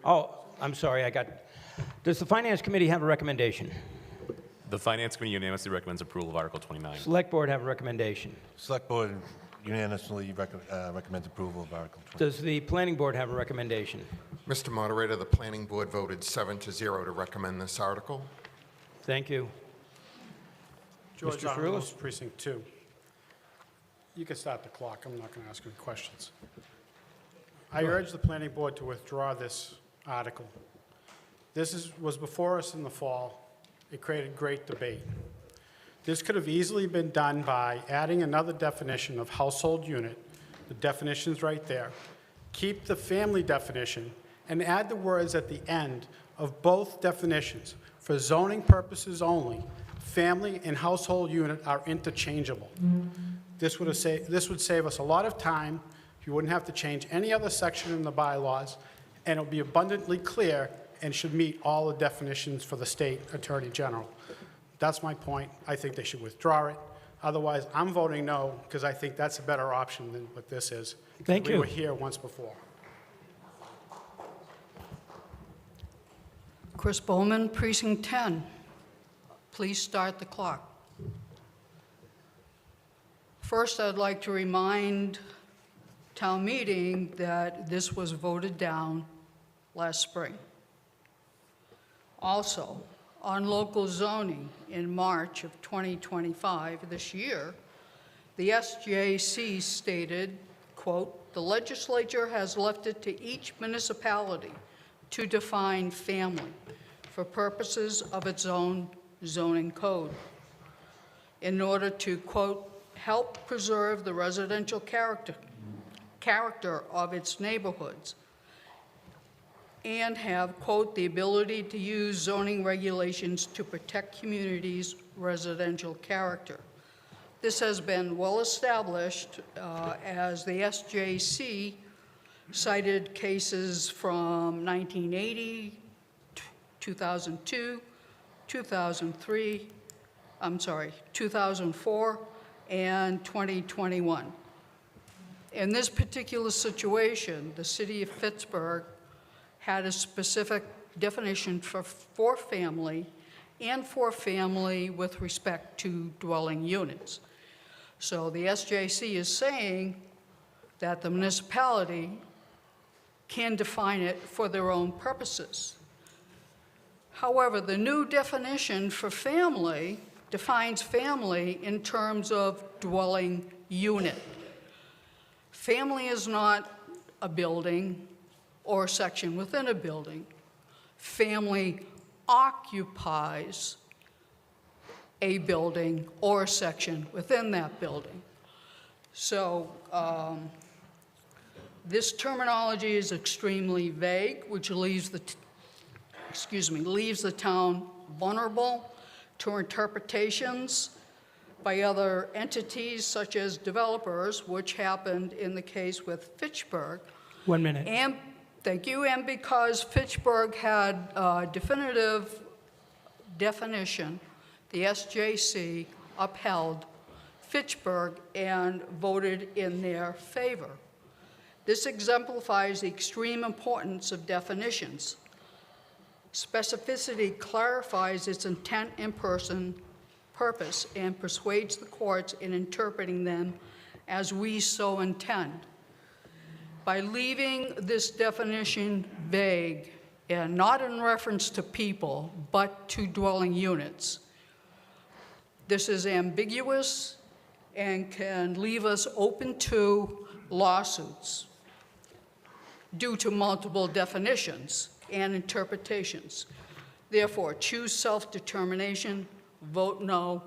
B: Oh, I'm sorry, does the Finance Committee have a recommendation?
I: The Finance Committee unanimously recommends approval of Article 29.
B: Select Board have a recommendation?
J: Select Board unanimously recommends approval of Article 20.
B: Does the Planning Board have a recommendation?
K: Mr. Moderator, the Planning Board voted 7-0 to recommend this article.
B: Thank you.
G: George
B: Mr.
G: Arnold,
B: Froulis?
G: Precinct 2. You can start the clock. I'm not going to ask any questions. I urge the Planning Board to withdraw this article. This was before us in the fall. It created great debate. This could have easily been done by adding another definition of household unit. The definition's right there. Keep the family definition and add the words at the end of both definitions. For zoning purposes only, family and household unit are interchangeable. This would save us a lot of time. You wouldn't have to change any other section in the bylaws, and it'll be abundantly clear and should meet all the definitions for the state attorney general. That's my point. I think they should withdraw it. Otherwise, I'm voting no, because I think that's a better option than what this is.
B: Thank you.
G: We were here once before.
N: Chris Bowman, Precinct 10. Please start the clock. First, I'd like to remind town meeting that this was voted down last spring. Also, on local zoning in March of 2025, this year, the SJC stated, quote, "The legislature has left it to each municipality to define family for purposes of its own zoning code in order to, quote, help preserve the residential character of its neighborhoods and have, quote, the ability to use zoning regulations to protect communities' residential character." This has been well established as the SJC cited cases from 1980, 2002, 2003, 2004, and 2021. In this particular situation, the city of Pittsburgh had a specific definition for family and for family with respect to dwelling units. So the SJC is saying that the municipality can define it for their own purposes. However, the new definition for family defines family in terms of dwelling unit. Family is not a building or a section within a building. Family occupies a building or a section within that building. So this terminology is extremely vague, which leaves the town vulnerable to interpretations by other entities such as developers, which happened in the case with Fitchburg.
B: 1 minute.
N: And thank you. And because Fitchburg had a definitive definition, the SJC upheld Fitchburg and voted in their favor. This exemplifies the extreme importance of definitions. Specificity clarifies its intent and purpose and persuades the courts in interpreting them as we so intend. By leaving this definition vague and not in reference to people, but to dwelling units, this is ambiguous and can leave us open to lawsuits due to multiple definitions and interpretations. Therefore, choose self-determination, vote no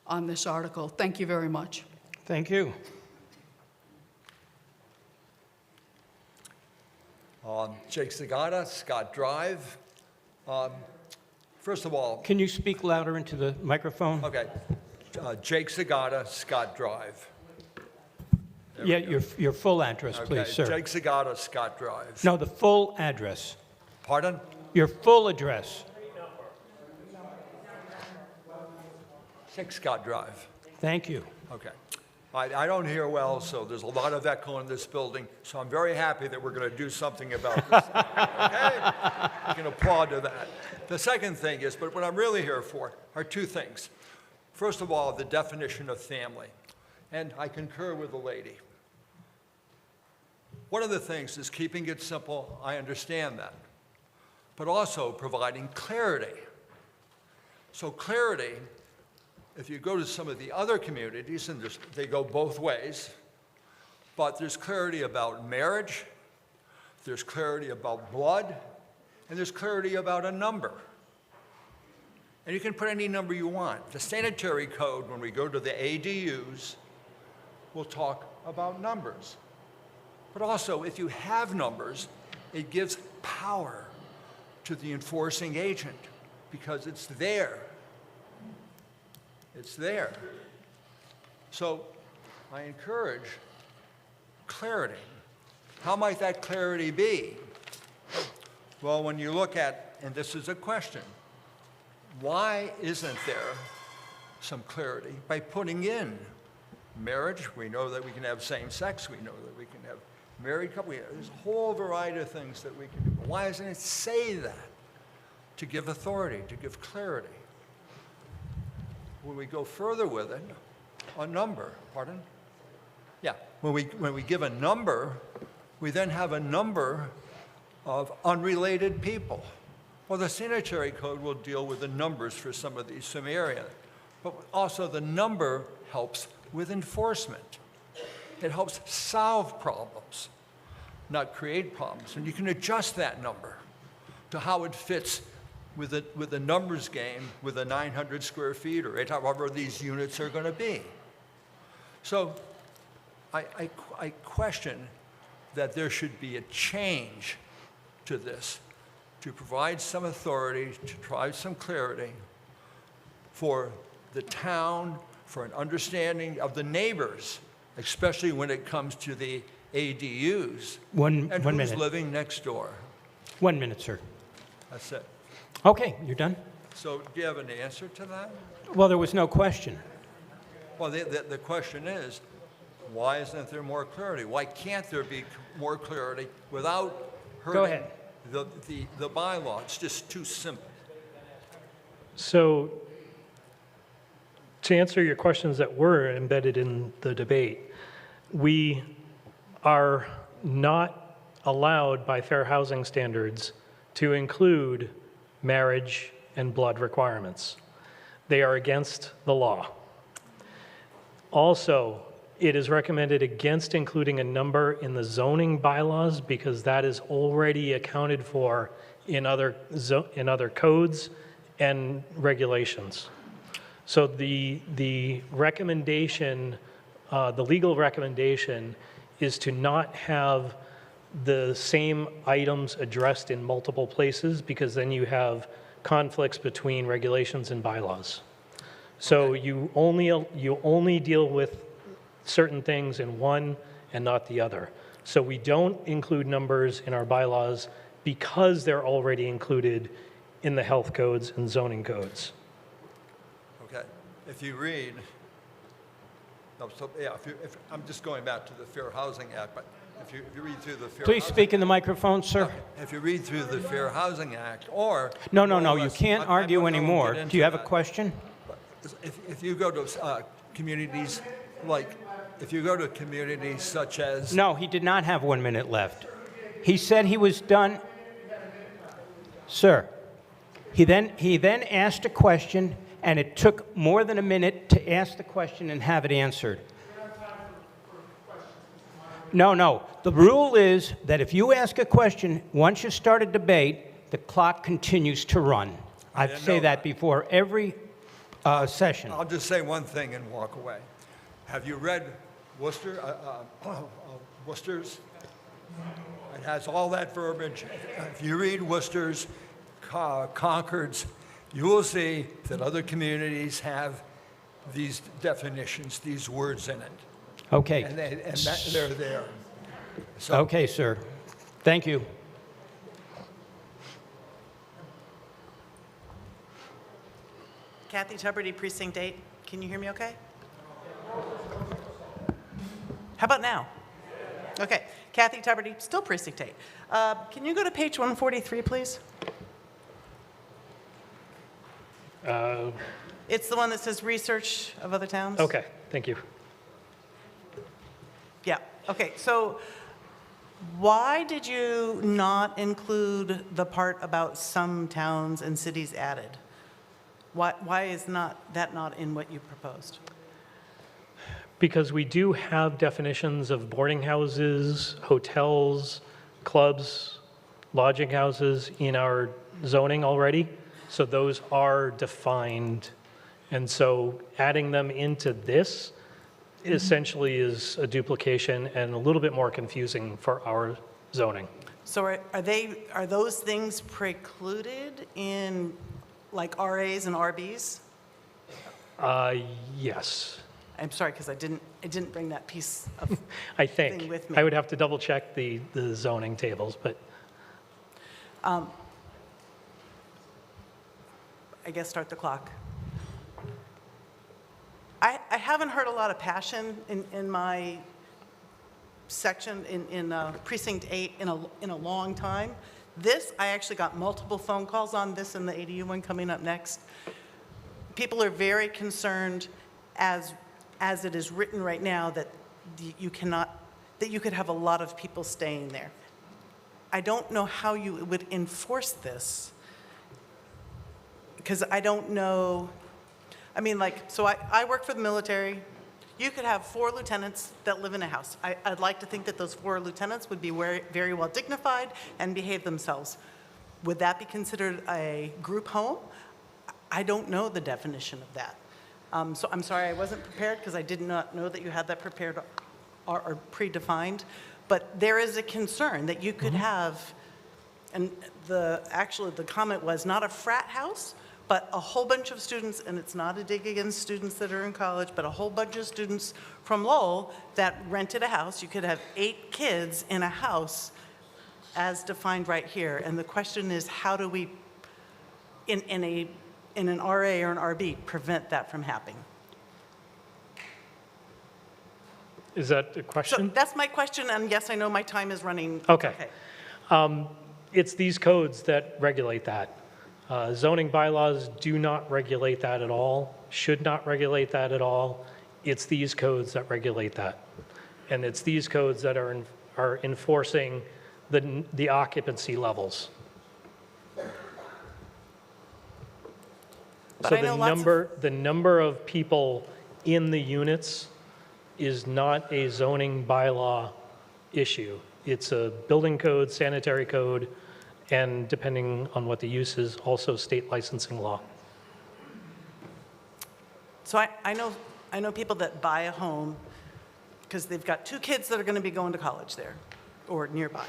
N: on this article. Thank you very much.
B: Thank you.
M: Jake Zagata, Scott Drive. First of all...
B: Can you speak louder into the microphone?
M: Okay. Jake Zagata, Scott Drive.
B: Yeah, your full address, please, sir.
M: Jake Zagata, Scott Drive.
B: No, the full address.
M: Pardon?
B: Your full address.
M: 6 Scott Drive.
B: Thank you.
M: Okay. I don't hear well, so there's a lot of echo in this building, so I'm very happy that we're going to do something about this. Okay? You can applaud to that. The second thing is, but what I'm really here for are 2 things. First of all, the definition of family. And I concur with the lady. One of the things is keeping it simple. I understand that. But also providing clarity. So clarity, if you go to some of the other communities, and they go both ways, but there's clarity about marriage, there's clarity about blood, and there's clarity about a number. And you can put any number you want. The sanitary code, when we go to the ADUs, will talk about numbers. But also, if you have numbers, it gives power to the enforcing agent because it's there. It's there. So I encourage clarity. How might that clarity be? Well, when you look at, and this is a question, why isn't there some clarity by putting in marriage? We know that we can have same-sex. We know that we can have married couple. There's a whole variety of things that we can do. But why doesn't it say that? To give authority, to give clarity. When we go further with it, a number, pardon? Yeah, when we give a number, we then have a number of unrelated people. Well, the sanitary code will deal with the numbers for some of these areas, but also the number helps with enforcement. It helps solve problems, not create problems. And you can adjust that number to how it fits with the numbers game with the 900 square feet or however these units are going to be. So I question that there should be a change to this to provide some authority, to provide some clarity for the town, for an understanding of the neighbors, especially when it comes to the ADUs.
B: One
M: who's
B: minute.
M: Living next door.
B: 1 minute, sir.
M: That's it.
B: Okay, you're done?
M: So do you have an answer to that?
B: Well, there was no question.
M: Well, the question is, why isn't there more clarity? Why can't there be more clarity without hurting the bylaw? It's just too simple.
E: So to answer your questions that were embedded in the debate, we are not allowed by fair housing standards to include marriage and blood requirements. They are against the law. Also, it is recommended against including a number in the zoning bylaws because that is already accounted for in other codes and regulations. So the recommendation, the legal recommendation is to not have the same items addressed in multiple places because then you have conflicts between regulations and bylaws. So you only deal with certain things in one and not the other. So we don't include numbers in our bylaws because they're already included in the health codes and zoning codes.
M: Okay. If you read No, so, yeah, I'm just going back to the Fair Housing Act, but if you read through the Fair
B: Please
M: Housing
B: speak in the microphone, sir.
M: Okay. If you read through the Fair Housing Act, or...
B: No, you
M: less-
B: can't
M: I
B: argue
M: won't
B: anymore.
M: get into
B: Do you have a
M: that.
B: question?
M: If you go to communities like, if you go to communities such as...
B: No, he did not have 1 minute left. He said he was done. Sir, he then asked a question, and it took more than a minute to ask the question and have it answered. No. The rule is that if you ask a question, once you start a debate, the clock continues to run. I say that before every session.
M: I'll just say one thing and walk away. Have you read Worcester's? It has all that verbiage. If you read Worcester's, Concord's, you will see that other communities have these definitions, these words in it.
B: Okay.
M: And they're there. So,
B: Okay, sir. Thank you.
P: Kathy Tuberty, Precinct 8. Can you hear me okay? How about now? Okay. Kathy Tuberty, still Precinct 8. Can you go to page 143, please? It's the one that says research of other towns.
E: Okay, thank you.
P: Yeah, okay, so why did you not include the part about some towns and cities added? Why is that not in what you proposed?
E: Because we do have definitions of boarding houses, hotels, clubs, lodging houses in our zoning already. So those are defined. And so adding them into this essentially is a duplication and a little bit more confusing for our zoning.
P: So are those things precluded in like RAs and RBs?
E: Yes.
P: I'm sorry, because I didn't bring that piece of
E: I
P: thing
E: think.
P: with me.
E: I would have to double check the zoning tables, but
P: I guess start the clock. I haven't heard a lot of passion in my section in Precinct 8 in a long time. This, I actually got multiple phone calls on this and the ADU one coming up next. People are very concerned as it is written right now that you could have a lot of people staying there. I don't know how you would enforce this because I don't know. I mean, so I work for the military. You could have 4 lieutenants that live in a house. I'd like to think that those 4 lieutenants would be very well dignified and behave themselves. Would that be considered a group home? I don't know the definition of that. So I'm sorry I wasn't prepared because I did not know that you had that prepared or predefined. But there is a concern that you could have, and actually the comment was not a frat house, but a whole bunch of students, and it's not a dig against students that are in college, but a whole bunch of students from Lowell that rented a house. You could have 8 kids in a house as defined right here. And the question is, how do we, in an RA or an RB, prevent that from happening?
E: is that a question?
P: So that's my question, and yes, I know my time is running.
E: Okay. It's these codes that regulate that. Zoning bylaws do not regulate that at all, should not regulate that at all. It's these codes that regulate that. And it's these codes that are enforcing the occupancy levels.
P: But
E: So
P: I know
E: the number of people in the units is not a zoning bylaw issue. It's a building code, sanitary code, and depending on what the use is, also state licensing law.
P: So I know people that buy a home because they've got 2 kids that are going to be going to college there or nearby.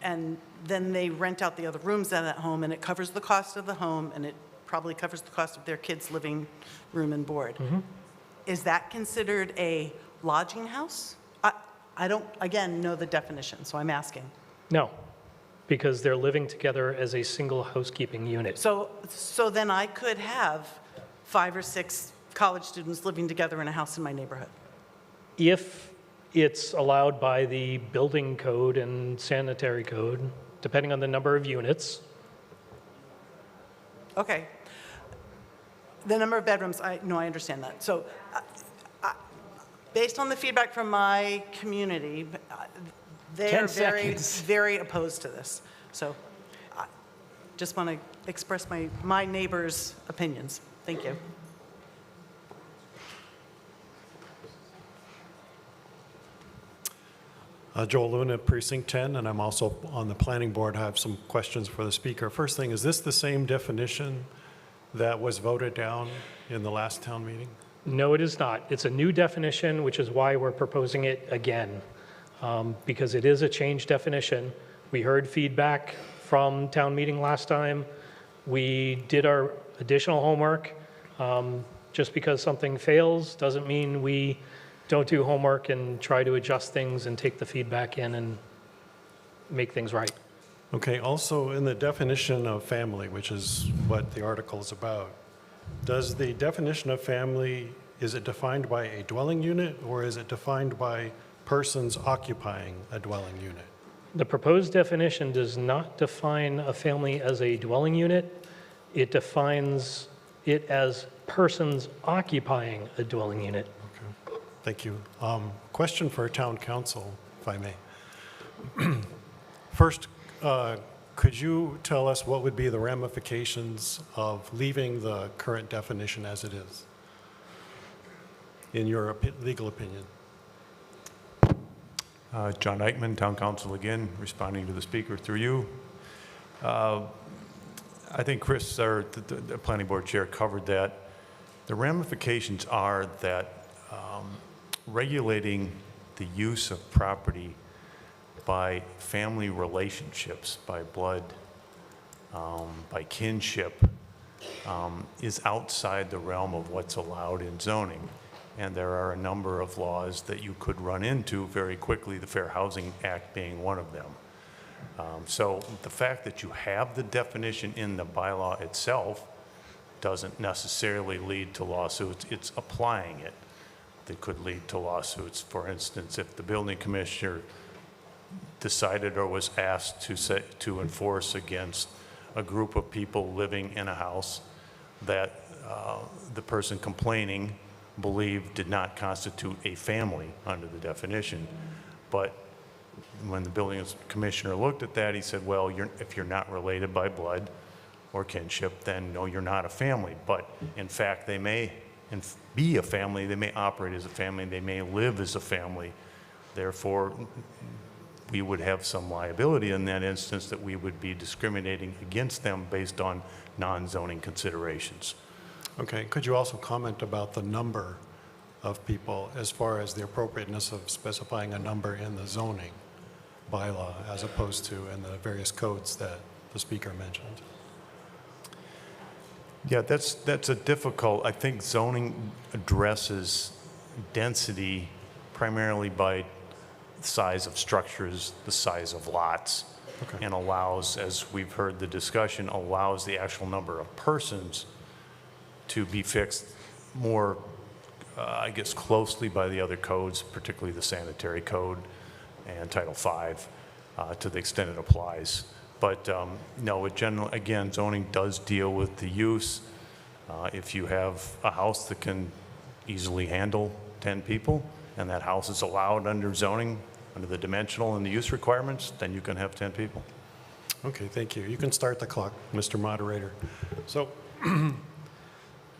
P: And then they rent out the other rooms at that home, and it covers the cost of the home, and it probably covers the cost of their kids' living room and board.
E: Mm-hmm.
P: Is that considered a lodging house? I don't, again, know the definition, so I'm asking.
E: No, because they're living together as a single housekeeping unit.
P: So then I could have 5 or 6 college students living together in a house in my neighborhood.
E: if it's allowed by the building code and sanitary code, depending on the number of units.
P: Okay. The number of bedrooms, I understand that. So based on the feedback from my community, they
B: 10
P: are very,
B: seconds.
P: very opposed to this. So I just want to express my neighbors' opinions. Thank you.
O: Joel Luna, Precinct 10, and I'm also on the planning board. I have some questions for the speaker. First thing, is this the same definition that was voted down in the last town meeting?
E: No, it is not. It's a new definition, which is why we're proposing it again, because it is a changed definition. We heard feedback from town meeting last time. We did our additional homework. Just because something fails doesn't mean we don't do homework and try to adjust things and take the feedback in and make things right.
O: Okay, also in the definition of family, which is what the article is about, does the definition of family, is it defined by a dwelling unit or is it defined by persons occupying a dwelling unit?
E: The proposed definition does not define a family as a dwelling unit. It defines it as persons occupying a dwelling unit.
O: Okay, thank you. Question for town council, if I may. First, could you tell us what would be the ramifications of leaving the current definition as it is, in your legal opinion?
V: John Eichman, Town Council again, responding to the speaker through you. I think Chris, or the Planning Board Chair, covered that. The ramifications are that regulating the use of property by family relationships, by blood, by kinship, is outside the realm of what's allowed in zoning. And there are a number of laws that you could run into very quickly, the Fair Housing Act being one of them. So the fact that you have the definition in the bylaw itself doesn't necessarily lead to lawsuits. It's applying it that could lead to lawsuits. For instance, if the building commissioner decided or was asked to enforce against a group of people living in a house that the person complaining believed did not constitute a family under the definition. But when the building commissioner looked at that, he said, well, if you're not related by blood or kinship, then no, you're not a family. But in fact, they may be a family, they may operate as a family, they may live as a family. Therefore, we would have some liability in that instance, that we would be discriminating against them based on non-zoning considerations.
O: Okay, could you also comment about the number of people as far as the appropriateness of specifying a number in the zoning bylaw as opposed to in the various codes that the speaker mentioned?
V: Yeah, that's a difficult, I think zoning addresses density primarily by size of structures, the size of lots, and allows, as we've heard the discussion, allows the actual number of persons to be fixed more, I guess, closely by the other codes, particularly the sanitary code and Title V, to the extent it applies. But no, again, zoning does deal with the use. If you have a house that can easily handle 10 people, and that house is allowed under zoning, under the dimensional and the use requirements, then you can have 10 people.
O: Okay, thank you. You can start the clock, Mr. Moderator. So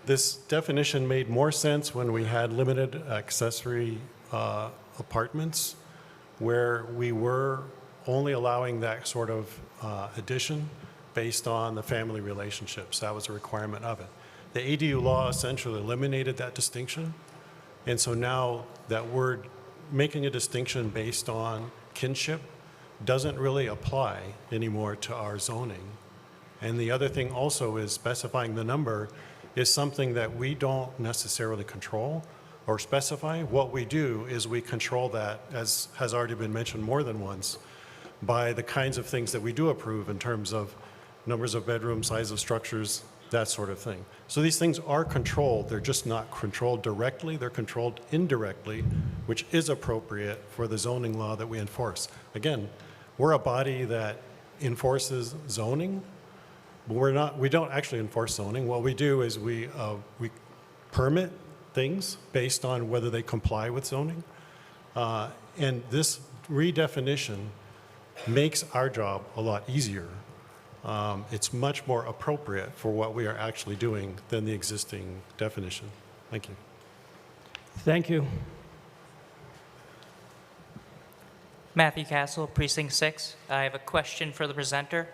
O: this definition made more sense when we had limited accessory apartments, where we were only allowing that sort of addition based on the family relationships. That was a requirement of it. The ADU law essentially eliminated that distinction. And so now that word making a distinction based on kinship doesn't really apply anymore to our zoning. And the other thing also is specifying the number is something that we don't necessarily control or specify. What we do is we control that, as has already been mentioned more than once, by the kinds of things that we do approve in terms of numbers of bedrooms, size of structures, that sort of thing. So these things are controlled. They're just not controlled directly. They're controlled indirectly, which is appropriate for the zoning law that we enforce. Again, we're a body that enforces zoning, but we don't actually enforce zoning. What we do is we permit things based on whether they comply with zoning. And this redefinition makes our job a lot easier. It's much more appropriate for what we are actually doing than the existing definition. Thank you.
B: Thank you.
Q: Matthew Castle, Precinct 6. I have a question for the presenter.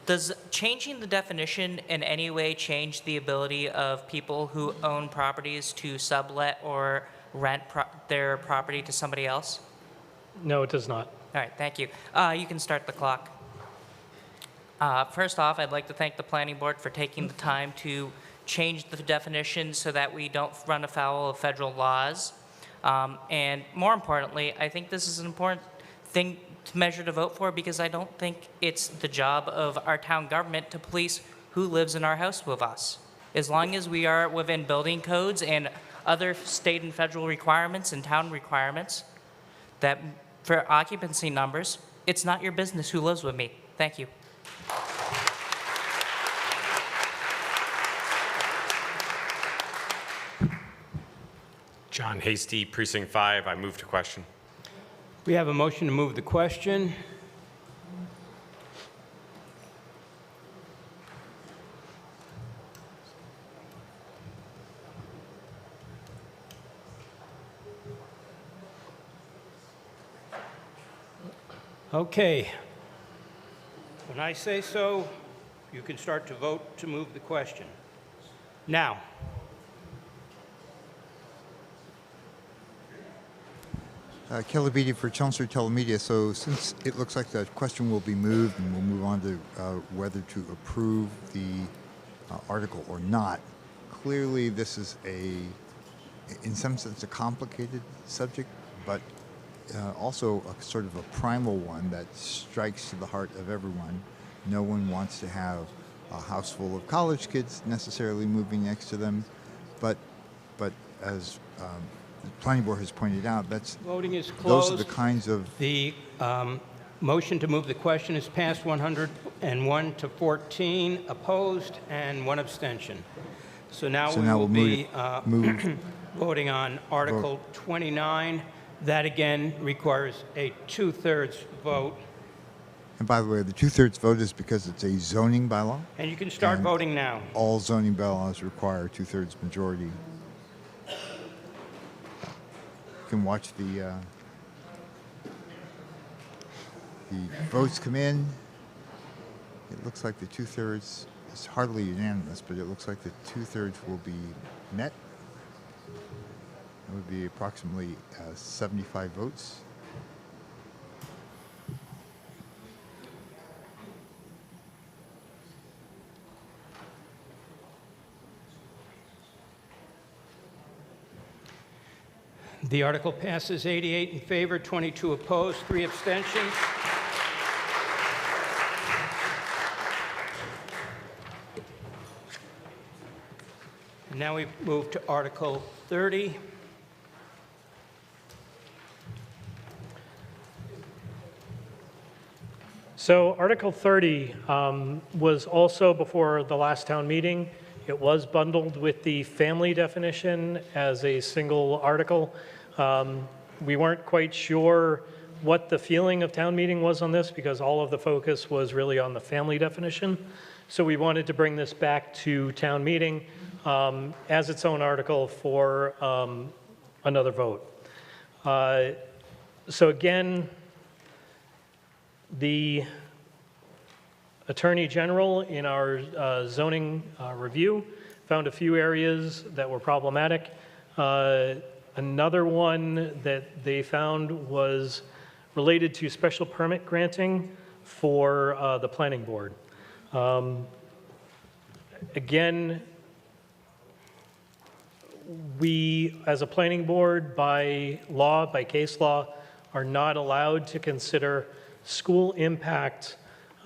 Q: Does changing the definition in any way change the ability of people who own properties to sublet or rent their property to somebody else?
E: No, it does not.
Q: All right, thank you. You can start the clock. First off, I'd like to thank the Planning Board for taking the time to change the definition so that we don't run afoul of federal laws. And more importantly, I think this is an important thing to measure to vote for, because I don't think it's the job of our town government to police who lives in our house with us. As long as we are within building codes and other state and federal requirements and town requirements that for occupancy numbers, it's not your business who lives with me. Thank you.
R: John Hasty, Precinct 5. I move to question.
B: We have a motion to move the question. Okay. When I say so, you can start to vote to move the question. Now.
A: Kelly Beatty for Chelmsford TeleMedia. So since it looks like the question will be moved, and we'll move on to whether to approve the article or not, clearly this is in some sense, a complicated subject, but also a sort of a primal one that strikes to the heart of everyone. No one wants to have a house full of college kids necessarily moving next to them, but as the Planning Board has pointed out,
B: Voting is closed.
A: Those are the kinds of...
B: The motion to move the question is passed 101 to 14, opposed, and 1 abstention. So now we will be voting on Article 29. That again requires a 2/3 vote.
A: And by the way, the 2/3 vote is because it's a zoning bylaw.
B: And you can start voting now.
A: All zoning bylaws require a 2/3 majority. You can watch the votes come in. It looks like the 2/3 is hardly unanimous, but it looks like the 2/3 will be met. It would be approximately 75 votes.
B: The article passes 88 in favor, 22 opposed, 3 abstentions. And now we move to Article 30.
E: So Article 30 was also before the last town meeting. It was bundled with the family definition as a single article. We weren't quite sure what the feeling of town meeting was on this, because all of the focus was really on the family definition. So we wanted to bring this back to town meeting as its own article for another vote. So again, the Attorney General in our zoning review found a few areas that were problematic. Another one that they found was related to special permit granting for the Planning Board. Again, we, as a Planning Board, by law, by case law, are not allowed to consider school impact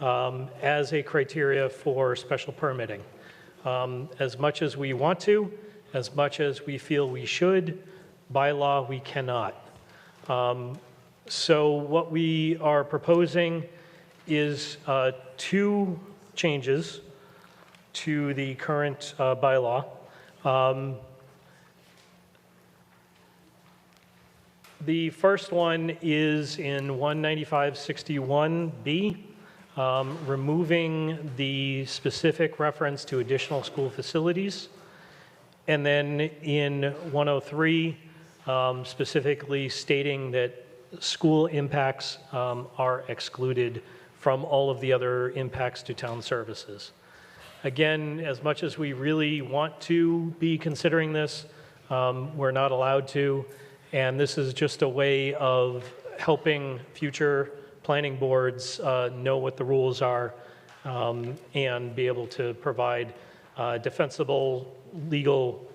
E: as a criteria for special permitting. As much as we want to, as much as we feel we should, by law, we cannot. So what we are proposing is 2 changes to the current bylaw. The first one is in 195-61B, removing the specific reference to additional school facilities. And then in 103, specifically stating that school impacts are excluded from all of the other impacts to town services. Again, as much as we really want to be considering this, we're not allowed to. And this is just a way of helping future planning boards know what the rules are and be able to provide defensible legal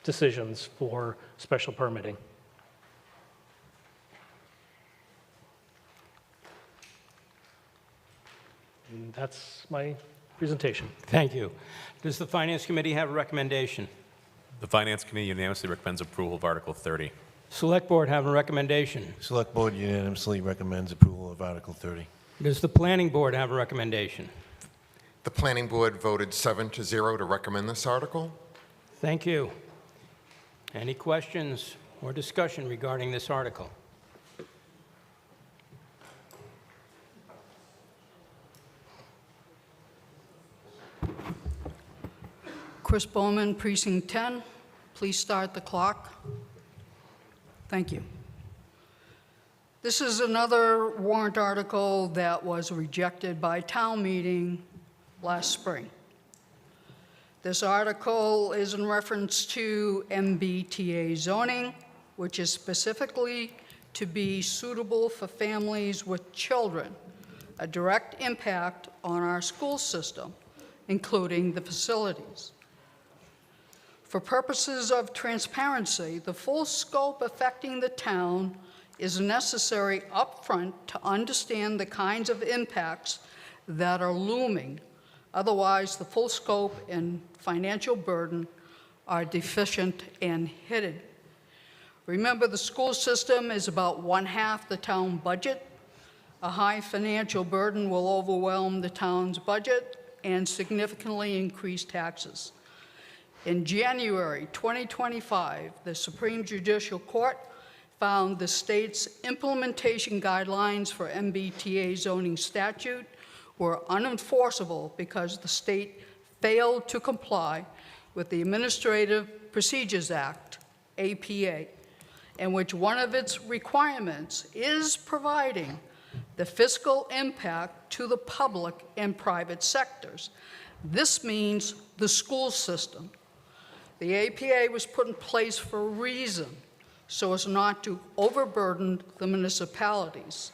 E: decisions for special permitting. And that's my presentation.
B: Thank you. Does the Finance Committee have a recommendation?
I: The Finance Committee unanimously recommends approval of Article 30.
B: Select Board have a recommendation?
J: Select Board unanimously recommends approval of Article 30.
B: Does the Planning Board have a recommendation?
K: The Planning Board voted 7-0 to recommend this article.
B: Thank you. Any questions or discussion regarding this article?
N: Chris Bowman, Precinct 10. Please start the clock. Thank you. This is another warrant article that was rejected by town meeting last spring. This article is in reference to MBTA zoning, which is specifically to be suitable for families with children, a direct impact on our school system, including the facilities. For purposes of transparency, the full scope affecting the town is necessary upfront to understand the kinds of impacts that are looming. Otherwise, the full scope and financial burden are deficient and hidden. Remember, the school system is about 1/2 the town budget. A high financial burden will overwhelm the town's budget and significantly increase taxes. In January 2025, the Supreme Judicial Court found the state's implementation guidelines for MBTA zoning statute were unenforceable because the state failed to comply with the Administrative Procedures Act, APA, in which one of its requirements is providing the fiscal impact to the public and private sectors. This means the school system. The APA was put in place for a reason, so as not to overburden the municipalities.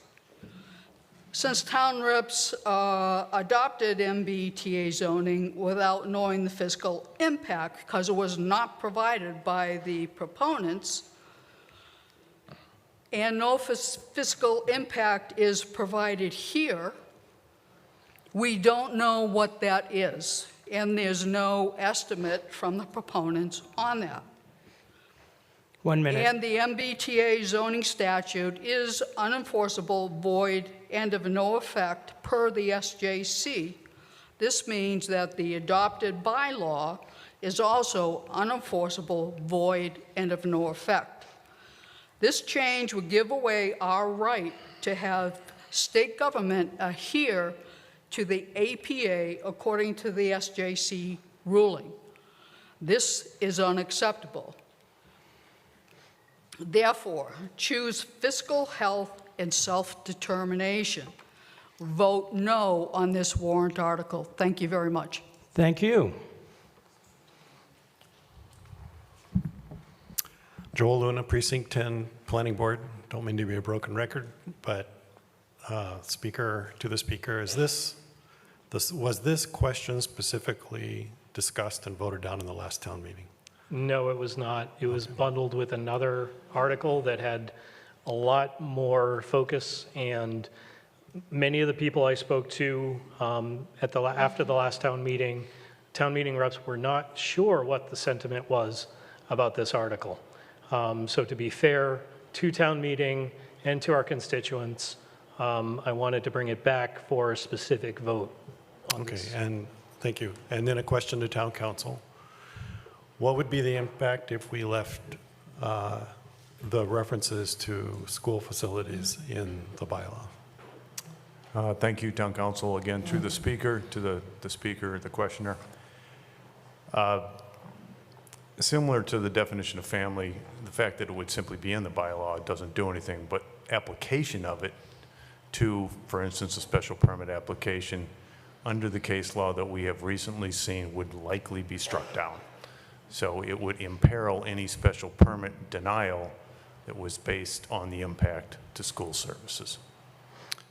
N: Since town reps adopted MBTA zoning without knowing the fiscal impact because it was not provided by the proponents, and no fiscal impact is provided here, we don't know what that is, and there's no estimate from the proponents on that.
B: 1 minute.
N: And the MBTA zoning statute is unenforceable, void, and of no effect per the SJC. This means that the adopted bylaw is also unenforceable, void, and of no effect. This change would give away our right to have state government adhere to the APA according to the SJC ruling. This is unacceptable. Therefore, choose fiscal health and self-determination. Vote no on this warrant article. Thank you very much.
B: Thank you.
O: Joel Luna, Precinct 10, Planning Board. Don't mean to be a broken record, but Speaker, to the Speaker, was this question specifically discussed and voted down in the last town meeting?
E: No, it was not. It was bundled with another article that had a lot more focus and Many of the people I spoke to after the last town meeting reps were not sure what the sentiment was about this article. So to be fair to town meeting and to our constituents, I wanted to bring it back for a specific vote on this.
O: Okay, and thank you. And then a question to town council. What would be the impact if we left the references to school facilities in the bylaw?
V: Thank you, Town Council. Again, through the speaker, to the speaker, the questioner. Similar to the definition of family, the fact that it would simply be in the bylaw doesn't do anything, but application of it to, for instance, a special permit application under the case law that we have recently seen would likely be struck down. So it would imperil any special permit denial that was based on the impact to school services.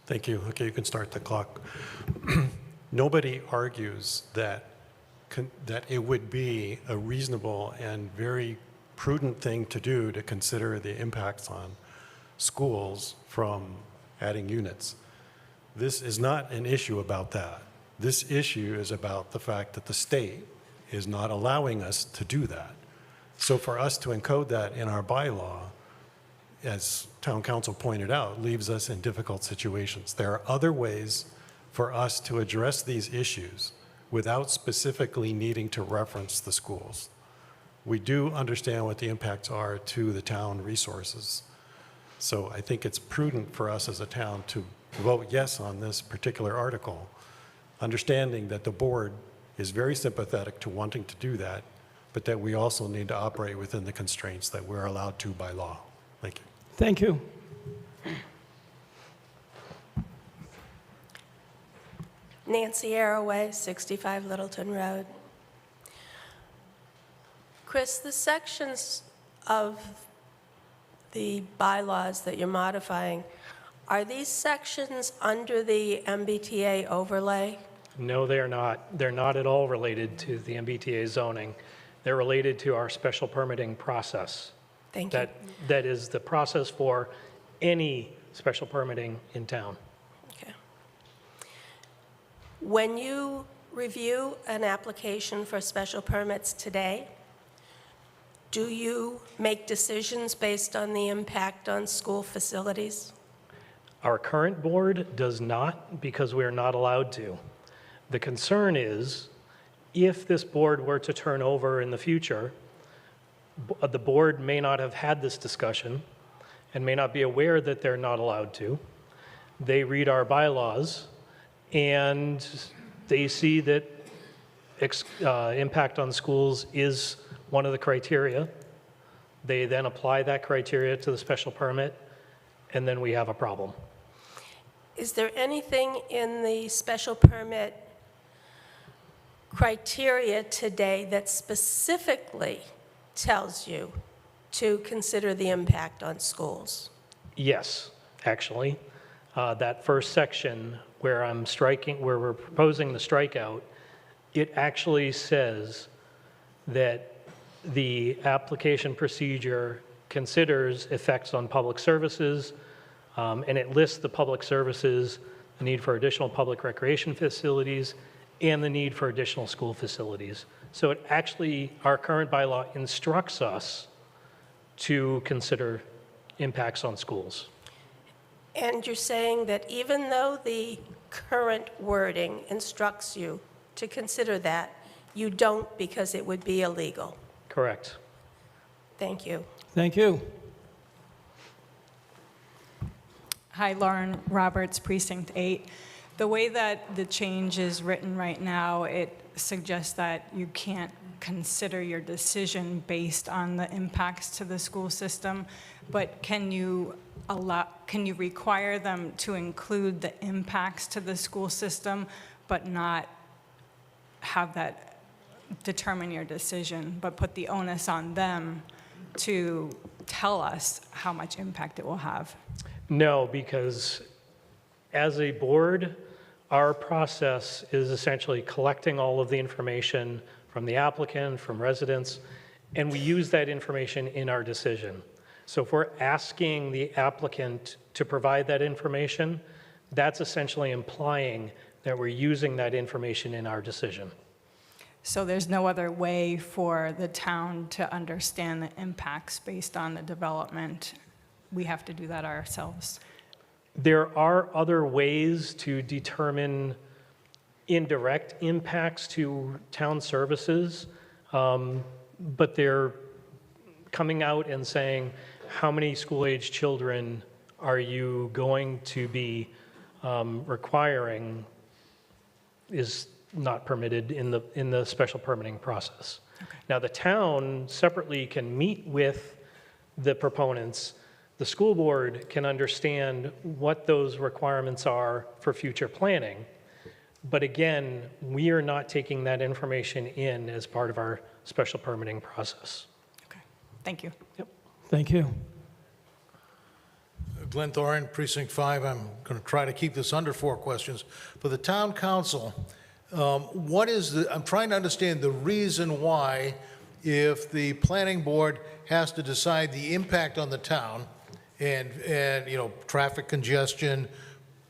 O: Thank you. Okay, you can start the clock. Nobody argues that it would be a reasonable and very prudent thing to do to consider the impacts on schools from adding units. This is not an issue about that. This issue is about the fact that the state is not allowing us to do that. So for us to encode that in our bylaw, as town council pointed out, leaves us in difficult situations. There are other ways for us to address these issues without specifically needing to reference the schools. We do understand what the impacts are to the town resources. So I think it's prudent for us as a town to vote yes on this particular article, understanding that the board is very sympathetic to wanting to do that, but that we also need to operate within the constraints that we're allowed to by law. Thank you.
E: Thank you.
D: Nancy Arroway, 65 Littleton Road. Chris, the sections of the bylaws that you're modifying, are these sections under the MBTA overlay?
E: No, they are not. They're not at all related to the MBTA zoning. They're related to our special permitting process.
D: Thank you.
E: That is the process for any special permitting in town.
D: Okay. When you review an application for special permits today, do you make decisions based on the impact on school facilities?
E: Our current board does not, because we are not allowed to. The concern is, if this board were to turn over in the future, the board may not have had this discussion and may not be aware that they're not allowed to. They read our bylaws and they see that impact on schools is one of the criteria. They then apply that criteria to the special permit, and then we have a problem.
D: Is there anything in the special permit criteria today that specifically tells you to consider the impact on schools?
E: Yes, actually. That first section where where we're proposing the strikeout, it actually says that the application procedure considers effects on public services, and it lists the public services, the need for additional public recreation facilities, and the need for additional school facilities. So it actually, our current bylaw instructs us to consider impacts on schools.
D: And you're saying that even though the current wording instructs you to consider that, you don't because it would be illegal?
E: Correct.
D: Thank you.
E: Thank you.
S: Hi, Lauren Roberts, Precinct 8. The way that the change is written right now, it suggests that you can't consider your decision based on the impacts to the school system, but can you require them to include the impacts to the school system, but not have that determine your decision, but put the onus on them to tell us how much impact it will have?
E: No, because as a board, our process is essentially collecting all of the information from the applicant, from residents, and we use that information in our decision. So if we're asking the applicant to provide that information, that's essentially implying that we're using that information in our decision.
S: So there's no other way for the town to understand the impacts based on the development. We have to do that ourselves.
E: There are other ways to determine indirect impacts to town services, but they're coming out and saying, how many school-age children are you going to be requiring is not permitted in the special permitting process. Okay. Now, the town separately can meet with the proponents. The school board can understand what those requirements are for future planning. But again, we are not taking that information in as part of our special permitting process.
S: Okay, thank you.
E: Yep.
A: Thank you.
H: Glenn Thorne, Precinct 5. I'm going to try to keep this under 4 questions. For the town council, I'm trying to understand the reason why, if the planning board has to decide the impact on the town and traffic congestion,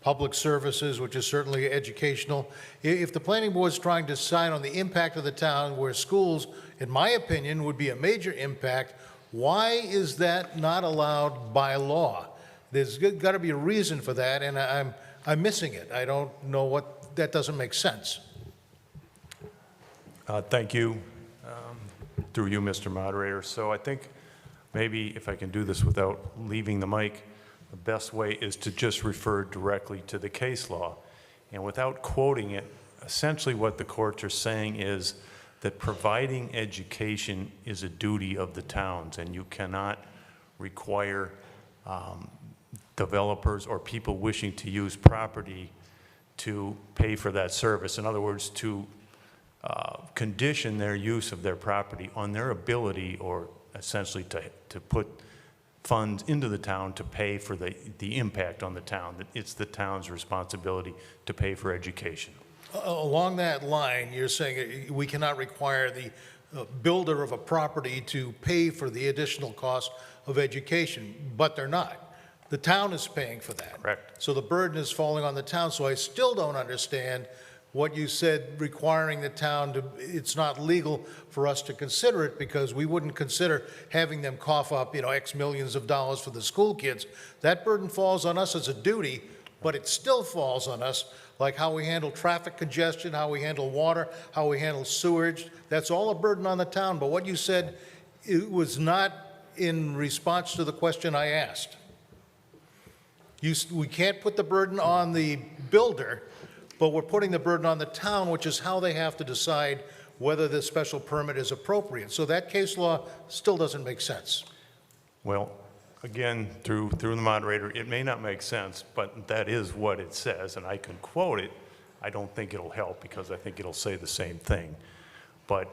H: public services, which is certainly educational, if the planning board is trying to decide on the impact of the town, where schools, in my opinion, would be a major impact, why is that not allowed by law? There's got to be a reason for that, and I'm missing it. I don't know what, that doesn't make sense.
V: Thank you, through you, Mr. Moderator. So I think maybe if I can do this without leaving the mic, the best way is to just refer directly to the case law. And without quoting it, essentially what the courts are saying is that providing education is a duty of the towns, and you cannot require developers or people wishing to use property to pay for that service. In other words, to condition their use of their property on their ability, or essentially to put funds into the town to pay for the impact on the town, that it's the town's responsibility to pay for education.
H: Along that line, you're saying we cannot require the builder of a property to pay for the additional cost of education, but they're not. The town is paying for that.
V: Correct.
H: So the burden is falling on the town. So I still don't understand what you said, requiring the town to, it's not legal for us to consider it, because we wouldn't consider having them cough up, X millions of dollars for the school kids. That burden falls on us as a duty, but it still falls on us, like how we handle traffic congestion, how we handle water, how we handle sewage. That's all a burden on the town. But what you said, it was not in response to the question I asked. We can't put the burden on the builder, but we're putting the burden on the town, which is how they have to decide whether the special permit is appropriate. So that case law still doesn't make sense.
V: Well, again, through the moderator, it may not make sense, but that is what it says, and I can quote it. I don't think it'll help, because I think it'll say the same thing. But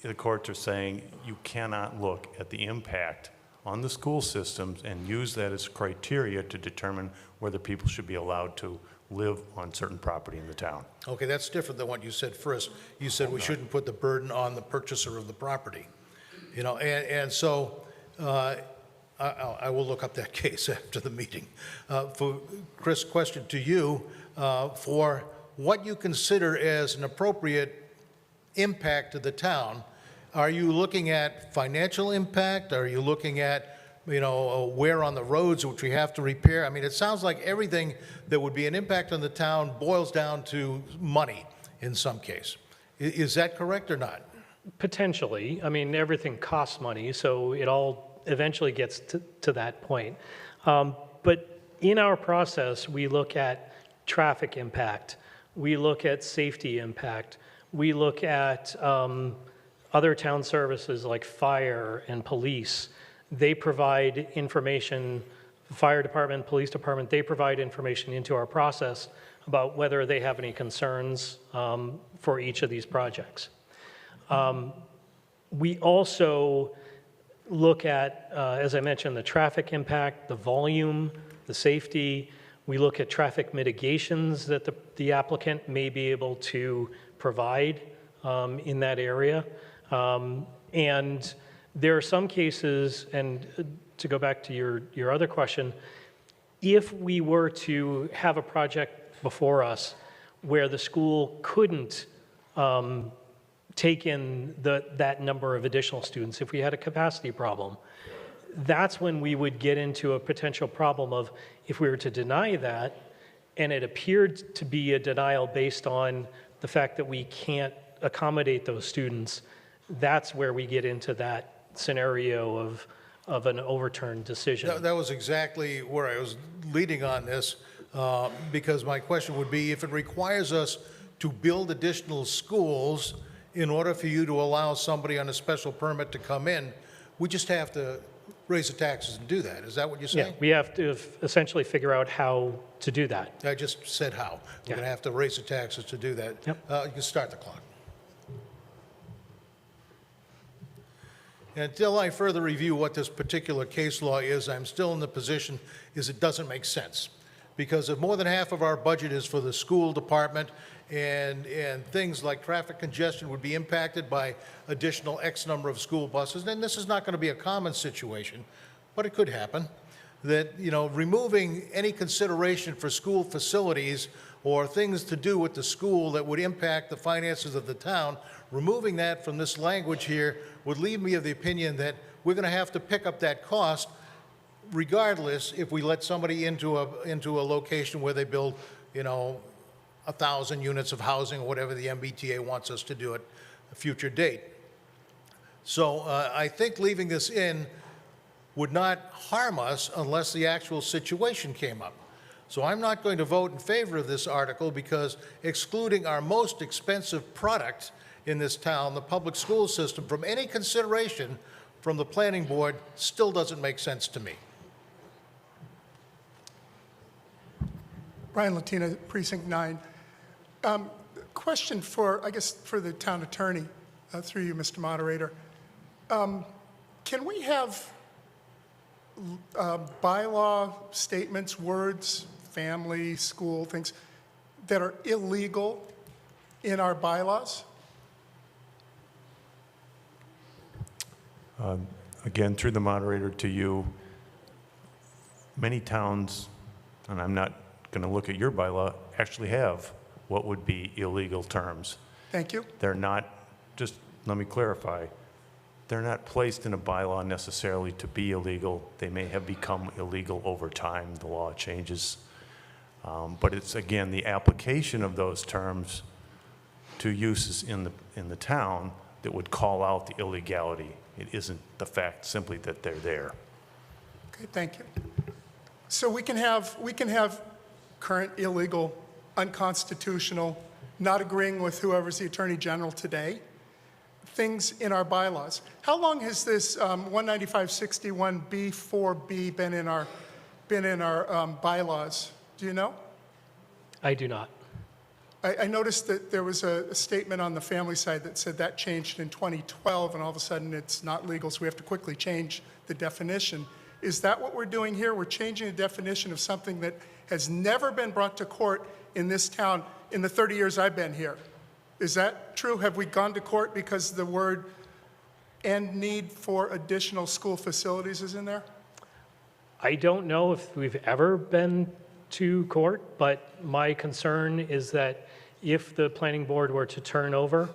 V: the courts are saying you cannot look at the impact on the school systems and use that as criteria to determine whether people should be allowed to live on certain property in the town.
H: Okay, that's different than what you said first. You said we shouldn't put the burden on the purchaser of the property. And so I will look up that case after the meeting. For Chris, question to you, for what you consider as an appropriate impact to the town, are you looking at financial impact? Are you looking at wear on the roads, which we have to repair? I mean, it sounds like everything that would be an impact on the town boils down to money in some case. Is that correct or not?
E: Potentially. I mean, everything costs money, so it all eventually gets to that point. But in our process, we look at traffic impact. We look at safety impact. We look at other town services like fire and police. They provide information, fire department, police department, they provide information into our process about whether they have any concerns for each of these projects. We also look at, as I mentioned, the traffic impact, the volume, the safety. We look at traffic mitigations that the applicant may be able to provide in that area. And there are some cases, and to go back to your other question, if we were to have a project before us where the school couldn't take in that number of additional students, if we had a capacity problem, that's when we would get into a potential problem of, if we were to deny that, and it appeared to be a denial based on the fact that we can't accommodate those students, that's where we get into that scenario of an overturned decision.
H: That was exactly where I was leading on this, because my question would be, if it requires us to build additional schools in order for you to allow somebody on a special permit to come in, we just have to raise the taxes and do that. Is that what you're saying?
E: Yeah, we have to essentially figure out how to do that.
H: I just said how. We're going to have to raise the taxes to do that.
E: Yep.
H: You can start the clock. Until I further review what this particular case law is, I'm still in the position is it doesn't make sense. Because if more than half of our budget is for the school department, and things like traffic congestion would be impacted by additional X number of school buses, then this is not going to be a common situation, but it could happen, that, you know, removing any consideration for school facilities or things to do with the school that would impact the finances of the town, removing that from this language here would leave me of the opinion that we're going to have to pick up that cost regardless if we let somebody into a location where they build, you know, 1,000 units of housing or whatever the MBTA wants us to do at a future date. So I think leaving this in would not harm us unless the actual situation came up. So I'm not going to vote in favor of this article because excluding our most expensive product in this town, the public school system, from any consideration from the planning board still doesn't make sense to me.
F: Brian Latina, Precinct 9. Question for, I guess, for the town attorney, through you, Mr. Moderator. Can we have bylaw statements, words, family, school, things that are illegal in our bylaws?
V: Again, through the moderator to you, many towns, and I'm not going to look at your bylaw, actually have what would be illegal terms.
F: Thank you.
V: They're not, just let me clarify, they're not placed in a bylaw necessarily to be illegal. They may have become illegal over time. The law changes. But it's, again, the application of those terms to uses in the town that would call out the illegality. It isn't the fact simply that they're there.
F: Okay, thank you. So we can have current illegal, unconstitutional, not agreeing with whoever's the Attorney General today, things in our bylaws. How long has this 19561B4B been in our bylaws? Do you know?
E: I do not.
F: I noticed that there was a statement on the family side that said that changed in 2012, and all of a sudden it's not legal, so we have to quickly change the definition. Is that what we're doing here? We're changing the definition of something that has never been brought to court in this town in the 30 years I've been here. Is that true? Have we gone to court because the word "and need for additional school facilities" is in there?
E: I don't know if we've ever been to court, but my concern is that if the planning board were to turn over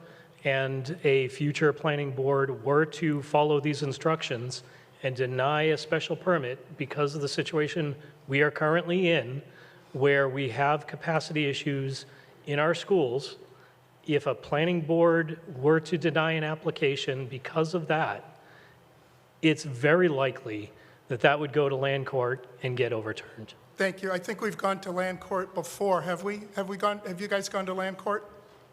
E: and a future planning board were to follow these instructions and deny a special permit because of the situation we are currently in, where we have capacity issues in our schools, if a planning board were to deny an application because of that, it's very likely that that would go to land court and get overturned.
F: Thank you. I think we've gone to land court before. Have we? Have you guys gone to land court?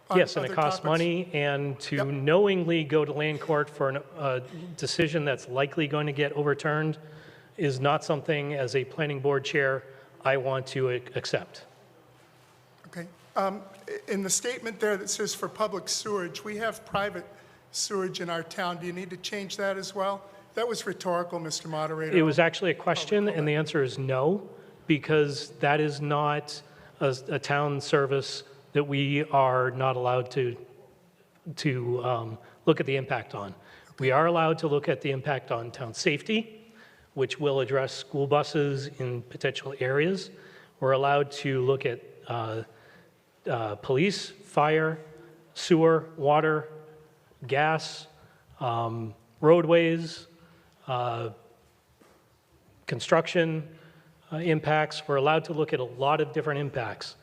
F: On
E: yes, and it
F: other
E: costs
F: topics?
E: money, and to knowingly go to land court for a decision that's likely going to get overturned is not something, as a planning board chair, I want to accept.
F: Okay. In the statement there that says for public sewage, we have private sewage in our town. Do you need to change that as well? That was rhetorical, Mr. Moderator.
E: It was actually a question, and the answer is no, because that is not a town service that we are not allowed to look at the impact on. We are allowed to look at the impact on town safety. which will address school buses in potential areas. We're allowed to look at police, fire, sewer, water, gas, roadways, construction impacts. We're allowed to look at a lot of different impacts,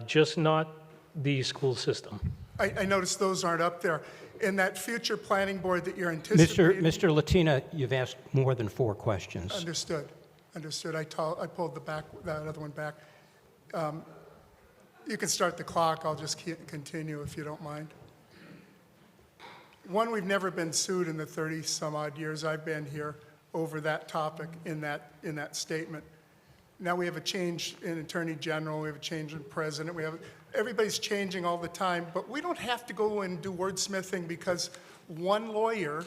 E: just not the school system.
F: I noticed those aren't up there. In that future planning board that you're anticipating...
B: Mr. Latina, you've asked more than 4 questions.
F: Understood. Understood. I pulled that other one back. You can start the clock. I'll just continue if you don't mind. One, we've never been sued in the 30-some-odd years I've been here over that topic in that statement. Now we have a change in Attorney General, we have a change in President, everybody's changing all the time, but we don't have to go and do wordsmithing because one lawyer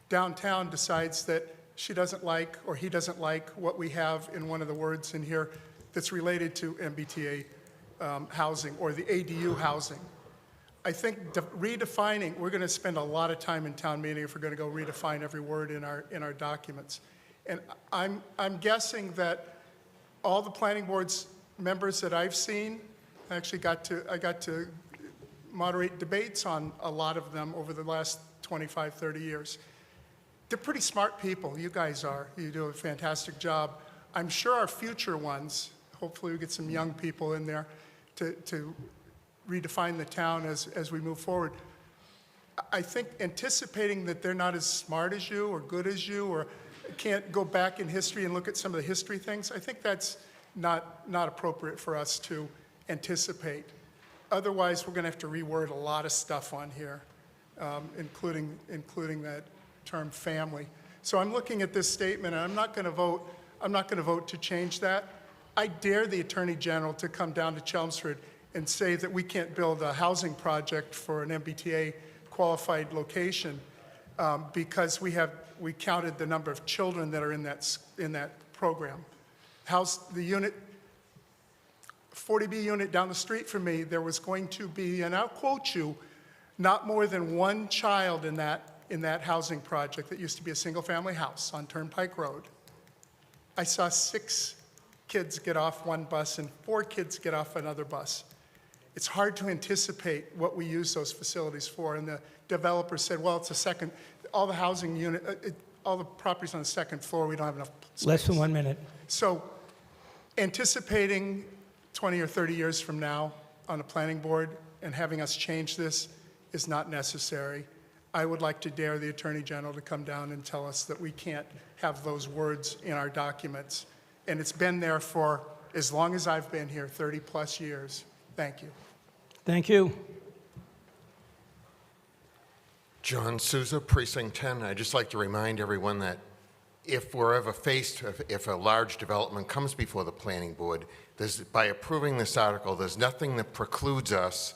F: downtown decides that she doesn't like or he doesn't like what we have in one of the words in here that's related to MBTA housing or the ADU housing. I think redefining, we're going to spend a lot of time in town meeting if we're going to go redefine every word in our documents. And I'm guessing that all the planning board's members that I've seen, I got to moderate debates on a lot of them over the last 25, 30 years. They're pretty smart people, you guys are. You do a fantastic job. I'm sure our future ones, hopefully we get some young people in there to redefine the town as we move forward. I think anticipating that they're not as smart as you or good as you or can't go back in history and look at some of the history things, I think that's not appropriate for us to anticipate. Otherwise, we're going to have to reword a lot of stuff on here, including that term family. So I'm looking at this statement, and I'm not going to vote to change that. I dare the Attorney General to come down to Chelmsford and say that we can't build a housing project for an MBTA qualified location because we counted the number of children that are in that program. The unit, 40B unit down the street from me, there was going to be, and I'll quote you, not more than 1 child in that housing project that used to be a single-family house on Turnpike Road. I saw 6 kids get off one bus and 4 kids get off another bus. It's hard to anticipate what we use those facilities for, and the developer said, well, it's all the housing unit, all the properties on the second floor, we don't have enough space.
B: Less than 1 minute.
F: So anticipating 20 or 30 years from now on a planning board and having us change this is not necessary. I would like to dare the Attorney General to come down and tell us that we can't have those words in our documents. And it's been there for as long as I've been here, 30 plus years. Thank you.
B: Thank you.
K: John Souza, Precinct 10. I'd just like to remind everyone that if we're ever faced, if a large development comes before the planning board, by approving this article, there's nothing that precludes us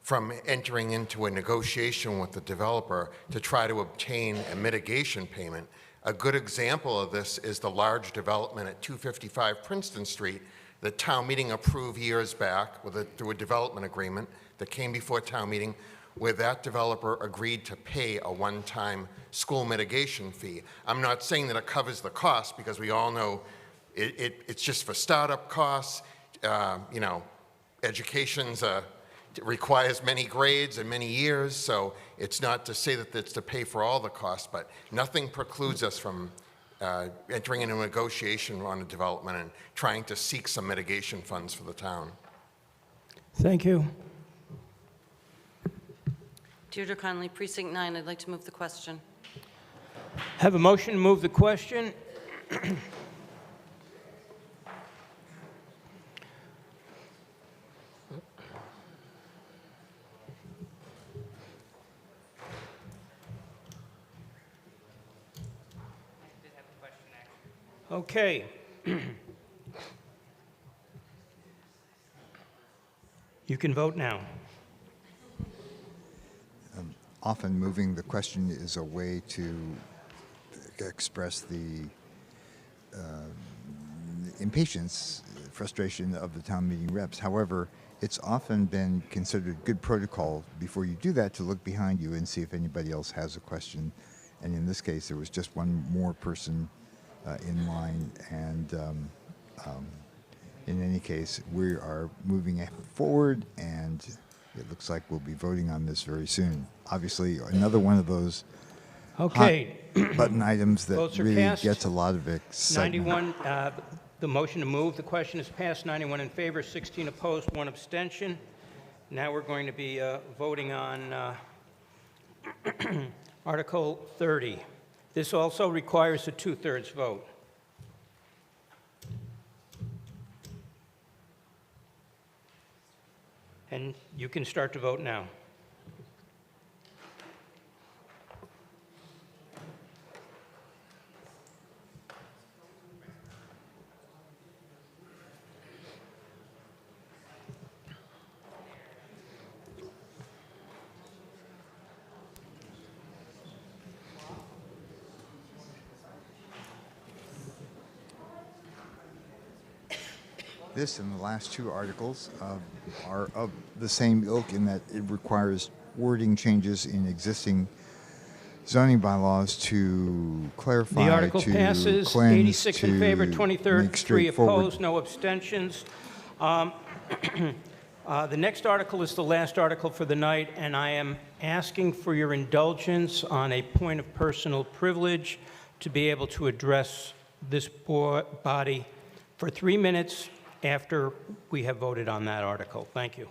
K: from entering into a negotiation with the developer to try to obtain a mitigation payment. A good example of this is the large development at 255 Princeton Street that town meeting approved years back through a development agreement that came before town meeting, where that developer agreed to pay a one-time school mitigation fee. I'm not saying that it covers the cost, because we all know it's just for startup costs. Education's requires many grades and many years, so it's not to say that it's to pay for all the costs, but nothing precludes us from entering into a negotiation on a development and trying to seek some mitigation funds for the town.
B: Thank you.
L: Deirdre Conley, Precinct 9. I'd like to move the question.
B: Have a motion to move the question. Okay. You can vote now.
A: Often moving the question is a way to express the impatience, frustration of the town meeting reps. However, it's often been considered good protocol before you do that to look behind you and see if anybody else has a question. And in this case, there was just one more person in line. And in any case, we are moving forward, and it looks like we'll be voting on this very soon. Obviously, another one of those
B: Okay.
A: hot button items that
B: Votes are
A: really
B: cast.
A: gets a lot of excitement.
B: 91, the motion to move the question is passed. 91 in favor, 16 opposed, 1 abstention. Now we're going to be voting on Article 30. This also requires a 2/3 vote. And you can start to vote now.
A: This and the last two articles are of the same ilk in that it requires wording changes in existing zoning bylaws to clarify,
B: The article
A: to
B: passes,
A: cleanse,
B: 86 in favor,
A: to
B: 23
A: make straightforward.
B: opposed, no abstentions. The next article is the last article for the night, and I am asking for your indulgence on a point of personal privilege to be able to address this body for 3 minutes after we have voted on that article. Thank you.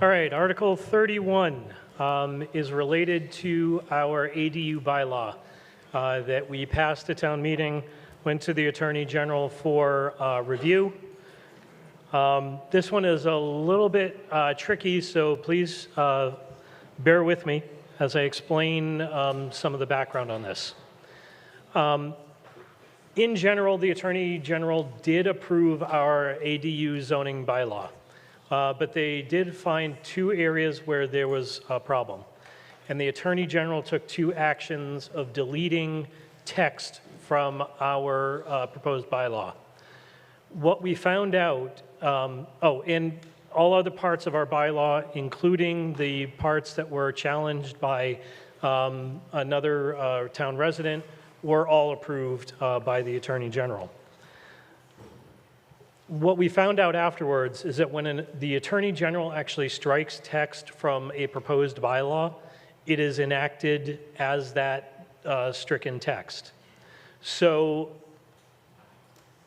E: All right, Article 31 is related to our ADU bylaw that we passed at town meeting, went to the Attorney General for review. This one is a little bit tricky, so please bear with me as I explain some of the background on this. In general, the Attorney General did approve our ADU zoning bylaw. But they did find 2 areas where there was a problem. And the Attorney General took 2 actions of deleting text from our proposed bylaw. What we found out, and all other parts of our bylaw, including the parts that were challenged by another town resident, were all approved by the Attorney General. What we found out afterwards is that when the Attorney General actually strikes text from a proposed bylaw, it is enacted as that stricken text. So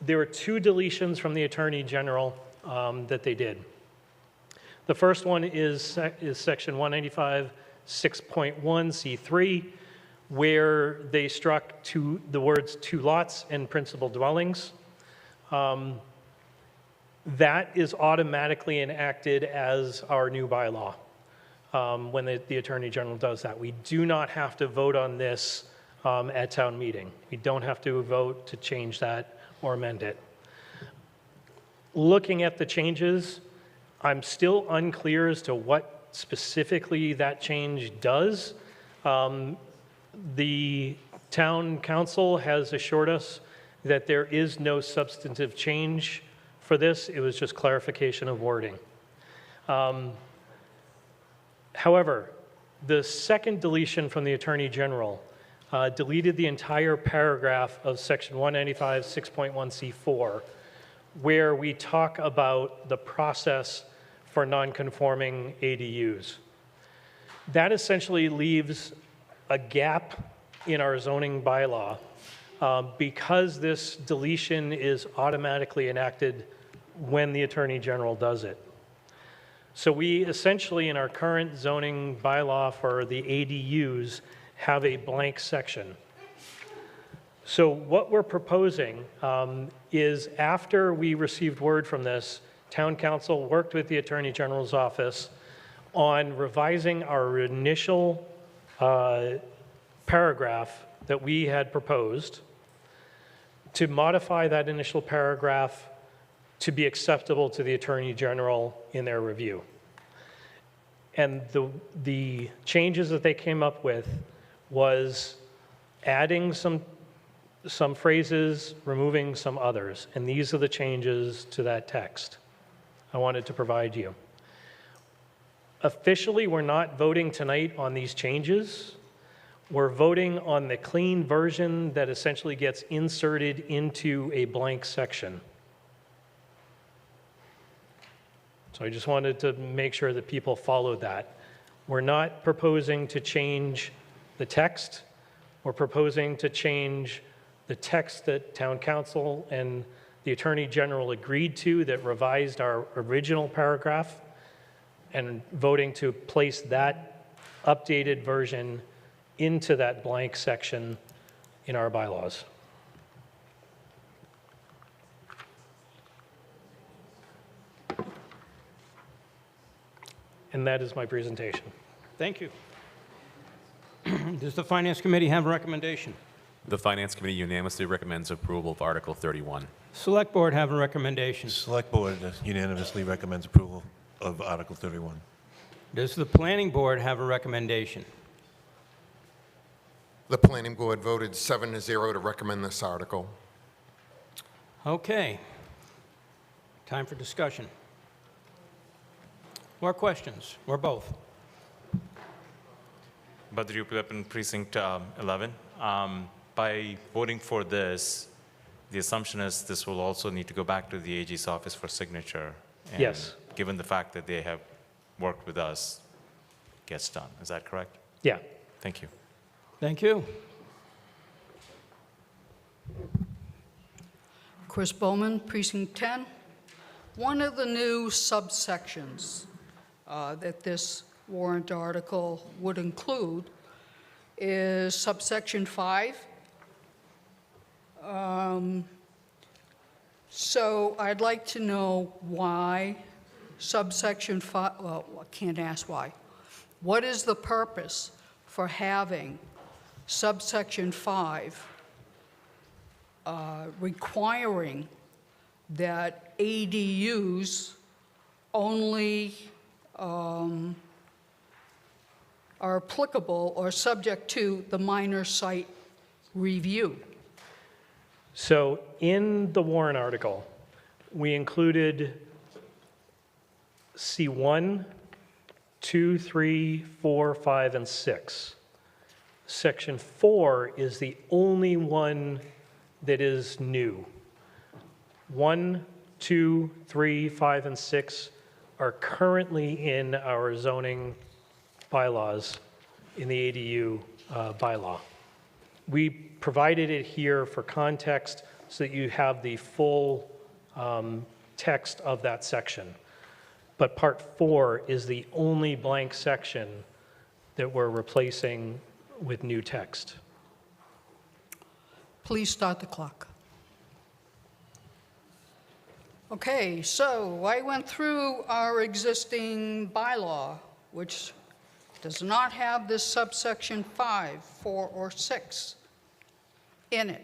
E: there were 2 deletions from the Attorney General that they did. The first one is Section 195, 6.1 C3, where they struck the words 2 lots and principal dwellings. That is automatically enacted as our new bylaw when the Attorney General does that. We do not have to vote on this at town meeting. We don't have to vote to change that or amend it. Looking at the changes, I'm still unclear as to what specifically that change does. The town council has assured us that there is no substantive change for this. It was just clarification of wording. However, the second deletion from the Attorney General deleted the entire paragraph of Section 195, 6.1 C4, where we talk about the process for non-conforming ADUs. That essentially leaves a gap in our zoning bylaw because this deletion is automatically enacted when the Attorney General does it. So we essentially, in our current zoning bylaw for the ADUs, have a blank section. So what we're proposing is, after we received word from this, Town Council worked with the Attorney General's office on revising our initial paragraph that we had proposed to modify that initial paragraph to be acceptable to the Attorney General in their review. And the changes that they came up with was adding some phrases, removing some others, and these are the changes to that text I wanted to provide you. Officially, we're not voting tonight on these changes. We're voting on the clean version that essentially gets inserted into a blank section. So I just wanted to make sure that people followed that. We're not proposing to change the text. We're proposing to change the text that Town Council and the Attorney General agreed to that revised our original paragraph, and voting to place that updated version into that blank section in our bylaws. And that is my presentation.
B: Thank you. Does the Finance Committee have a recommendation?
I: The Finance Committee unanimously recommends approval of Article 31.
B: Select Board have a recommendation.
J: Select Board unanimously recommends approval of Article 31.
B: Does the Planning Board have a recommendation?
K: The Planning Board voted 7-0 to recommend this article.
B: Okay. Time for discussion. More questions, or both?
R: Badri Weapon Precinct 11. By voting for this, the assumption is this will also need to go back to the AG's office for signature. And
E: Yes.
R: given the fact that they have worked with us, gets done. Is that correct?
E: Yeah.
R: Thank you.
B: Thank you.
N: Chris Bowman, Precinct 10. One of the new subsections that this warrant article would include is subsection 5. So I'd like to know why subsection 5, well, I can't ask why. What is the purpose for having subsection 5 requiring that ADUs only are applicable or subject to the minor site review?
E: So in the warrant article, we included C1, 2, 3, 4, 5, and 6. Section 4 is the only one that is new. 1, 2, 3, 5, and 6 are currently in our zoning bylaws in the ADU bylaw. We provided it here for context so that you have the full text of that section. But part 4 is the only blank section that we're replacing with new text.
N: Please start the clock. Okay, so I went through our existing bylaw, which does not have this subsection 5, 4, or 6 in it.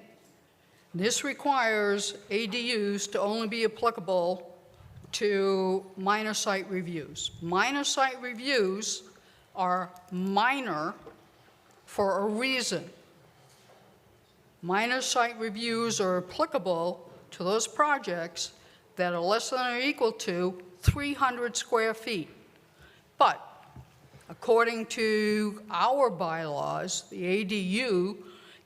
N: This requires ADUs to only be applicable to minor site reviews. Minor site reviews are minor for a reason. Minor site reviews are applicable to those projects that are less than or equal to 300 square feet. But according to our bylaws, the ADU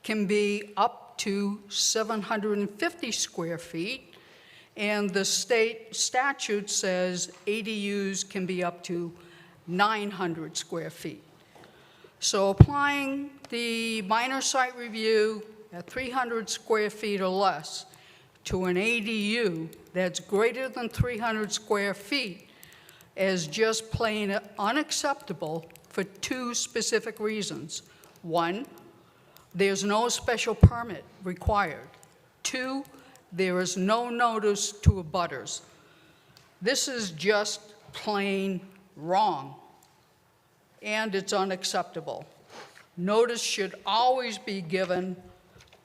N: can be up to 750 square feet, and the state statute says ADUs can be up to 900 square feet. So applying the minor site review at 300 square feet or less to an ADU that's greater than 300 square feet is just plain unacceptable for two specific reasons. One, there's no special permit required. Two, there is no notice to abutters. This is just plain wrong, and it's unacceptable. Notice should always be given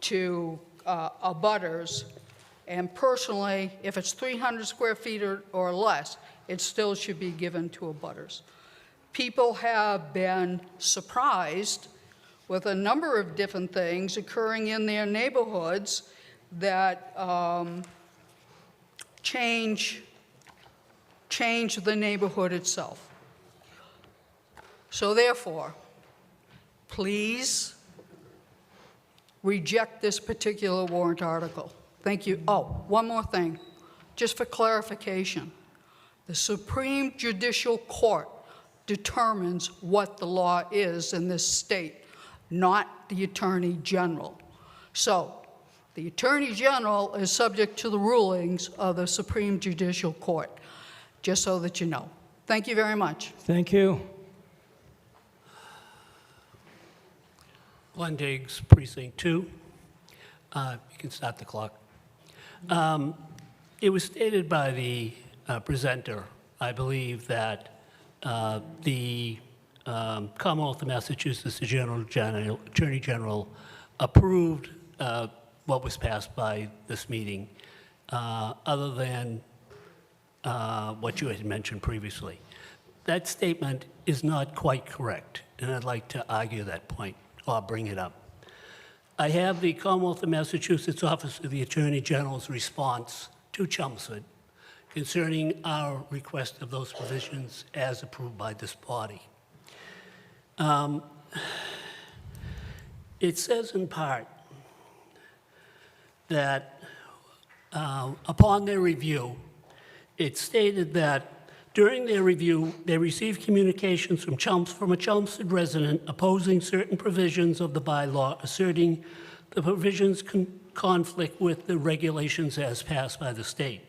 N: to abutters, and personally, if it's 300 square feet or less, it still should be given to abutters. People have been surprised with a number of different things occurring in their neighborhoods that change the neighborhood itself. So therefore, please reject this particular warrant article. Thank you. Oh, one more thing, just for clarification. The Supreme Judicial Court determines what the law is in this state, not the Attorney General. So the Attorney General is subject to the rulings of the Supreme Judicial Court, just so that you know. Thank you very much.
B: Thank you.
T: Glenn Diggs, Precinct 2. You can start the clock. It was stated by the presenter, I believe, that the Commonwealth of Massachusetts Attorney General approved what was passed by this meeting, other than what you had mentioned previously. That statement is not quite correct, and I'd like to argue that point or bring it up. I have the Commonwealth of Massachusetts Office of the Attorney General's response to Chelmsford concerning our request of those provisions as approved by this body. It says in part that upon their review, it stated that during their review, they received communications from a Chelmsford resident opposing certain provisions of the bylaw, asserting the provisions conflict with the regulations as passed by the state.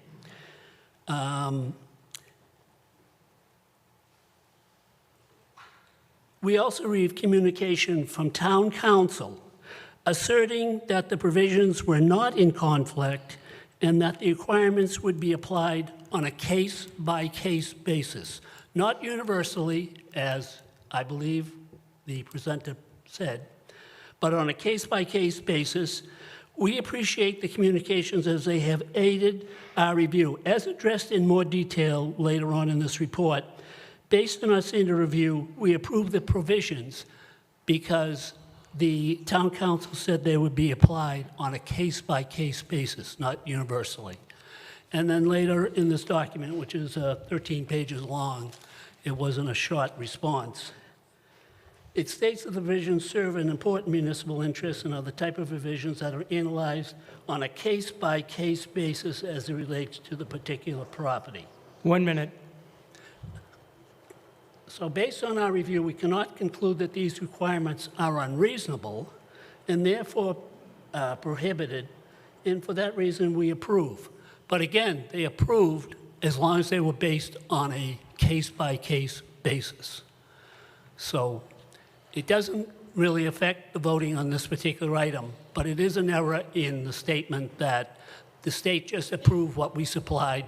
T: We also received communication from town council asserting that the provisions were not in conflict and that the requirements would be applied on a case-by-case basis, not universally, as I believe the presenter said, but on a case-by-case basis. We appreciate the communications as they have aided our review. As addressed in more detail later on in this report, based on our standard review, we approved the provisions because the town council said they would be applied on a case-by-case basis, not universally. And then later in this document, which is 13 pages long, it wasn't a short response. It states that the provisions serve an important municipal interest and are the type of provisions that are analyzed on a case-by-case basis as it relates to the particular property.
B: 1 minute.
T: So based on our review, we cannot conclude that these requirements are unreasonable and therefore prohibited, and for that reason we approve. But again, they approved as long as they were based on a case-by-case basis. So it doesn't really affect the voting on this particular item, but it is an error in the statement that the state just approved what we supplied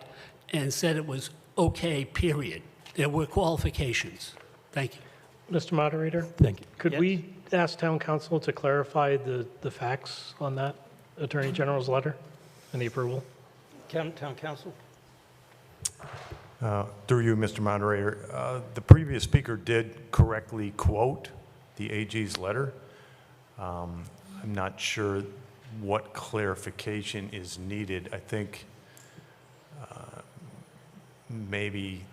T: and said it was okay, period. There were qualifications. Thank you.
E: Mr. Moderator?
B: Thank you.
E: Could we ask town council to clarify the facts on that Attorney General's letter and the approval?
B: Town council?
V: Through you, Mr. Moderator, the previous speaker did correctly quote the AG's letter. I'm not sure what clarification is needed. I think maybe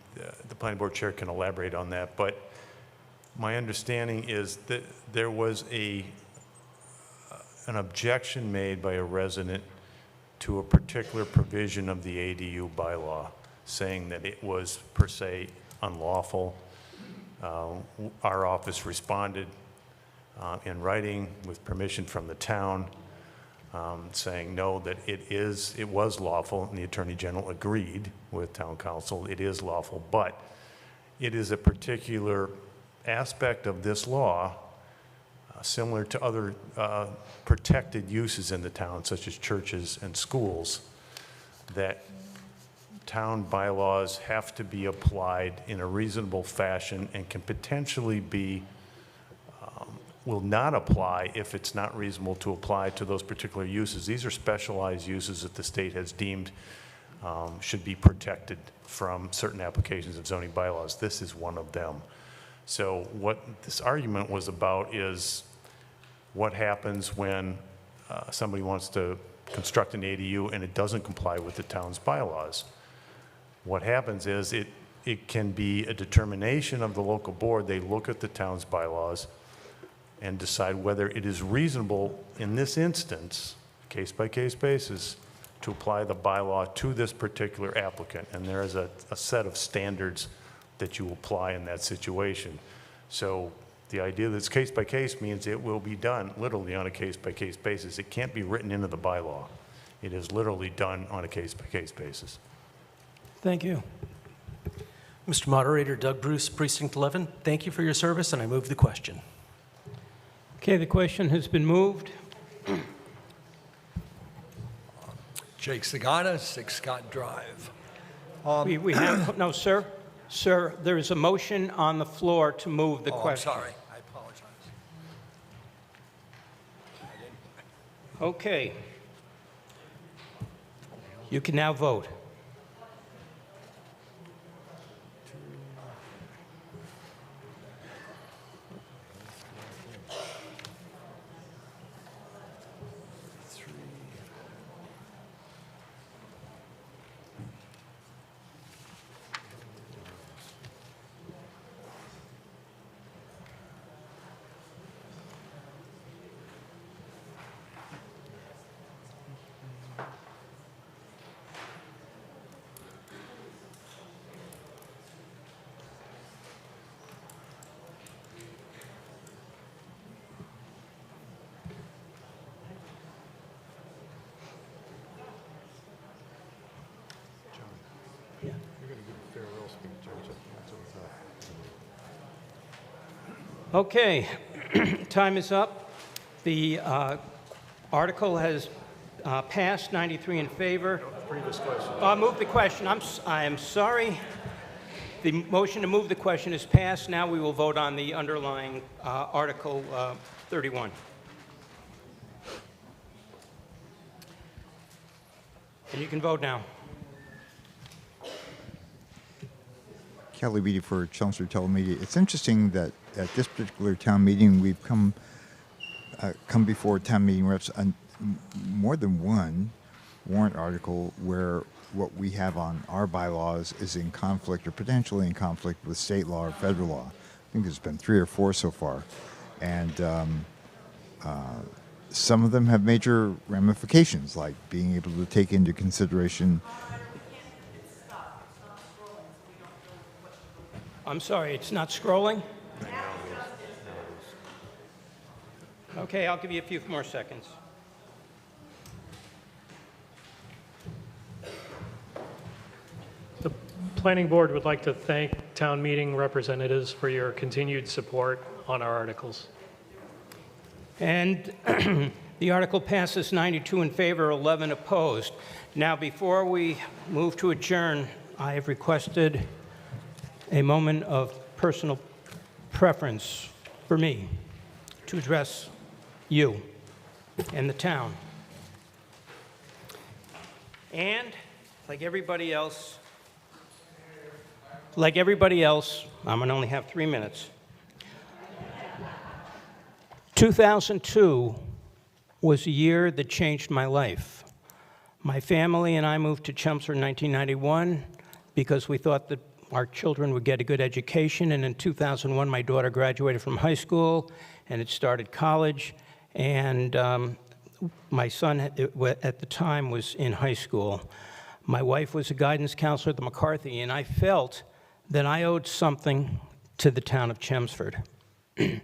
V: the planning board chair can elaborate on that, but my understanding is that there was an objection made by a resident to a particular provision of the ADU bylaw, saying that it was per se unlawful. Our office responded in writing with permission from the town, saying no, that it was lawful, and the Attorney General agreed with town council, it is lawful, but it is a particular aspect of this law, similar to other protected uses in the town, such as churches and schools, that town bylaws have to be applied in a reasonable fashion and can potentially be, will not apply if it's not reasonable to apply to those particular uses. These are specialized uses that the state has deemed should be protected from certain applications of zoning bylaws. This is one of them. So what this argument was about is what happens when somebody wants to construct an ADU and it doesn't comply with the town's bylaws. What happens is it It can be a determination of the local board. They look at the town's bylaws and decide whether it is reasonable in this instance, case-by-case basis, to apply the bylaw to this particular applicant. And there is a set of standards that you apply in that situation. So the idea that it's case-by-case means it will be done literally on a case-by-case basis. It can't be written into the bylaw. It is literally done on a case-by-case basis.
C: Thank you. Mr. Moderator, Doug Bruce, Precinct 11, thank you for your service, and I move the question.
B: Okay, the question has been moved.
M: Jake Sagana, 6 Scott Drive.
B: We have, no, sir. Sir, there is a motion on the floor to move the question.
M: I'm sorry. I apologize.
B: Okay. You can now vote. Okay, time is up. The article has passed, 93 in favor.
V: Previous question.
B: Move the question. I am sorry. The motion to move the question is passed. Now we will vote on the underlying Article 31. And you can vote now.
A: Kelly Beatty for Chelmsford TeleMedia. It's interesting that at this particular town meeting, we've come before town meeting reps on more than one warrant article where what we have on our bylaws is in conflict or potentially in conflict with state law or federal law. I think there's been 3 or 4 so far. And some of them have major ramifications, like being able to take into consideration.
B: I'm sorry, it's not scrolling? Okay, I'll give you a few more seconds.
E: The Planning Board would like to thank town meeting representatives for your continued support on our articles.
B: And the article passes 92 in favor, 11 opposed. Now, before we move to adjourn, I have requested a moment of personal preference for me to address you and the town. And like everybody else, I'm going to only have 3 minutes. 2002 was a year that changed my life. My family and I moved to Chelmsford in 1991 because we thought that our children would get a good education, and in 2001, my daughter graduated from high school and had started college, and my son at the time was in high school. My wife was a guidance counselor at the McCarthy, and I felt that I owed something to the town of Chelmsford. I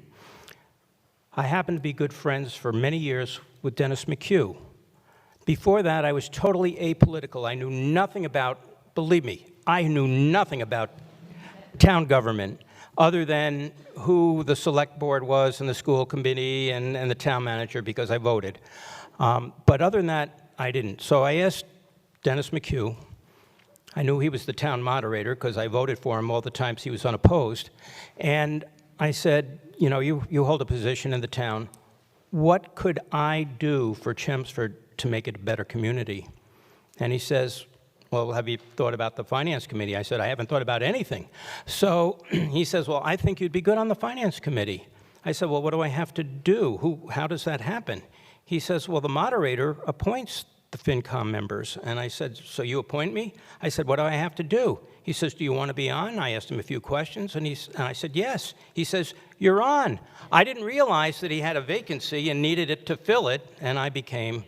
B: happened to be good friends for many years with Dennis McHugh. Before that, I was totally apolitical. I knew nothing about, believe me, I knew nothing about town government other than who the select board was and the school committee and the town manager because I voted. But other than that, I didn't. So I asked Dennis McHugh. I knew he was the town moderator because I voted for him all the times he was unopposed. And I said, you know, you hold a position in the town. What could I do for Chelmsford to make it a better community? And he says, well, have you thought about the Finance Committee? I said, I haven't thought about anything. So he says, well, I think you'd be good on the Finance Committee. I said, well, what do I have to do? How does that happen? He says, well, the moderator appoints the FinCom members. And I said, so you appoint me? I said, what do I have to do? He says, do you want to be on? I asked him a few questions, and I said, yes. He says, you're on. I didn't realize that he had a vacancy and needed it to fill it, and I became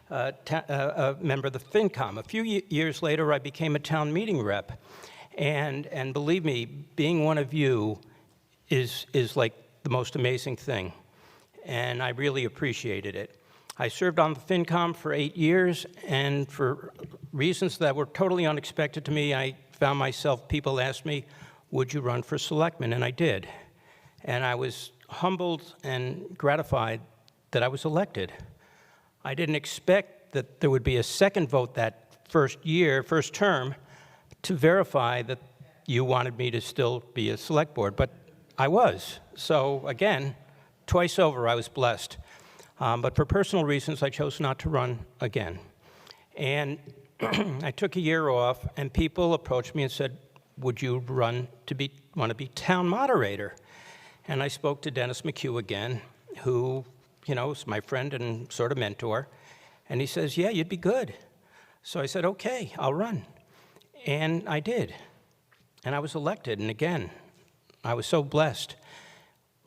B: a member of the FinCom. A few years later, I became a town meeting rep. And believe me, being one of you is like the most amazing thing. And I really appreciated it. I served on the FinCom for 8 years, and for reasons that were totally unexpected to me, I found myself, people asked me, would you run for selectman? And I did. And I was humbled and gratified that I was elected. I didn't expect that there would be a second vote that first term, to verify that you wanted me to still be a select board, but I was. So again, twice over, I was blessed. But for personal reasons, I chose not to run again. And I took a year off, and people approached me and said, would you want to be town moderator? And I spoke to Dennis McHugh again, who, is my friend and sort of mentor. And he says, yeah, you'd be good. So I said, okay, I'll run. And I did. And I was elected. And again, I was so blessed.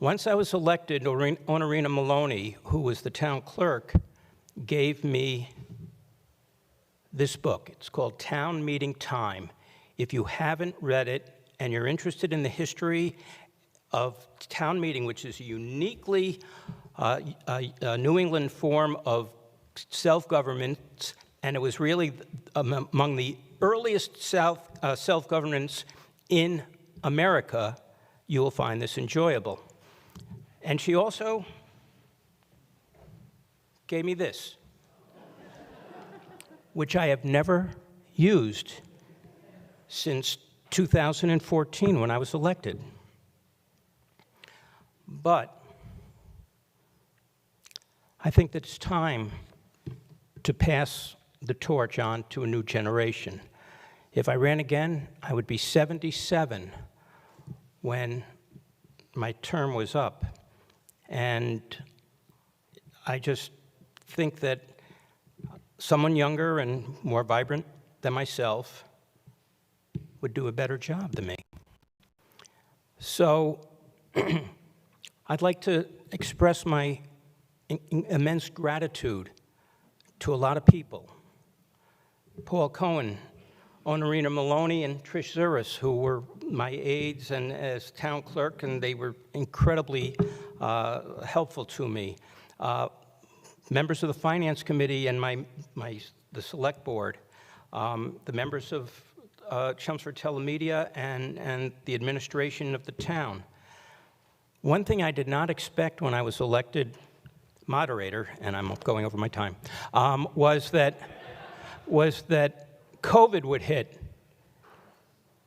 B: Once I was elected, Honorina Maloney, who was the town clerk, gave me this book. It's called Town Meeting Time. If you haven't read it and you're interested in the history of town meeting, which is a uniquely New England form of self-government, and it was really among the earliest self-governance in America, you will find this enjoyable. And she also gave me this, which I have never used since 2014 when I was elected. But I think that it's time to pass the torch on to a new generation. If I ran again, I would be 77 when my term was up. And I just think that someone younger and more vibrant than myself would do a better job than me. So I'd like to express my immense gratitude to a lot of people. Paul Cohen, Honorina Maloney, and Trish Zuris, who were my aides and as town clerk, and they were incredibly helpful to me. Members of the Finance Committee and the Select Board, the members of Chelmsford TeleMedia, and the administration of the town. One thing I did not expect when I was elected moderator, and I'm going over my time, was that COVID would hit.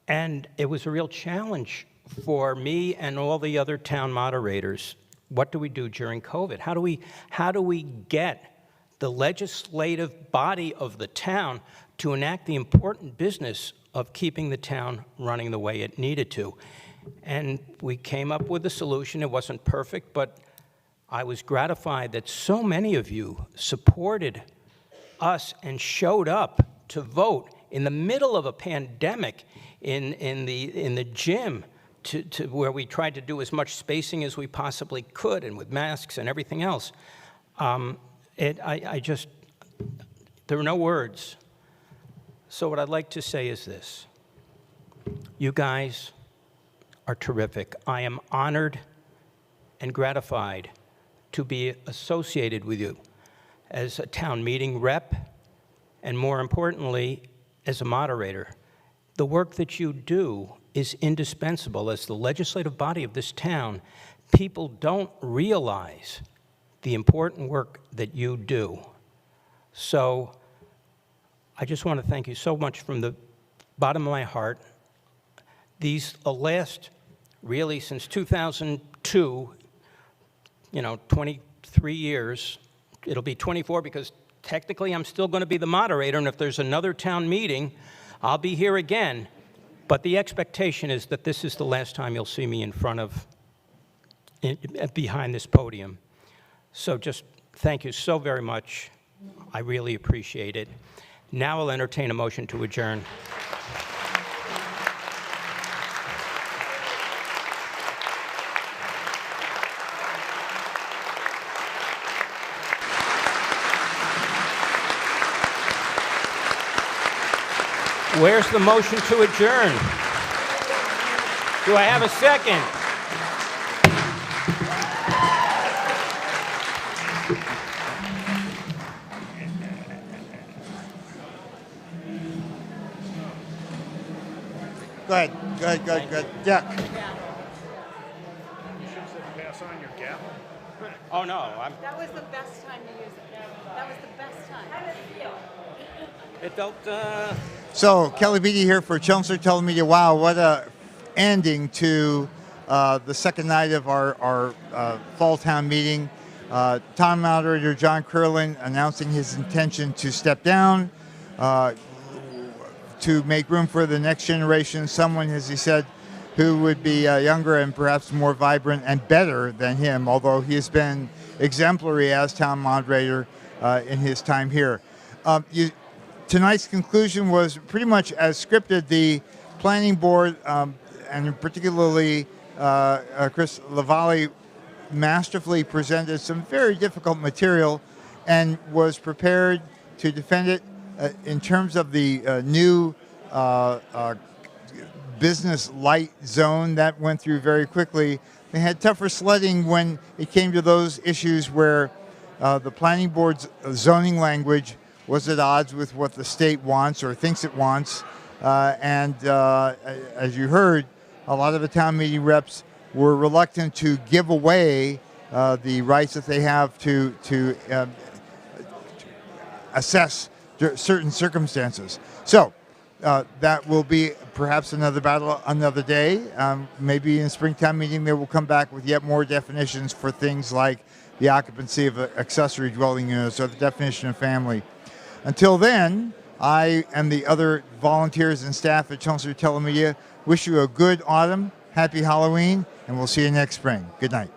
B: And it was a real challenge for me and all the other town moderators. What do we do during COVID? How do we get the legislative body of the town to enact the important business of keeping the town running the way it needed to? And we came up with a solution. It wasn't perfect, but I was gratified that so many of you supported us and showed up to vote in the middle of a pandemic in the gym to where we tried to do as much spacing as we possibly could, and with masks and everything else. There were no words. So what I'd like to say is this. You guys are terrific. I am honored and gratified to be associated with you as a town meeting rep, and more importantly, as a moderator. The work that you do is indispensable. As the legislative body of this town, people don't realize the important work that you do. So I just want to thank you so much from the bottom of my heart. These last, really since 2002, 23 years, it'll be 24 because technically I'm still going to be the moderator, and if there's another town meeting, I'll be here again. But the expectation is that this is the last time you'll see me behind this podium. So just thank you so very much. I really appreciate it. Now I'll entertain a motion to adjourn. Where's the motion to adjourn? Do I have a second?
A: Go ahead. Good. Yeah.
E: You should have said pass on your gavel.
B: Oh, no.
L: That was the best time to use it. That was the best time. How did it feel?
B: It felt,
A: So, Kelly Beatty here for Chelmsford TeleMedia. Wow, what a ending to the second night of our Fall Town meeting. Town Moderator John Curlin announcing his intention to step down to make room for the next generation, someone, as he said, who would be younger and perhaps more vibrant and better than him, although he has been exemplary as Town Moderator in his time here. Tonight's conclusion was pretty much as scripted. The Planning Board, and particularly Chris Lavalley, masterfully presented some very difficult material and was prepared to defend it in terms of the new business light zone that went through very quickly. They had tougher sledding when it came to those issues where the Planning Board's zoning language was at odds with what the state wants or thinks it wants. As you heard, a lot of the town meeting reps were reluctant to give away the rights that they have to assess certain circumstances. So that will be perhaps another battle another day. Maybe in Springtown meeting they will come back with yet more definitions for things like the occupancy of accessory dwelling units or the definition of family. Until then, I and the other volunteers and staff at Chelmsford TeleMedia wish you a good autumn, happy Halloween, and we'll see you next spring. Good night.